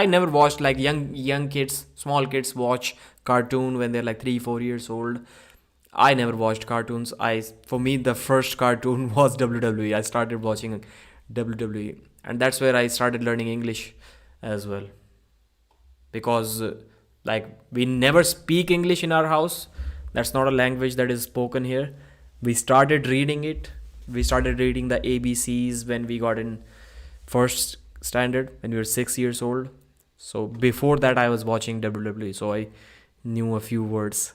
never watched like young kids, small kids watch cartoon when they're like 3 4 years old. I never watched cartoons. For me the first cartoon was WWE. I started watching WWE, and that's where I started learning English as well, because like we never speak English in our house. That's not a language that is spoken here. We started reading it. We started reading the ABCs when we got in first standard, when we were 6 years old. So before that I was watching WWE, so I knew a few words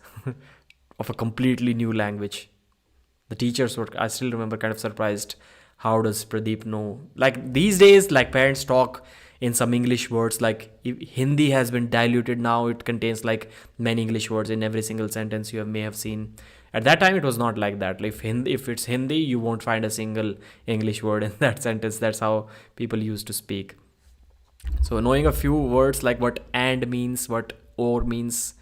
of a completely new language. The teachers were, I still remember, kind of surprised. How does Pradeep know? Like these days, like parents talk in some English words. Like if Hindi has been diluted now, it contains like many English words in every single sentence you may have seen. At that time, it was not like that. Like if it's Hindi, you won't find a single English word in that sentence. That's how people used to speak. So knowing a few words like what and means, what or means,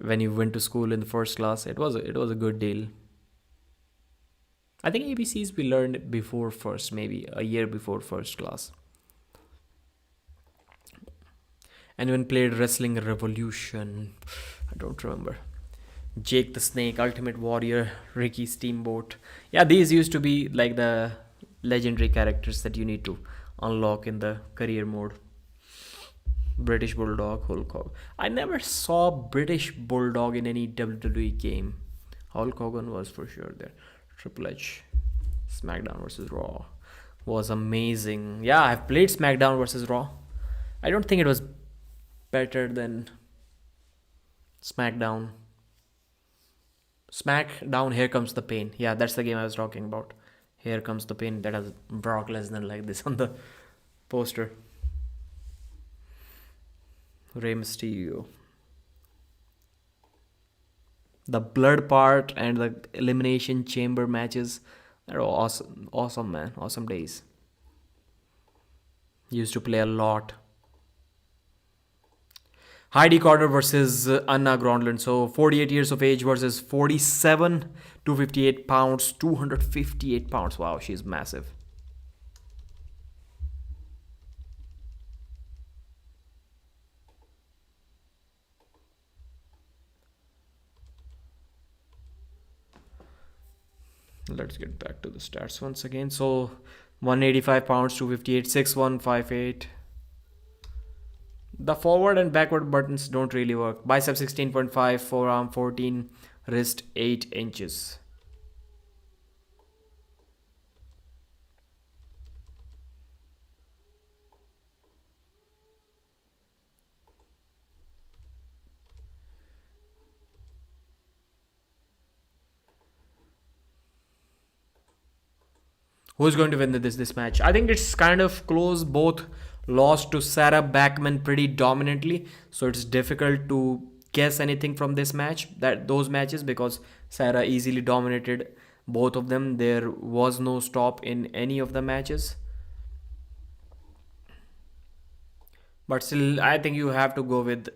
when you went to school in the first class, it was a good deal. I think ABCs we learned before first, maybe a year before first class. Anyone played Wrestling Revolution? I don't remember. Jake the Snake, Ultimate Warrior, Ricky Steamboat. Yeah, these used to be like the legendary characters that you need to unlock in the career mode. British Bulldog, Hulk Hogan. I never saw British Bulldog in any WWE game. Hulk Hogan was for sure there. Triple H, SmackDown versus Raw was amazing. Yeah, I've played SmackDown versus Raw. I don't think it was better than SmackDown. SmackDown, Here Comes the Pain. Yeah, that's the game I was talking about. Here Comes the Pain. That has Brock Lesnar like this on the poster. Rey Mysterio. The blood part and the elimination chamber matches, they're awesome, man. Awesome days. Used to play a lot. Heidi Carter versus Anna Grondland. So 48 years of age versus 47, 258 pounds, 258 pounds. Wow, she's massive. Let's get back to the stats once again. So 185 pounds, 258, 6'1", 5'8". The forward and backward buttons don't really work. Bicep 16.5, forearm 14, wrist 8 inches. Who's going to win this match? I think it's kind of close. Both lost to Sarah Backman pretty dominantly, so it's difficult to guess anything from this match, those matches, because Sarah easily dominated both of them. There was no stop in any of the matches. But still, I think you have to go with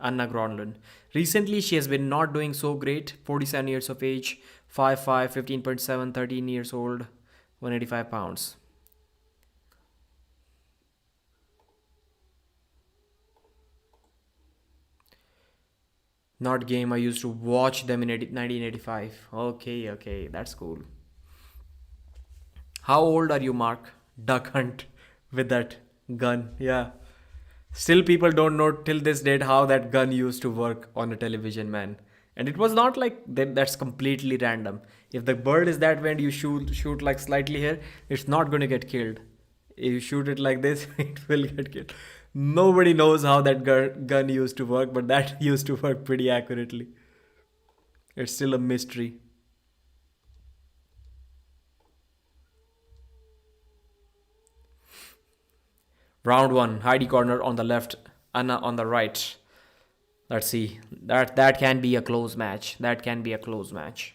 Anna Gronlund. Recently, she has been not doing so great. 47 years of age, 5'5", 15.7, 13 years old, 185 pounds. Not game. I used to watch them in 1985. Okay, that's cool. How old are you, Mark? Duck hunt with that gun. Yeah. Still, people don't know till this date how that gun used to work on a television, man. And it was not like that's completely random. If the bird is that way and you shoot like slightly here, it's not going to get killed. If you shoot it like this, it will get killed. Nobody knows how that gun used to work, but that used to work pretty accurately. It's still a mystery. Round one, Heidi corner on the left, Anna on the right. Let's see. That can be a close match. That can be a close match.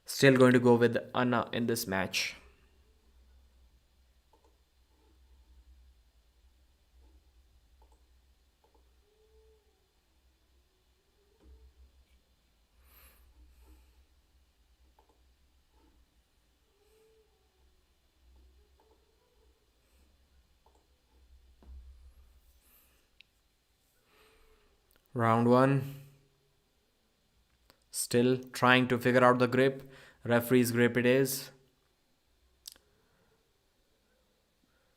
Still going to go with Anna in this match. Round one. Still trying to figure out the grip. Referee's grip it is.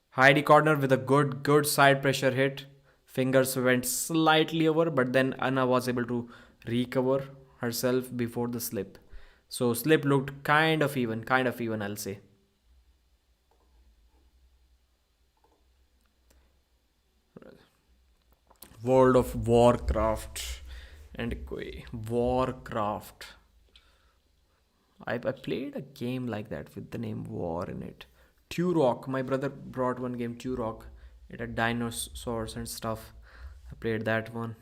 Heidi corner with a good side pressure hit. Fingers went slightly over, but then Anna was able to recover herself before the slip. So slip looked kind of even, I'll say. World of Warcraft and Warcraft. I played a game like that with the name War in it. Turok. My brother brought one game, Turok. It had dinosaurs and stuff. I played that one.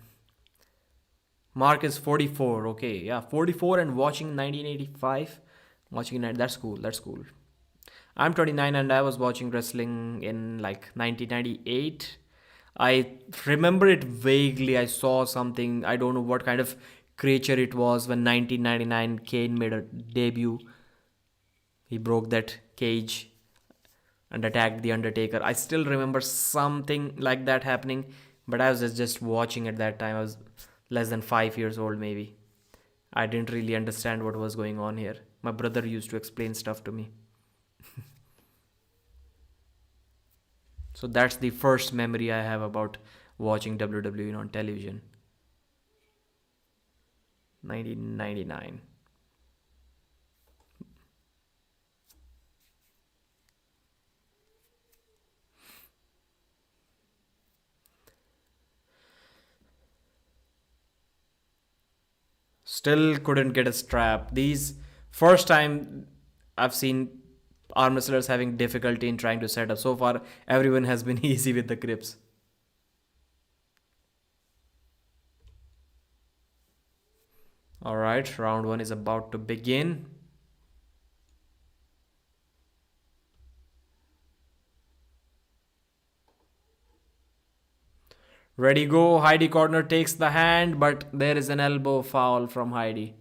Mark is 44. Okay, yeah, 44 and watching 1985. Watching it, that's cool. That's cool. I'm 29 and I was watching wrestling in like 1998. I remember it vaguely. I saw something. I don't know what kind of creature it was when 1999 Kane made a debut. He broke that cage and attacked the Undertaker. I still remember something like that happening, but I was just watching at that time. I was less than 5 years old maybe. I didn't really understand what was going on here. My brother used to explain stuff to me. So that's the first memory I have about watching WWE on television. 1999. Still couldn't get a strap. These first time I've seen arm wrestlers having difficulty in trying to set up. So far, everyone has been easy with the grips. Alright, round one is about to begin. Ready, go. Heidi corner takes the hand, but there is an elbow foul from Heidi.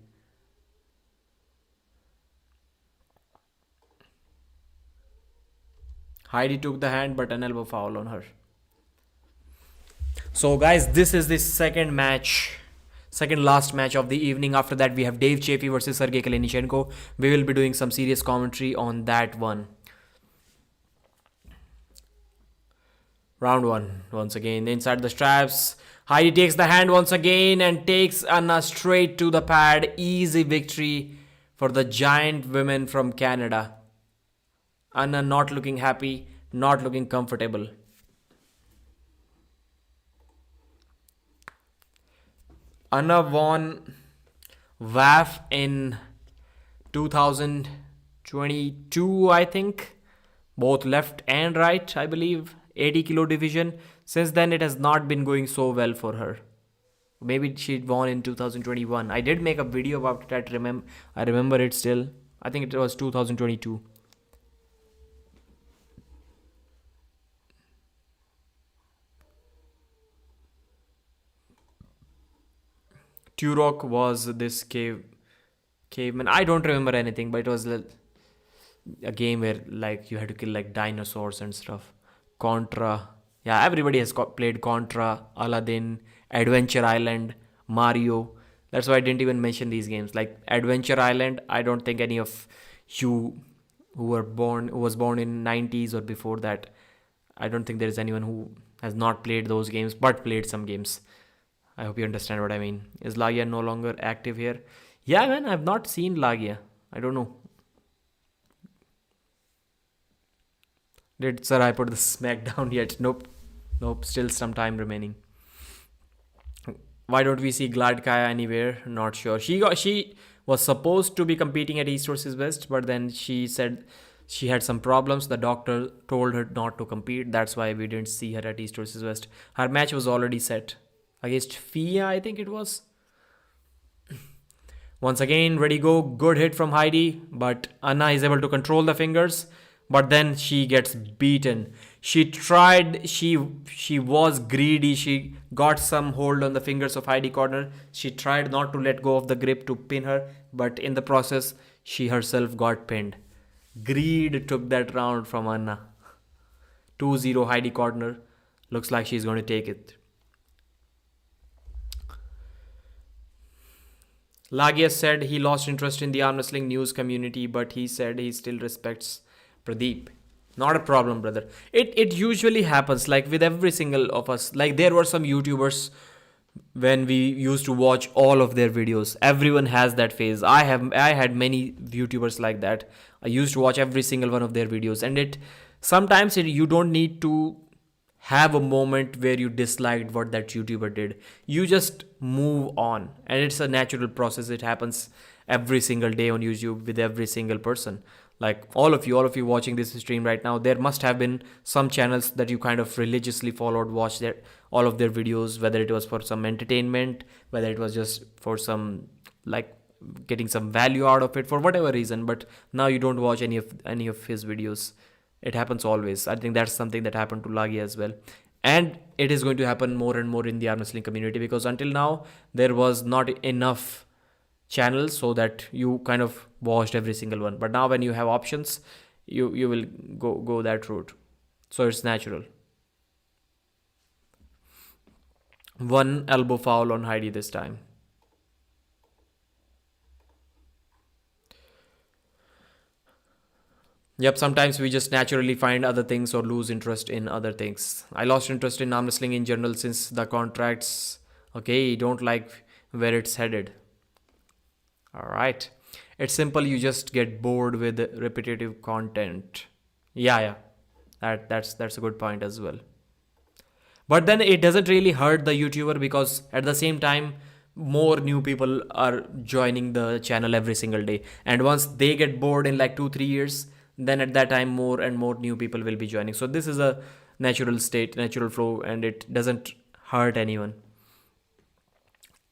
Heidi took the hand, but an elbow foul on her. So guys, this is the second last match of the evening. After that, we have Dave Chafee versus Sergey Klinichenko. We will be doing some serious commentary on that one. Round one, once again, inside the straps. Heidi takes the hand once again and takes Anna straight to the pad. Easy victory for the giant women from Canada. Anna not looking happy, not looking comfortable. Anna won WAF in 2022, I think. Both left and right, I believe. 80 kilo division. Since then, it has not been going so well for her. Maybe she won in 2021. I did make a video about it. I remember it still. I think it was 2022. Turok was this caveman. I don't remember anything, but it was a game where like you had to kill like dinosaurs and stuff. Contra. Yeah, everybody has played Contra, Aladdin, Adventure Island, Mario. That's why I didn't even mention these games. Like Adventure Island, I don't think any of you who was born in 90s or before that, I don't think there is anyone who has not played those games but played some games. I hope you understand what I mean. Is Lagia no longer active here? Yeah, man, I've not seen Lagia. I don't know. Did Sir I put the smackdown yet? Nope. Nope. Still some time remaining. Why don't we see Gladkaya anywhere? Not sure. She was supposed to be competing at East vs West, but then she said she had some problems. The doctor told her not to compete. That's why we didn't see her at East vs West. Her match was already set against Fia, I think it was. Once again, ready go. Good hit from Heidi, but Anna is able to control the fingers. But then she gets beaten. She tried, she was greedy. She got some hold on the fingers of Heidi corner. She tried not to let go of the grip to pin her, but in the process, she herself got pinned. Greed took that round from Anna. 2-0 Heidi corner. Looks like she's going to take it. Lagia said he lost interest in the arm wrestling news community, but he said he still respects Pradeep. Not a problem, brother. It usually happens like with every single of us. Like there were some YouTubers when we used to watch all of their videos. Everyone has that phase. I had many YouTubers like that. I used to watch every single one of their videos, and sometimes you don't need to have a moment where you disliked what that YouTuber did. You just move on, and it's a natural process. It happens every single day on YouTube with every single person. Like all of you watching this stream right now, there must have been some channels that you kind of religiously followed, watched all of their videos, whether it was for some entertainment, whether it was just for some like getting some value out of it for whatever reason. But now you don't watch any of his videos. It happens always. I think that's something that happened to Lagi as well. And it is going to happen more and more in the arm wrestling community, because until now there was not enough channels so that you kind of watched every single one. But now when you have options, you will go that route. So it's natural. One elbow foul on Heidi this time. Yep, sometimes we just naturally find other things or lose interest in other things. I lost interest in arm wrestling in general since the contracts, don't like where it's headed. Alright. It's simple, you just get bored with repetitive content. Yeah. That's a good point as well. But then it doesn't really hurt the YouTuber, because at the same time, more new people are joining the channel every single day. And once they get bored in like 2-3 years, then at that time more and more new people will be joining. So this is a natural state, natural flow, and it doesn't hurt anyone.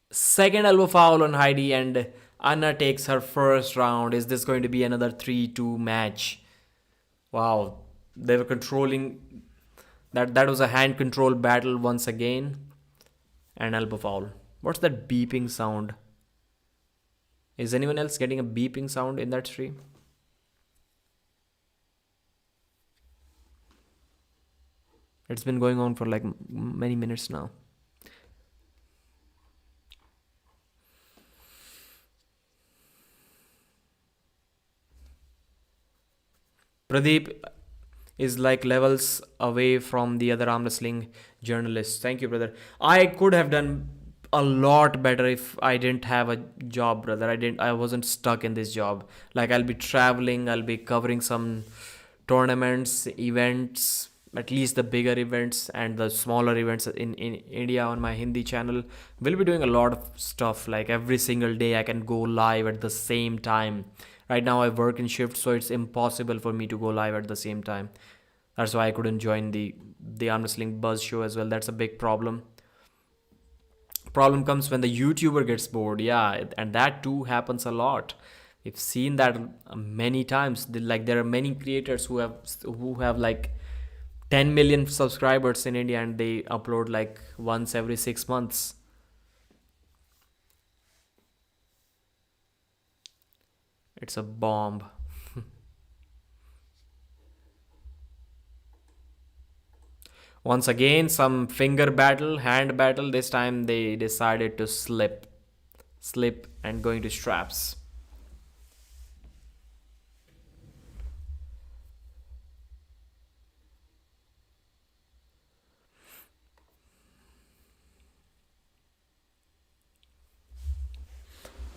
Second elbow foul on Heidi, and Anna takes her first round. Is this going to be another 3-2 match? Wow, they were controlling. That was a hand control battle once again. And elbow foul. What's that beeping sound? Is anyone else getting a beeping sound in that stream? It's been going on for like many minutes now. Pradeep is like levels away from the other arm wrestling journalists. Thank you, brother. I could have done a lot better if I didn't have a job, brother. I wasn't stuck in this job. Like I'll be traveling, I'll be covering some tournaments, events, at least the bigger events and the smaller events in India on my Hindi channel. We'll be doing a lot of stuff. Like every single day I can go live at the same time. Right now I work in shift, so it's impossible for me to go live at the same time. That's why I couldn't join the arm wrestling buzz show as well. That's a big problem. Problem comes when the YouTuber gets bored. Yeah, and that too happens a lot. We've seen that many times. Like there are many creators who have like 10 million subscribers in India and they upload like once every 6 months. It's a bomb. Once again, some finger battle, hand battle. This time they decided to slip and going to straps.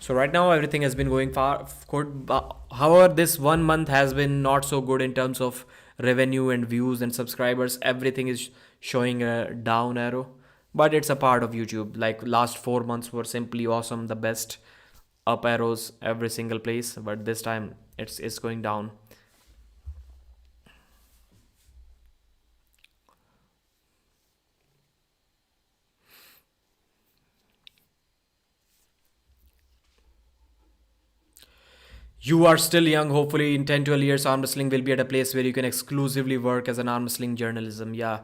So right now everything has been going far good. However, this 1 month has been not so good in terms of revenue and views and subscribers. Everything is showing a down arrow, but it's a part of YouTube. Like last 4 months were simply awesome, the best up arrows every single place. But this time it's going down. You are still young. Hopefully, in 10 12 years, arm wrestling will be at a place where you can exclusively work as an arm wrestling journalism. Yeah,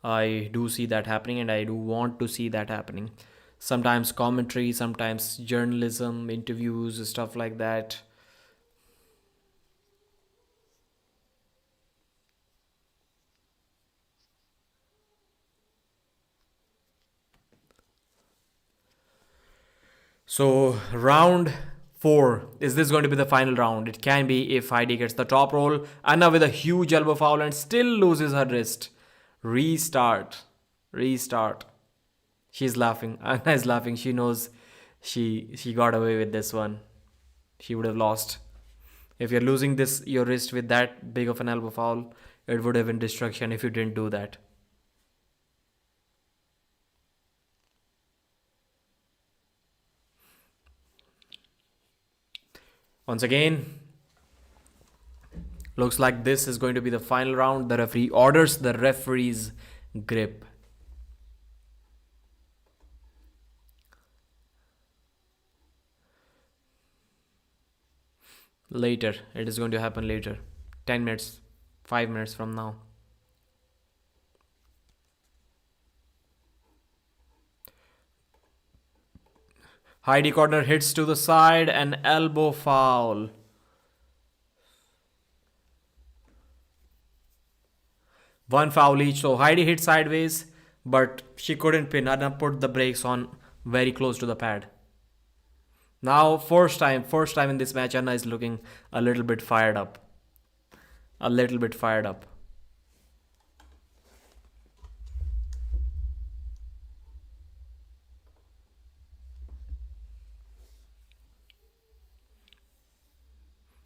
I do see that happening and I do want to see that happening. Sometimes commentary, sometimes journalism, interviews, stuff like that. So, round four. Is this going to be the final round? It can be if Heidi gets the top roll. Anna with a huge elbow foul and still loses her wrist. Restart. Restart. She's laughing. Anna is laughing. She knows she got away with this one. She would have lost. If you're losing this your wrist with that big of an elbow foul, it would have been destruction if you didn't do that. Once again, looks like this is going to be the final round. The referee orders the referee's grip. Later. It is going to happen later. 10 minutes, 5 minutes from now. Heidi corner hits to the side and elbow foul. One foul each. So Heidi hit sideways, but she couldn't pin. Anna put the brakes on very close to the pad. Now, first time in this match, Anna is looking a little bit fired up. A little bit fired up.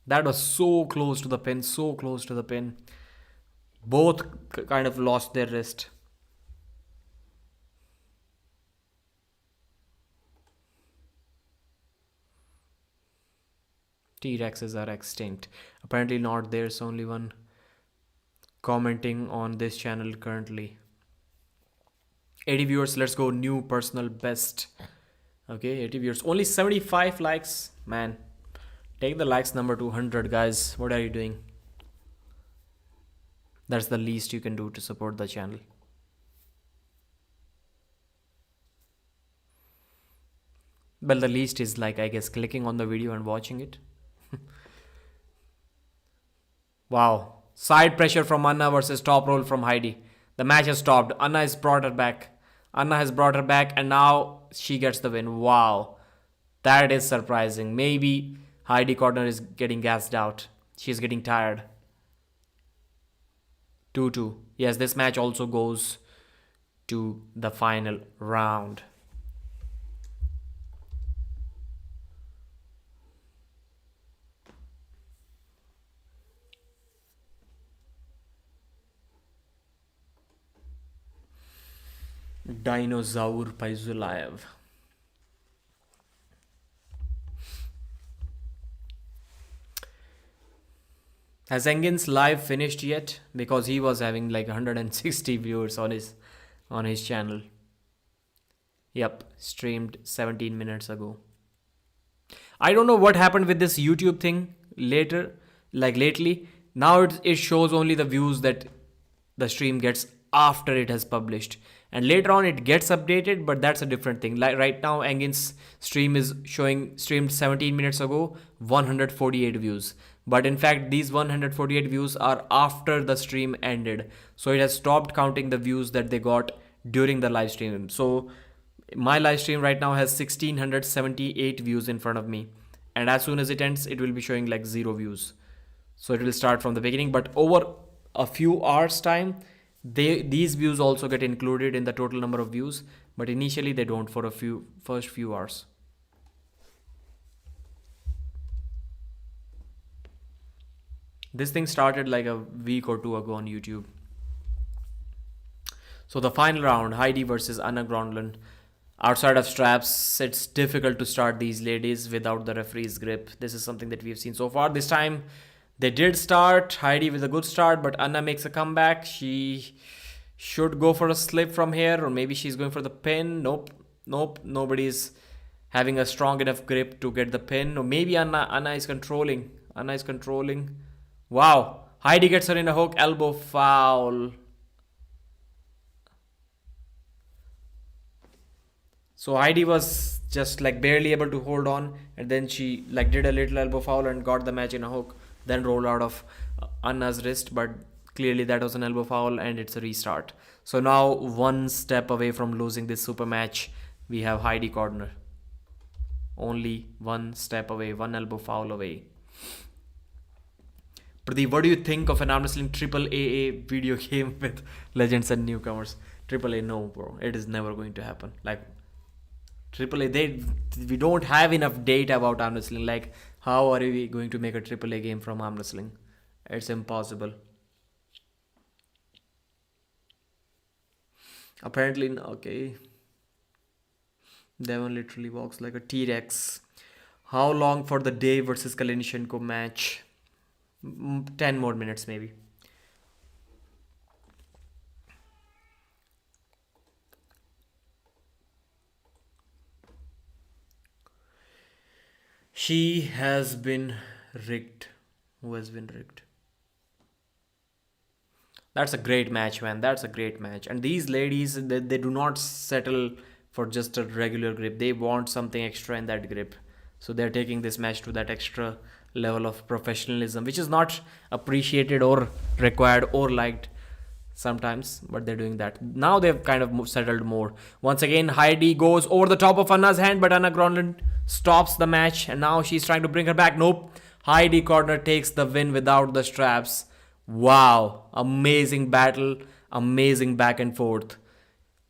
That was so close to the pin, so close to the pin. Both kind of lost their wrist. T-Rexes are extinct. Apparently not. There's only one commenting on this channel currently. 80 viewers. Let's go new personal best. Okay, 80 viewers. Only 75 likes. Man, take the likes number to 100, guys. What are you doing? That's the least you can do to support the channel. Well, the least is like, I guess, clicking on the video and watching it. Wow. Side pressure from Anna versus top roll from Heidi. The match has stopped. Anna has brought her back. Anna has brought her back and now she gets the win. Wow. That is surprising. Maybe Heidi corner is getting gassed out. She's getting tired. 2-2. Yes, this match also goes to the final round. Dinosaur Paizulaev. Has Engin's live finished yet? Because he was having like 160 viewers on his channel. Yep, streamed 17 minutes ago. I don't know what happened with this YouTube thing later, like lately. Now it shows only the views that the stream gets after it has published. And later on it gets updated, but that's a different thing. Like right now, Engin's stream is showing streamed 17 minutes ago, 148 views. But in fact, these 148 views are after the stream ended. So it has stopped counting the views that they got during the live stream. So my live stream right now has 1678 views in front of me, and as soon as it ends it will be showing like 0 views. So it will start from the beginning, but over a few hours time these views also get included in the total number of views, but initially they don't for a first few hours. This thing started like a week or two ago on YouTube. So the final round, Heidi versus Anna Gronlund. Outside of straps, it's difficult to start these ladies without the referee's grip. This is something that we've seen so far. This time, they did start. Heidi with a good start, but Anna makes a comeback. She should go for a slip from here, or maybe she's going for the pin. Nope. Nobody's having a strong enough grip to get the pin. Or maybe Anna is controlling. Wow. Heidi gets her in a hook, elbow foul. So Heidi was just like barely able to hold on, and then she like did a little elbow foul and got the match in a hook, then rolled out of Anna's wrist, but clearly that was an elbow foul and it's a restart. So now one step away from losing this super match, we have Heidi corner. Only one step away, one elbow foul away. Pradeep, what do you think of an arm wrestling triple AA video game with legends and newcomers? Triple A, no, bro. It is never going to happen. Like triple A, we don't have enough data about arm wrestling. Like, how are we going to make a triple A game from arm wrestling? It's impossible. Apparently, okay. Devon literally walks like a T-Rex. How long for the Dave versus Klinichenko match? 10 more minutes maybe. She has been rigged. Who has been rigged? That's a great match, man. That's a great match. And these ladies, they do not settle for just a regular grip. They want something extra in that grip. So they're taking this match to that extra level of professionalism, which is not appreciated or required or liked sometimes, but they're doing that. Now they've kind of settled more. Once again, Heidi goes over the top of Anna's hand, but Anna Gronlund stops the match, and now she's trying to bring her back. Nope. Heidi corner takes the win without the straps. Wow. Amazing battle. Amazing back and forth.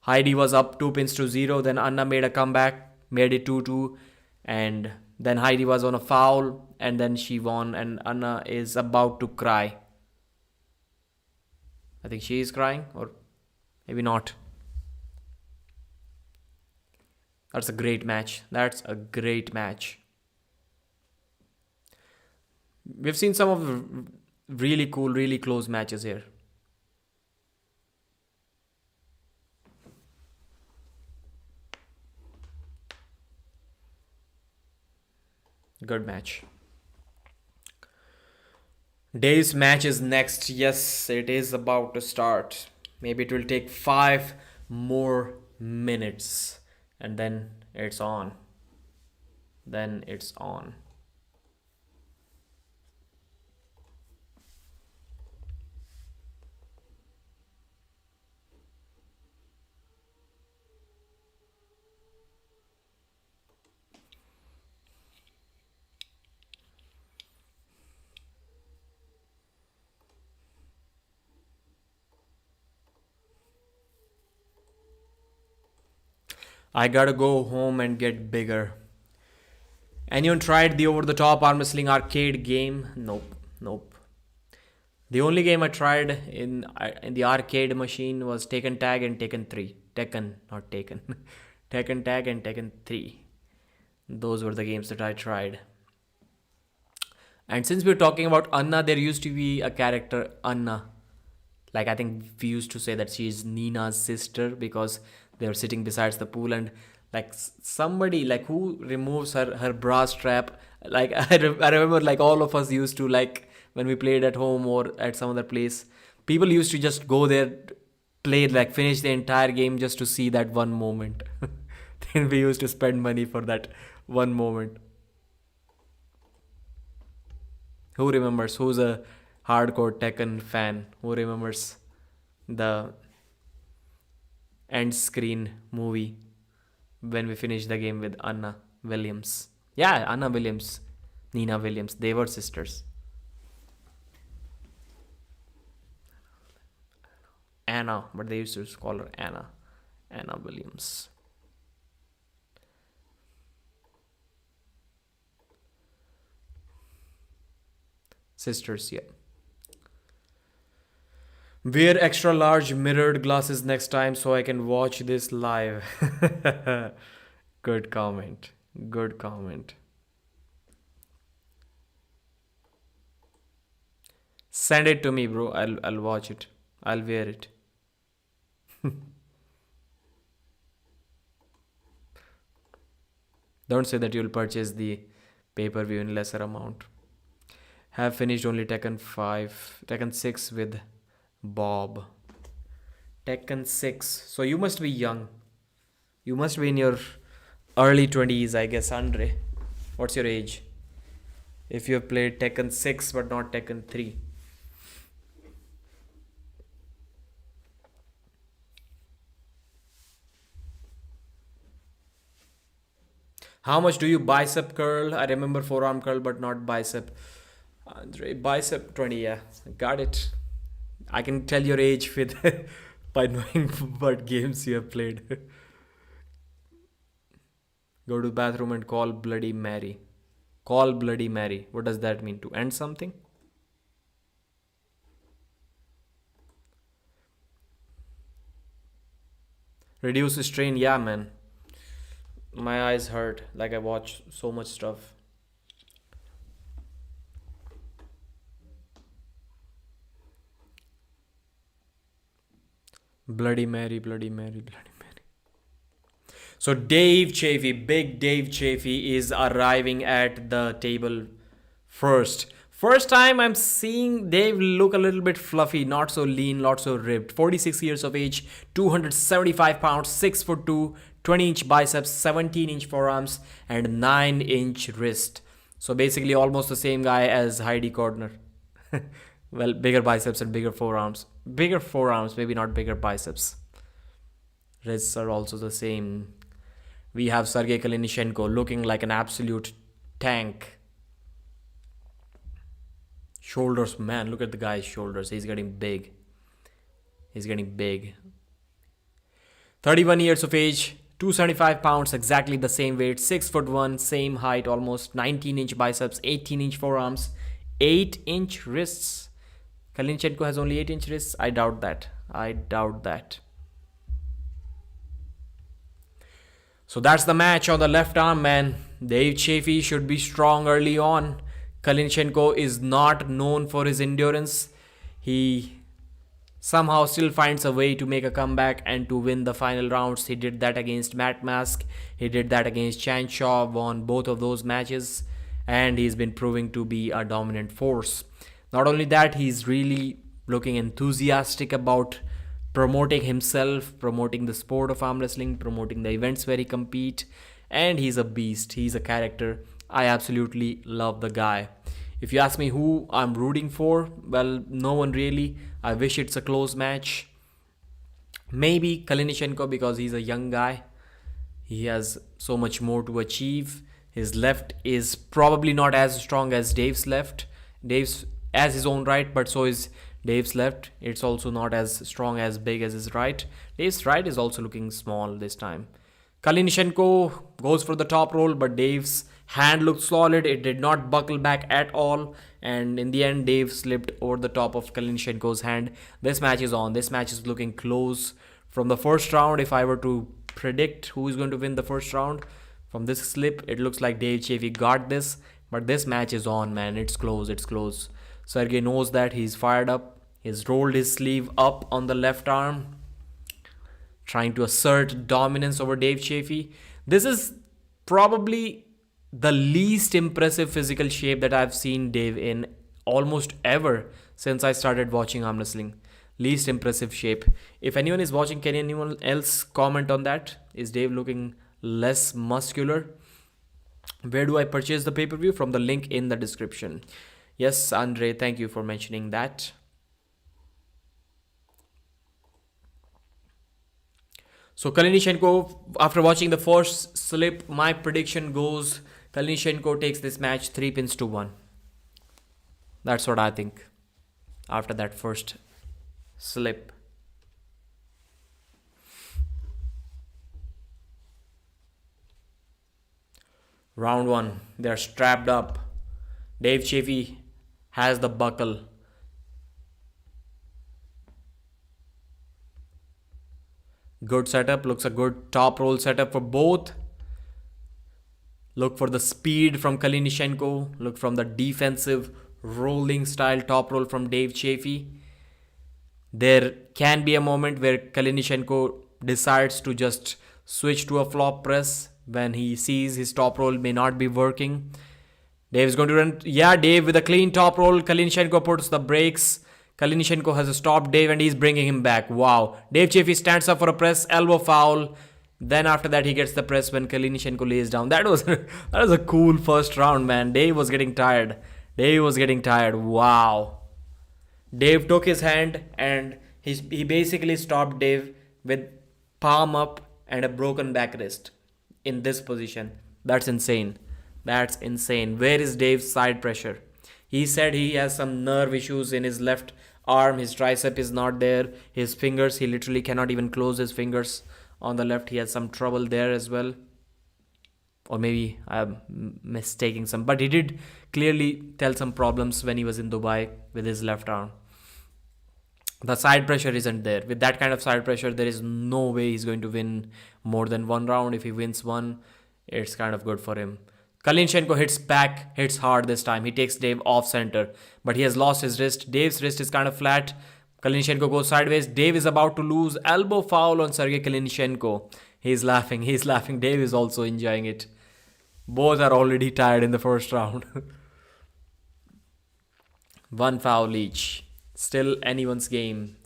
Heidi was up 2 pins to 0. Then Anna made a comeback, made it 2-2. And then Heidi was on a foul, and then she won, and Anna is about to cry. I think she is crying, or maybe not. That's a great match. That's a great match. We've seen some of really cool, really close matches here. Good match. Dave's match is next. Yes, it is about to start. Maybe it will take 5 more minutes. And then it's on. Then it's on. I gotta go home and get bigger. Anyone tried the over-the-top arm wrestling arcade game? Nope. The only game I tried in the arcade machine was Tekken Tag and Tekken 3. Tekken, not Taken. Tekken Tag and Tekken 3. Those were the games that I tried. And since we're talking about Anna, there used to be a character, Anna. Like, I think we used to say that she is Nina's sister, because They were sitting besides the pool, and like somebody like who removes her bra strap. Like I remember like all of us used to like when we played at home or at some other place, people used to just go there, play like finish the entire game just to see that one moment. Then we used to spend money for that one moment. Who remembers? Who's a hardcore Tekken fan? Who remembers the end screen movie when we finished the game with Anna Williams? Yeah, Anna Williams, Nina Williams. They were sisters. Anna, but they used to call her Anna. Anna Williams. Sisters, yeah. Wear extra large mirrored glasses next time so I can watch this live. Good comment. Good comment. Send it to me, bro. I'll watch it. I'll wear it. Don't say that you'll purchase the pay-per-view in lesser amount. Have finished only Tekken 5, Tekken 6 with Bob. Tekken 6. So you must be young. You must be in your early 20s, I guess, Andre. What's your age? If you have played Tekken 6 but not Tekken 3. How much do you bicep curl? I remember forearm curl but not bicep. Andre, bicep 20, yeah. Got it. I can tell your age with by knowing what games you have played. Go to the bathroom and call Bloody Mary. Call Bloody Mary. What does that mean? To end something? Reduce strain, yeah, man. My eyes hurt. Like I watch so much stuff. Bloody Mary, Bloody Mary, Bloody Mary. So Dave Chaffee, big Dave Chaffee is arriving at the table first. First time I'm seeing Dave look a little bit fluffy, not so lean, not so ripped. 46 years of age, 275 pounds, 6'2", 20-inch biceps, 17-inch forearms, and 9-inch wrist. So basically almost the same guy as Heidi Corner. Well, bigger biceps and bigger forearms. Bigger forearms, maybe not bigger biceps. Wrists are also the same. We have Sergey Klinichenko looking like an absolute tank. Shoulders, man, look at the guy's shoulders. He's getting big. He's getting big. 31 years of age, 275 pounds, exactly the same weight, 6'1", same height, almost 19-inch biceps, 18-inch forearms, 8-inch wrists. Klinichenko has only 8-inch wrists. I doubt that. I doubt that. So that's the match on the left arm, man. Dave Chaffee should be strong early on. Klinichenko is not known for his endurance. He somehow still finds a way to make a comeback and to win the final rounds. He did that against Matt Mask. He did that against Chan Shaw, won both of those matches. And he's been proving to be a dominant force. Not only that, he's really looking enthusiastic about promoting himself, promoting the sport of arm wrestling, promoting the events where he compete. And he's a beast. He's a character. I absolutely love the guy. If you ask me who I'm rooting for, well, no one really. I wish it's a close match. Maybe Klinichenko because he's a young guy. He has so much more to achieve. His left is probably not as strong as Dave's left. Dave's as his own right, but so is Dave's left. It's also not as strong, as big as his right. Dave's right is also looking small this time. Klinichenko goes for the top roll, but Dave's hand looked solid. It did not buckle back at all. And in the end, Dave slipped over the top of Klinichenko's hand. This match is on. This match is looking close. From the first round, if I were to predict who is going to win the first round, from this slip, it looks like Dave Chaffee got this. But this match is on, man. It's close. It's close. Sergey knows that. He's fired up. He's rolled his sleeve up on the left arm, trying to assert dominance over Dave Chaffee. This is probably the least impressive physical shape that I've seen Dave in almost ever since I started watching arm wrestling. Least impressive shape. If anyone is watching, can anyone else comment on that? Is Dave looking less muscular? Where do I purchase the pay-per-view? From the link in the description. Yes, Andre, thank you for mentioning that. So Klinichenko, after watching the first slip, my prediction goes Klinichenko takes this match 3-1. That's what I think after that first slip. Round 1, they're strapped up. Dave Chaffee has the buckle. Good setup, looks a good top roll setup for both. Look for the speed from Klinichenko. Look from the defensive rolling style top roll from Dave Chaffee. There can be a moment where Klinichenko decides to just switch to a flop press when he sees his top roll may not be working. Dave is going to run. Yeah, Dave with a clean top roll. Klinichenko puts the brakes. Klinichenko has stopped Dave and he's bringing him back. Wow. Dave Chaffee stands up for a press, elbow foul. Then after that he gets the press when Klinichenko lays down. That was a cool first round, man. Dave was getting tired. Wow. Dave took his hand and he basically stopped Dave with palm up and a broken back wrist in this position. That's insane. Where is Dave's side pressure? He said he has some nerve issues in his left arm. His tricep is not there. His fingers, he literally cannot even close his fingers on the left. He has some trouble there as well. Or maybe I'm mistaking some. But he did clearly tell some problems when he was in Dubai with his left arm. The side pressure isn't there. With that kind of side pressure, there is no way he's going to win more than one round. If he wins one, it's kind of good for him. Klinichenko hits back, hits hard this time. He takes Dave off center, but he has lost his wrist. Dave's wrist is kind of flat. Klinichenko goes sideways. Dave is about to lose. Elbow foul on Sergey Klinichenko. He's laughing. Dave is also enjoying it. Both are already tired in the first round. One foul each. Still anyone's game.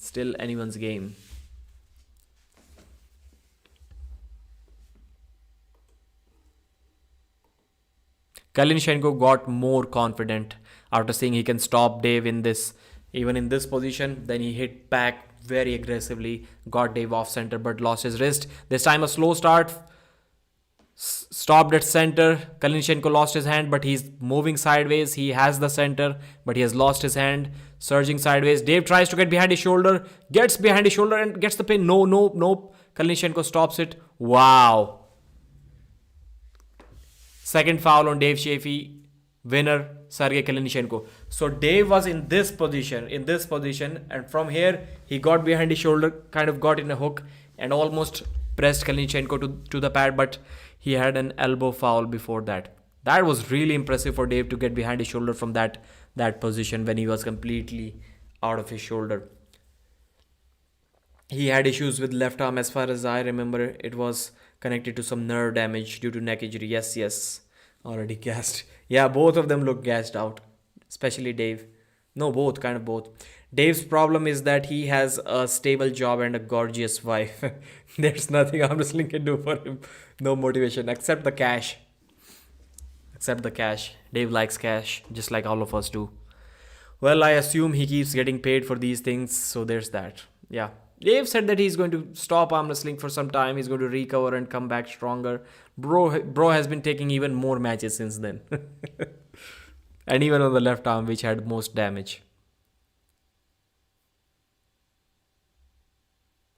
Klinichenko got more confident after seeing he can stop Dave in this position. Then he hit back very aggressively, got Dave off center but lost his wrist. This time a slow start, stopped at center. Klinichenko lost his hand, but he's moving sideways. He has the center, but he has lost his hand. Surging sideways. Dave tries to get behind his shoulder, gets behind his shoulder and gets the pin. No. Klinichenko stops it. Wow. Second foul on Dave Chaffee. Winner, Sergey Klinichenko. So Dave was in this position, and from here he got behind his shoulder, kind of got in a hook and almost pressed Klinichenko to the pad, but he had an elbow foul before that. That was really impressive for Dave to get behind his shoulder from that position when he was completely out of his shoulder. He had issues with left arm, as far as I remember. It was connected to some nerve damage due to neck injury. Yes. Already gassed. Yeah, both of them look gassed out. Especially Dave. No, both. Dave's problem is that he has a stable job and a gorgeous wife. There's nothing arm wrestling can do for him. No motivation except the cash. Dave likes cash, just like all of us do. Well, I assume he keeps getting paid for these things, so there's that. Yeah. Dave said that he's going to stop arm wrestling for some time. He's going to recover and come back stronger. Bro has been taking even more matches since then. And even on the left arm, which had most damage.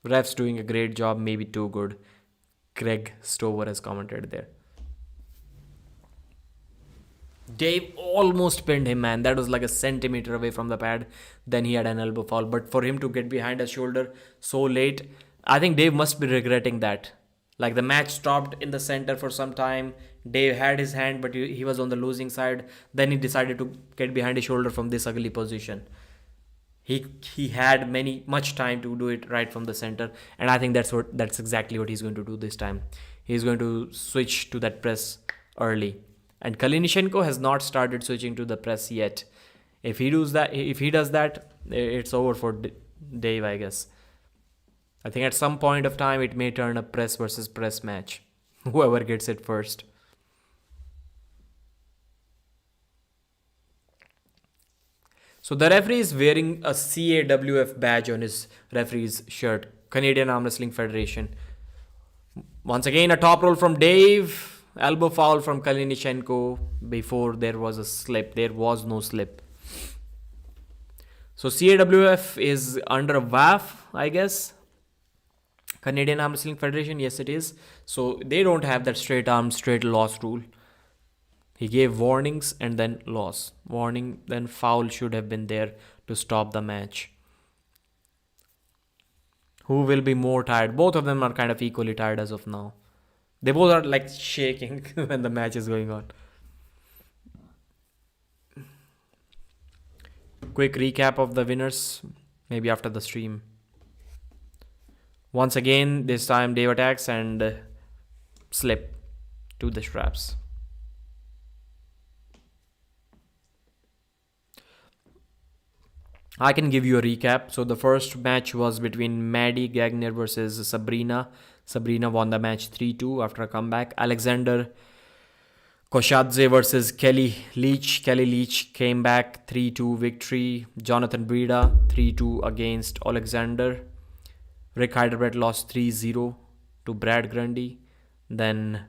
Ref's doing a great job, maybe too good. Craig Stover has commented there. Dave almost pinned him, man. That was like a centimeter away from the pad. Then he had an elbow foul. But for him to get behind his shoulder so late, I think Dave must be regretting that. Like the match stopped in the center for some time. Dave had his hand, but he was on the losing side. Then he decided to get behind his shoulder from this ugly position. He had much time to do it right from the center, and I think that's exactly what he's going to do this time. He's going to switch to that press early, and Klinichenko has not started switching to the press yet. If he does that, it's over for Dave, I guess. I think at some point of time it may turn a press versus press match. Whoever gets it first. So the referee is wearing a CAWF badge on his referee's shirt, Canadian Arm Wrestling Federation. Once again, a top roll from Dave, elbow foul from Klinichenko before there was a slip. There was no slip. So CAWF is under a WAF, I guess. Canadian Arm Wrestling Federation, yes it is. So they don't have that straight arm, straight loss rule. He gave warnings and then loss. Warning, then foul should have been there to stop the match. Who will be more tired? Both of them are kind of equally tired as of now. They both are like shaking when the match is going on. Quick recap of the winners, maybe after the stream. Once again, this time Dave attacks and slip to the straps. I can give you a recap. So the first match was between Maddie Gagner versus Sabrina. Sabrina won the match 3-2 after a comeback. Alexander Koshadze versus Kelly Leach. Kelly Leach came back 3-2 victory. Jonathan Breda 3-2 against Alexander. Rick Heidelberg lost 3-0 to Brad Grundy. Then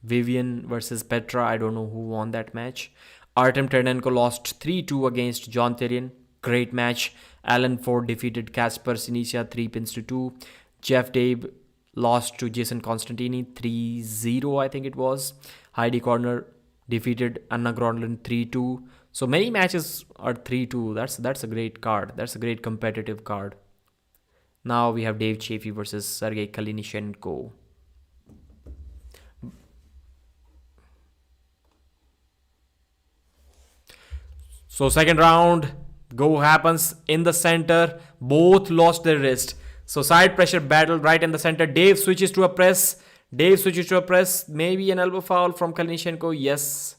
Vivian versus Petra. I don't know who won that match. Artam Ternenko lost 3-2 against John Therian. Great match. Alan Ford defeated Casper Sinisia 3-2. Jeff Dave lost to Jason Constantini 3-0, I think it was. Heidi Corner defeated Anna Gronlund 3-2. So many matches are 3-2. That's a great card. That's a great competitive card. Now we have Dave Chafee versus Sergey Klinichenko. So second round, go happens in the center. Both lost their wrist. So side pressure battle right in the center. Dave switches to a press. Maybe an elbow foul from Klinichenko. Yes.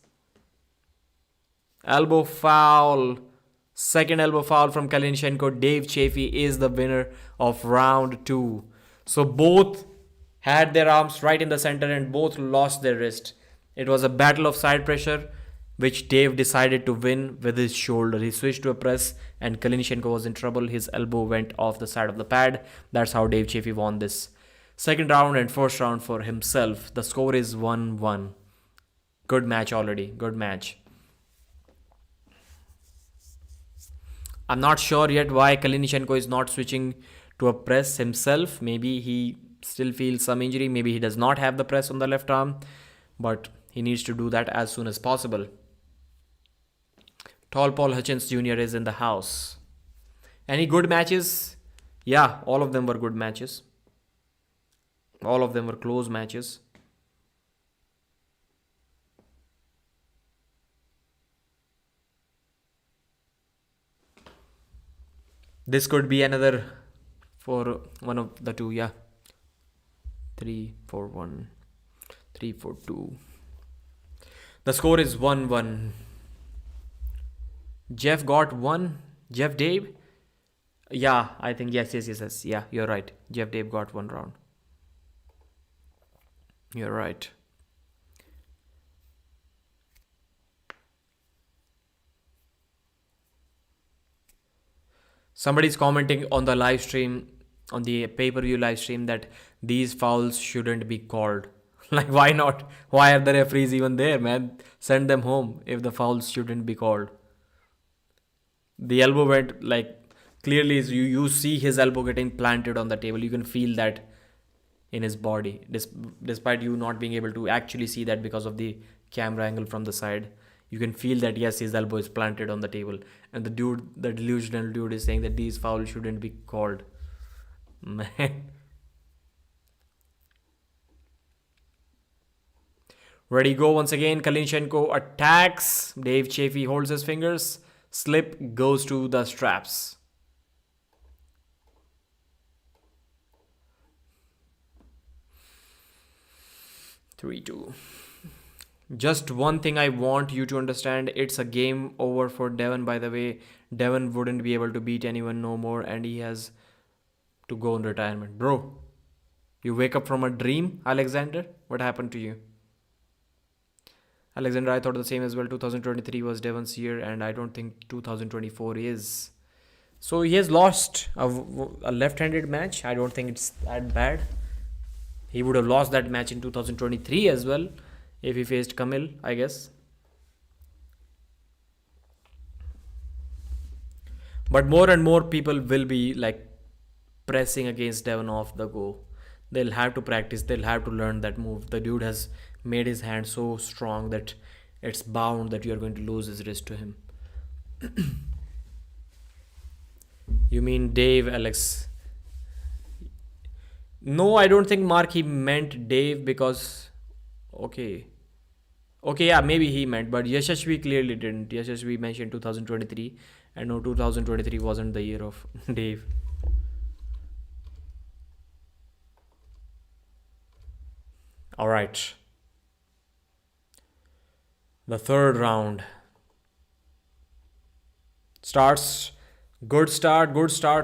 Elbow foul. Second elbow foul from Klinichenko. Dave Chafee is the winner of round 2. So both had their arms right in the center and both lost their wrist. It was a battle of side pressure, which Dave decided to win with his shoulder. He switched to a press and Klinichenko was in trouble. His elbow went off the side of the pad. That's how Dave Chafee won this second round and first round for himself. The score is 1-1. Good match already. Good match. I'm not sure yet why Klinichenko is not switching to a press himself. Maybe he still feels some injury. Maybe he does not have the press on the left arm. But he needs to do that as soon as possible. Tall Paul Hutchins Jr. is in the house. Any good matches? Yeah, all of them were good matches. All of them were close matches. This could be another for one of the two, yeah. 3-4-1. 3-4-2. The score is 1-1. Jeff got one. Jeff Dave? Yeah, I think yes. Yeah, you're right. Jeff Dave got one round. You're right. Somebody's commenting on the live stream, on the pay-per-view live stream, that these fouls shouldn't be called. Like, why not? Why are the referees even there, man? Send them home if the fouls shouldn't be called. The elbow went, like, clearly you see his elbow getting planted on the table. You can feel that in his body, despite you not being able to actually see that because of the camera angle from the side. You can feel that, yes, his elbow is planted on the table. And the delusional dude is saying that these fouls shouldn't be called. Man. Ready, go once again. Klinichenko attacks. Dave Chafee holds his fingers. Slip goes to the straps. 3-2. Just one thing I want you to understand, it's a game over for Devon, by the way. Devon wouldn't be able to beat anyone no more, and he has to go in retirement. Bro, you wake up from a dream, Alexander? What happened to you? Alexander, I thought the same as well. 2023 was Devon's year, and I don't think 2024 is. So he has lost a left-handed match. I don't think it's that bad. He would have lost that match in 2023 as well if he faced Camille, I guess. But more and more people will be like pressing against Devon off the go. They'll have to practice, they'll have to learn that move. The dude has made his hand so strong that it's bound that you're going to lose his wrist to him. You mean Dave, Alex? No, I don't think Mark he meant Dave because okay, yeah, maybe he meant, but Yashashvi clearly didn't. Yashashvi mentioned 2023, and no, 2023 wasn't the year of Dave. All right. The third round starts. Good start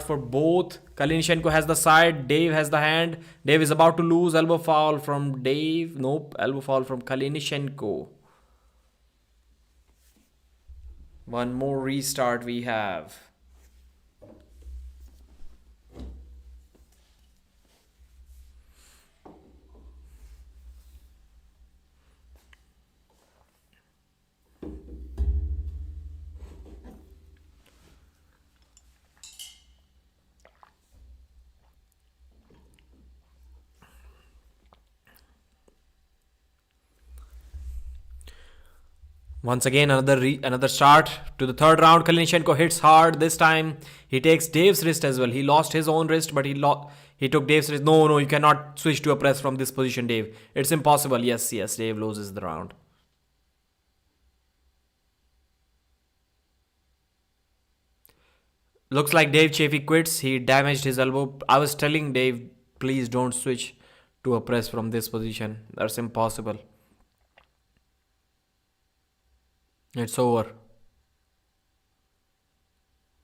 for both. Klinichenko has the side, Dave has the hand. Dave is about to lose. Elbow foul from Dave. Nope, elbow foul from Klinichenko. One more restart we have. Once again, another start to the third round. Klinichenko hits hard this time. He takes Dave's wrist as well. He lost his own wrist, but he took Dave's wrist. No, you cannot switch to a press from this position, Dave. It's impossible. Yes, Dave loses the round. Looks like Dave Chaffee quits. He damaged his elbow. I was telling Dave, please don't switch to a press from this position. That's impossible. It's over.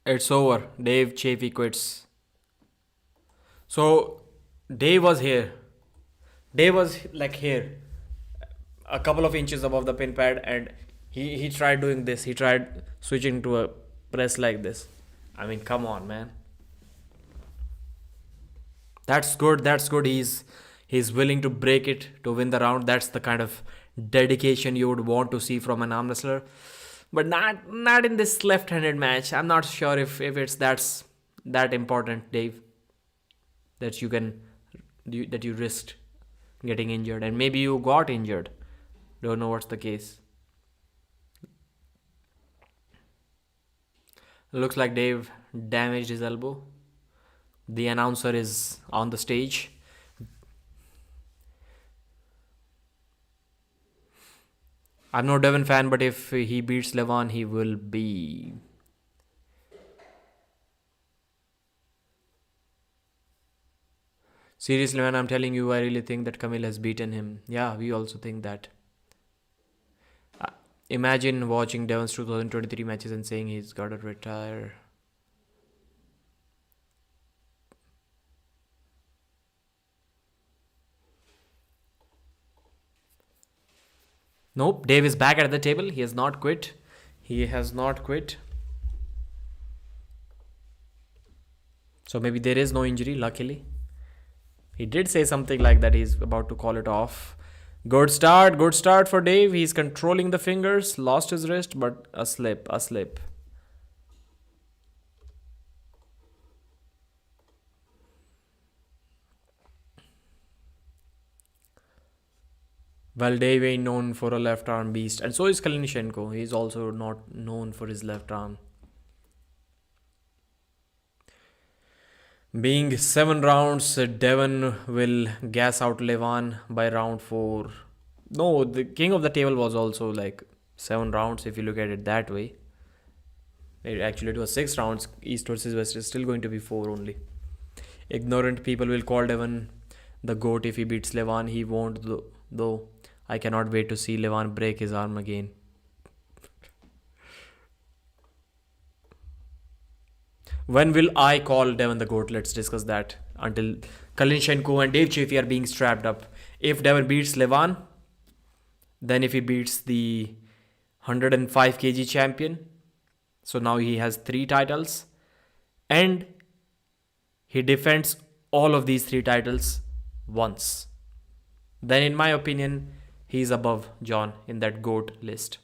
It's over. Dave Chaffee quits. So, Dave was here. Dave was like here. A couple of inches above the pin pad, and he tried doing this. He tried switching to a press like this. I mean, come on, man. That's good. He's willing to break it to win the round. That's the kind of dedication you would want to see from an arm wrestler, but not in this left-handed match. I'm not sure if it's that important, Dave, that you risked getting injured, and maybe you got injured. Don't know what's the case. Looks like Dave damaged his elbow. The announcer is on the stage. I'm no Devon fan, but if he beats Levan, he will be. Seriously, man, I'm telling you, I really think that Camille has beaten him. Yeah, we also think that. Imagine watching Devon's 2023 matches and saying he's got to retire. Nope, Dave is back at the table. He has not quit. So maybe there is no injury, luckily. He did say something like that he's about to call it off. Good start for Dave. He's controlling the fingers. Lost his wrist, but a slip. Well, Dave ain't known for a left arm beast, and so is Klinichenko. He's also not known for his left arm. Being 7 rounds, Devon will gas out Levan by round 4. No, the king of the table was also like 7 rounds if you look at it that way. It was 6 rounds. East versus West is still going to be 4 only. Ignorant people will call Devon the GOAT if he beats Levan. He won't though. I cannot wait to see Levan break his arm again. When will I call Devon the GOAT? Let's discuss that. Until Klinichenko and Dave Chaffee are being strapped up. If Devon beats Levan, then if he beats the 105 kg champion, so now he has 3 titles, and he defends all of these 3 titles once, then in my opinion, he is above John in that GOAT list.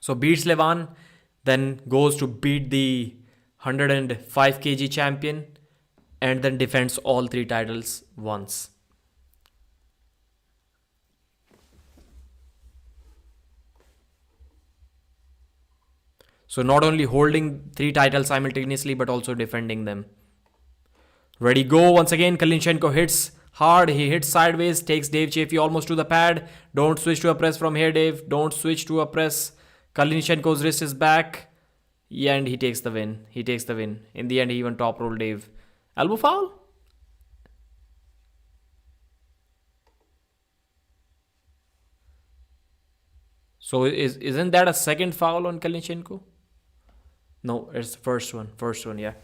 So beats Levan, then goes to beat the 105 kg champion, and then defends all 3 titles once. So not only holding 3 titles simultaneously, but also defending them. Ready, go. Once again, Klinichenko hits hard. He hits sideways, takes Dave Chaffee almost to the pad. Don't switch to a press from here, Dave. Don't switch to a press. Klinichenko's wrist is back. Yeah, and he takes the win. He takes the win. In the end, he even top rolled Dave. Elbow foul? So isn't that a second foul on Klinichenko? No, it's the first one. First one, yeah.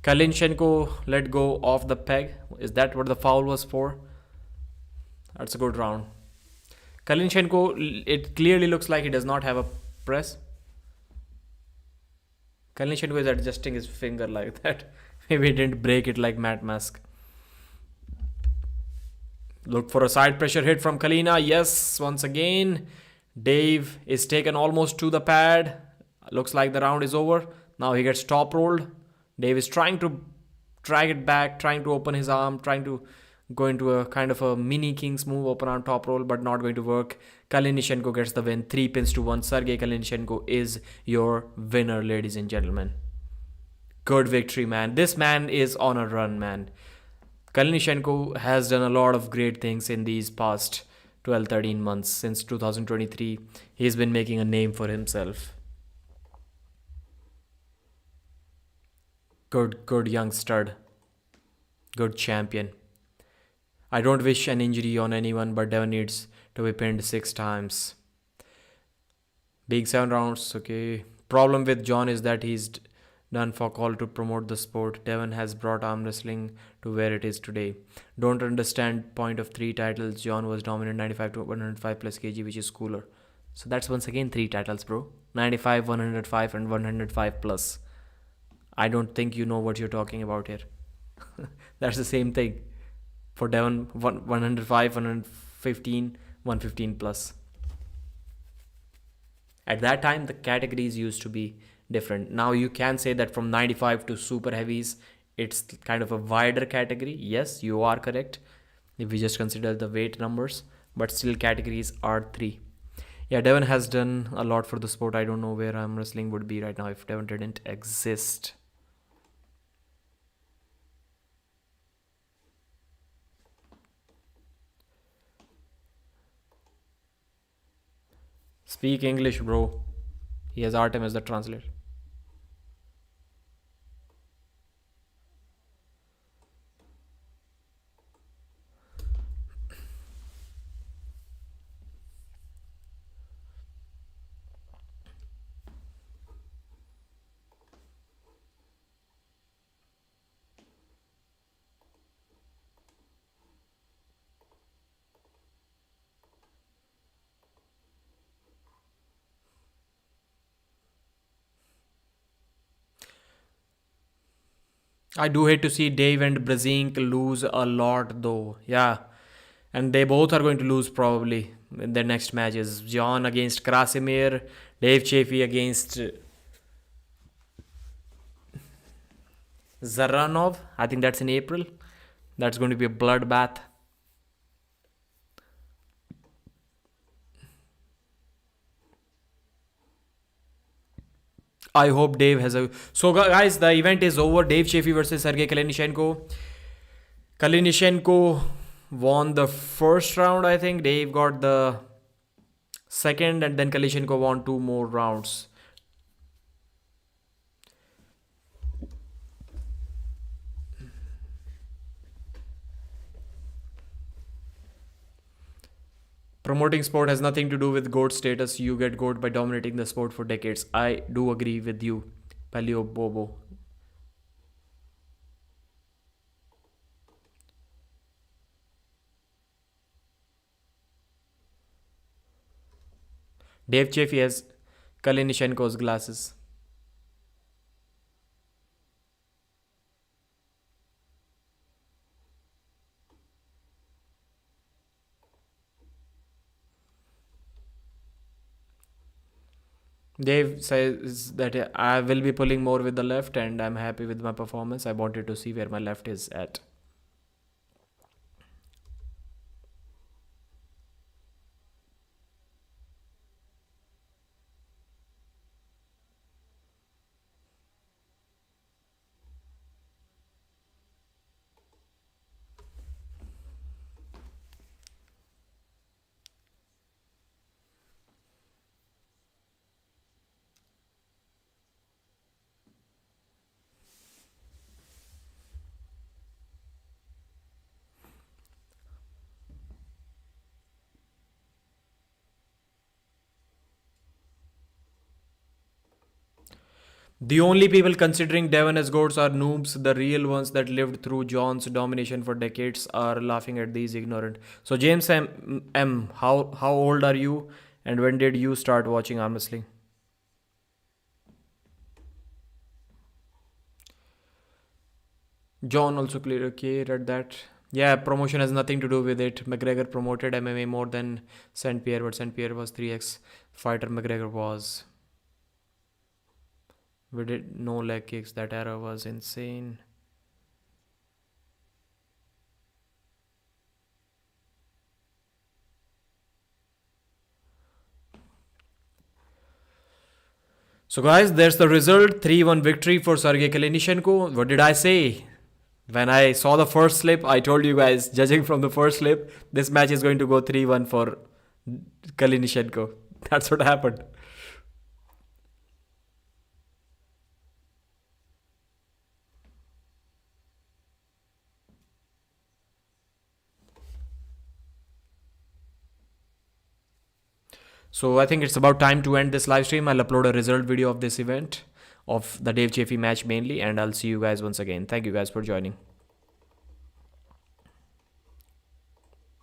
Klinichenko let go off the peg. Is that what the foul was for? That's a good round. Klinichenko, it clearly looks like he does not have a press. Klinichenko is adjusting his finger like that. Maybe he didn't break it like Matt Mask. Look for a side pressure hit from Kalina. Yes, once again. Dave is taken almost to the pad. Looks like the round is over. Now he gets top rolled. Dave is trying to drag it back, trying to open his arm, trying to go into a kind of a mini King's move, open arm top roll, but not going to work. Klinichenko gets the win, 3 pins to 1. Sergey Klinichenko is your winner, ladies and gentlemen. Good victory, man. This man is on a run, man. Klinichenko has done a lot of great things in these past 12-13 months. Since 2023, he's been making a name for himself. Good young stud. Good champion. I don't wish an injury on anyone, but Devon needs to be pinned 6 times. Big 7 rounds, okay. Problem with John is that he's done fuck all to promote the sport. Devon has brought arm wrestling to where it is today. Don't understand point of 3 titles. John was dominant 95 to 105 plus kg, which is cooler. So that's once again 3 titles, bro. 95, 105 and 105 plus. I don't think you know what you're talking about here. That's the same thing. For Devon, 105, 115, 115 plus. At that time, the categories used to be different. Now you can say that from 95 to super heavies, it's kind of a wider category. Yes, you are correct. If we just consider the weight numbers, but still categories are 3. Yeah, Devon has done a lot for the sport. I don't know where arm wrestling would be right now if Devon didn't exist. Speak English, bro. He has Artam as the translator. I do hate to see Dave and Brazink lose a lot though. Yeah. And they both are going to lose probably in their next matches. John against Krasimir, Dave Chaffee against Zaranov. I think that's in April. That's going to be a bloodbath. I hope Dave has a... So guys, the event is over. Dave Chaffee versus Sergey Klinichenko. Klinichenko won the first round, I think. Dave got the second, and then Klinichenko won 2 more rounds. Promoting sport has nothing to do with GOAT status. You get GOAT by dominating the sport for decades. I do agree with you, Paleo Bobo. Dave Chaffee has Klinichenko's glasses. Dave says that I will be pulling more with the left and I'm happy with my performance. I wanted to see where my left is at. The only people considering Devon as goats are noobs. The real ones that lived through John's domination for decades are laughing at these ignorant. So James M, how old are you, and when did you start watching arm wrestling? John also clear okay read that. Yeah, promotion has nothing to do with it. McGregor promoted MMA more than St. Pierre, but St. Pierre was 3x fighter McGregor was. We did no leg kicks. That era was insane. So guys, there's the result. 3-1 victory for Sergey Klinichenko. What did I say? When I saw the first slip, I told you guys, judging from the first slip, this match is going to go 3-1 for Klinichenko. That's what happened. So I think it's about time to end this live stream. I'll upload a result video of this event, of the Dave Chaffee match mainly, and I'll see you guys once again. Thank you guys for joining.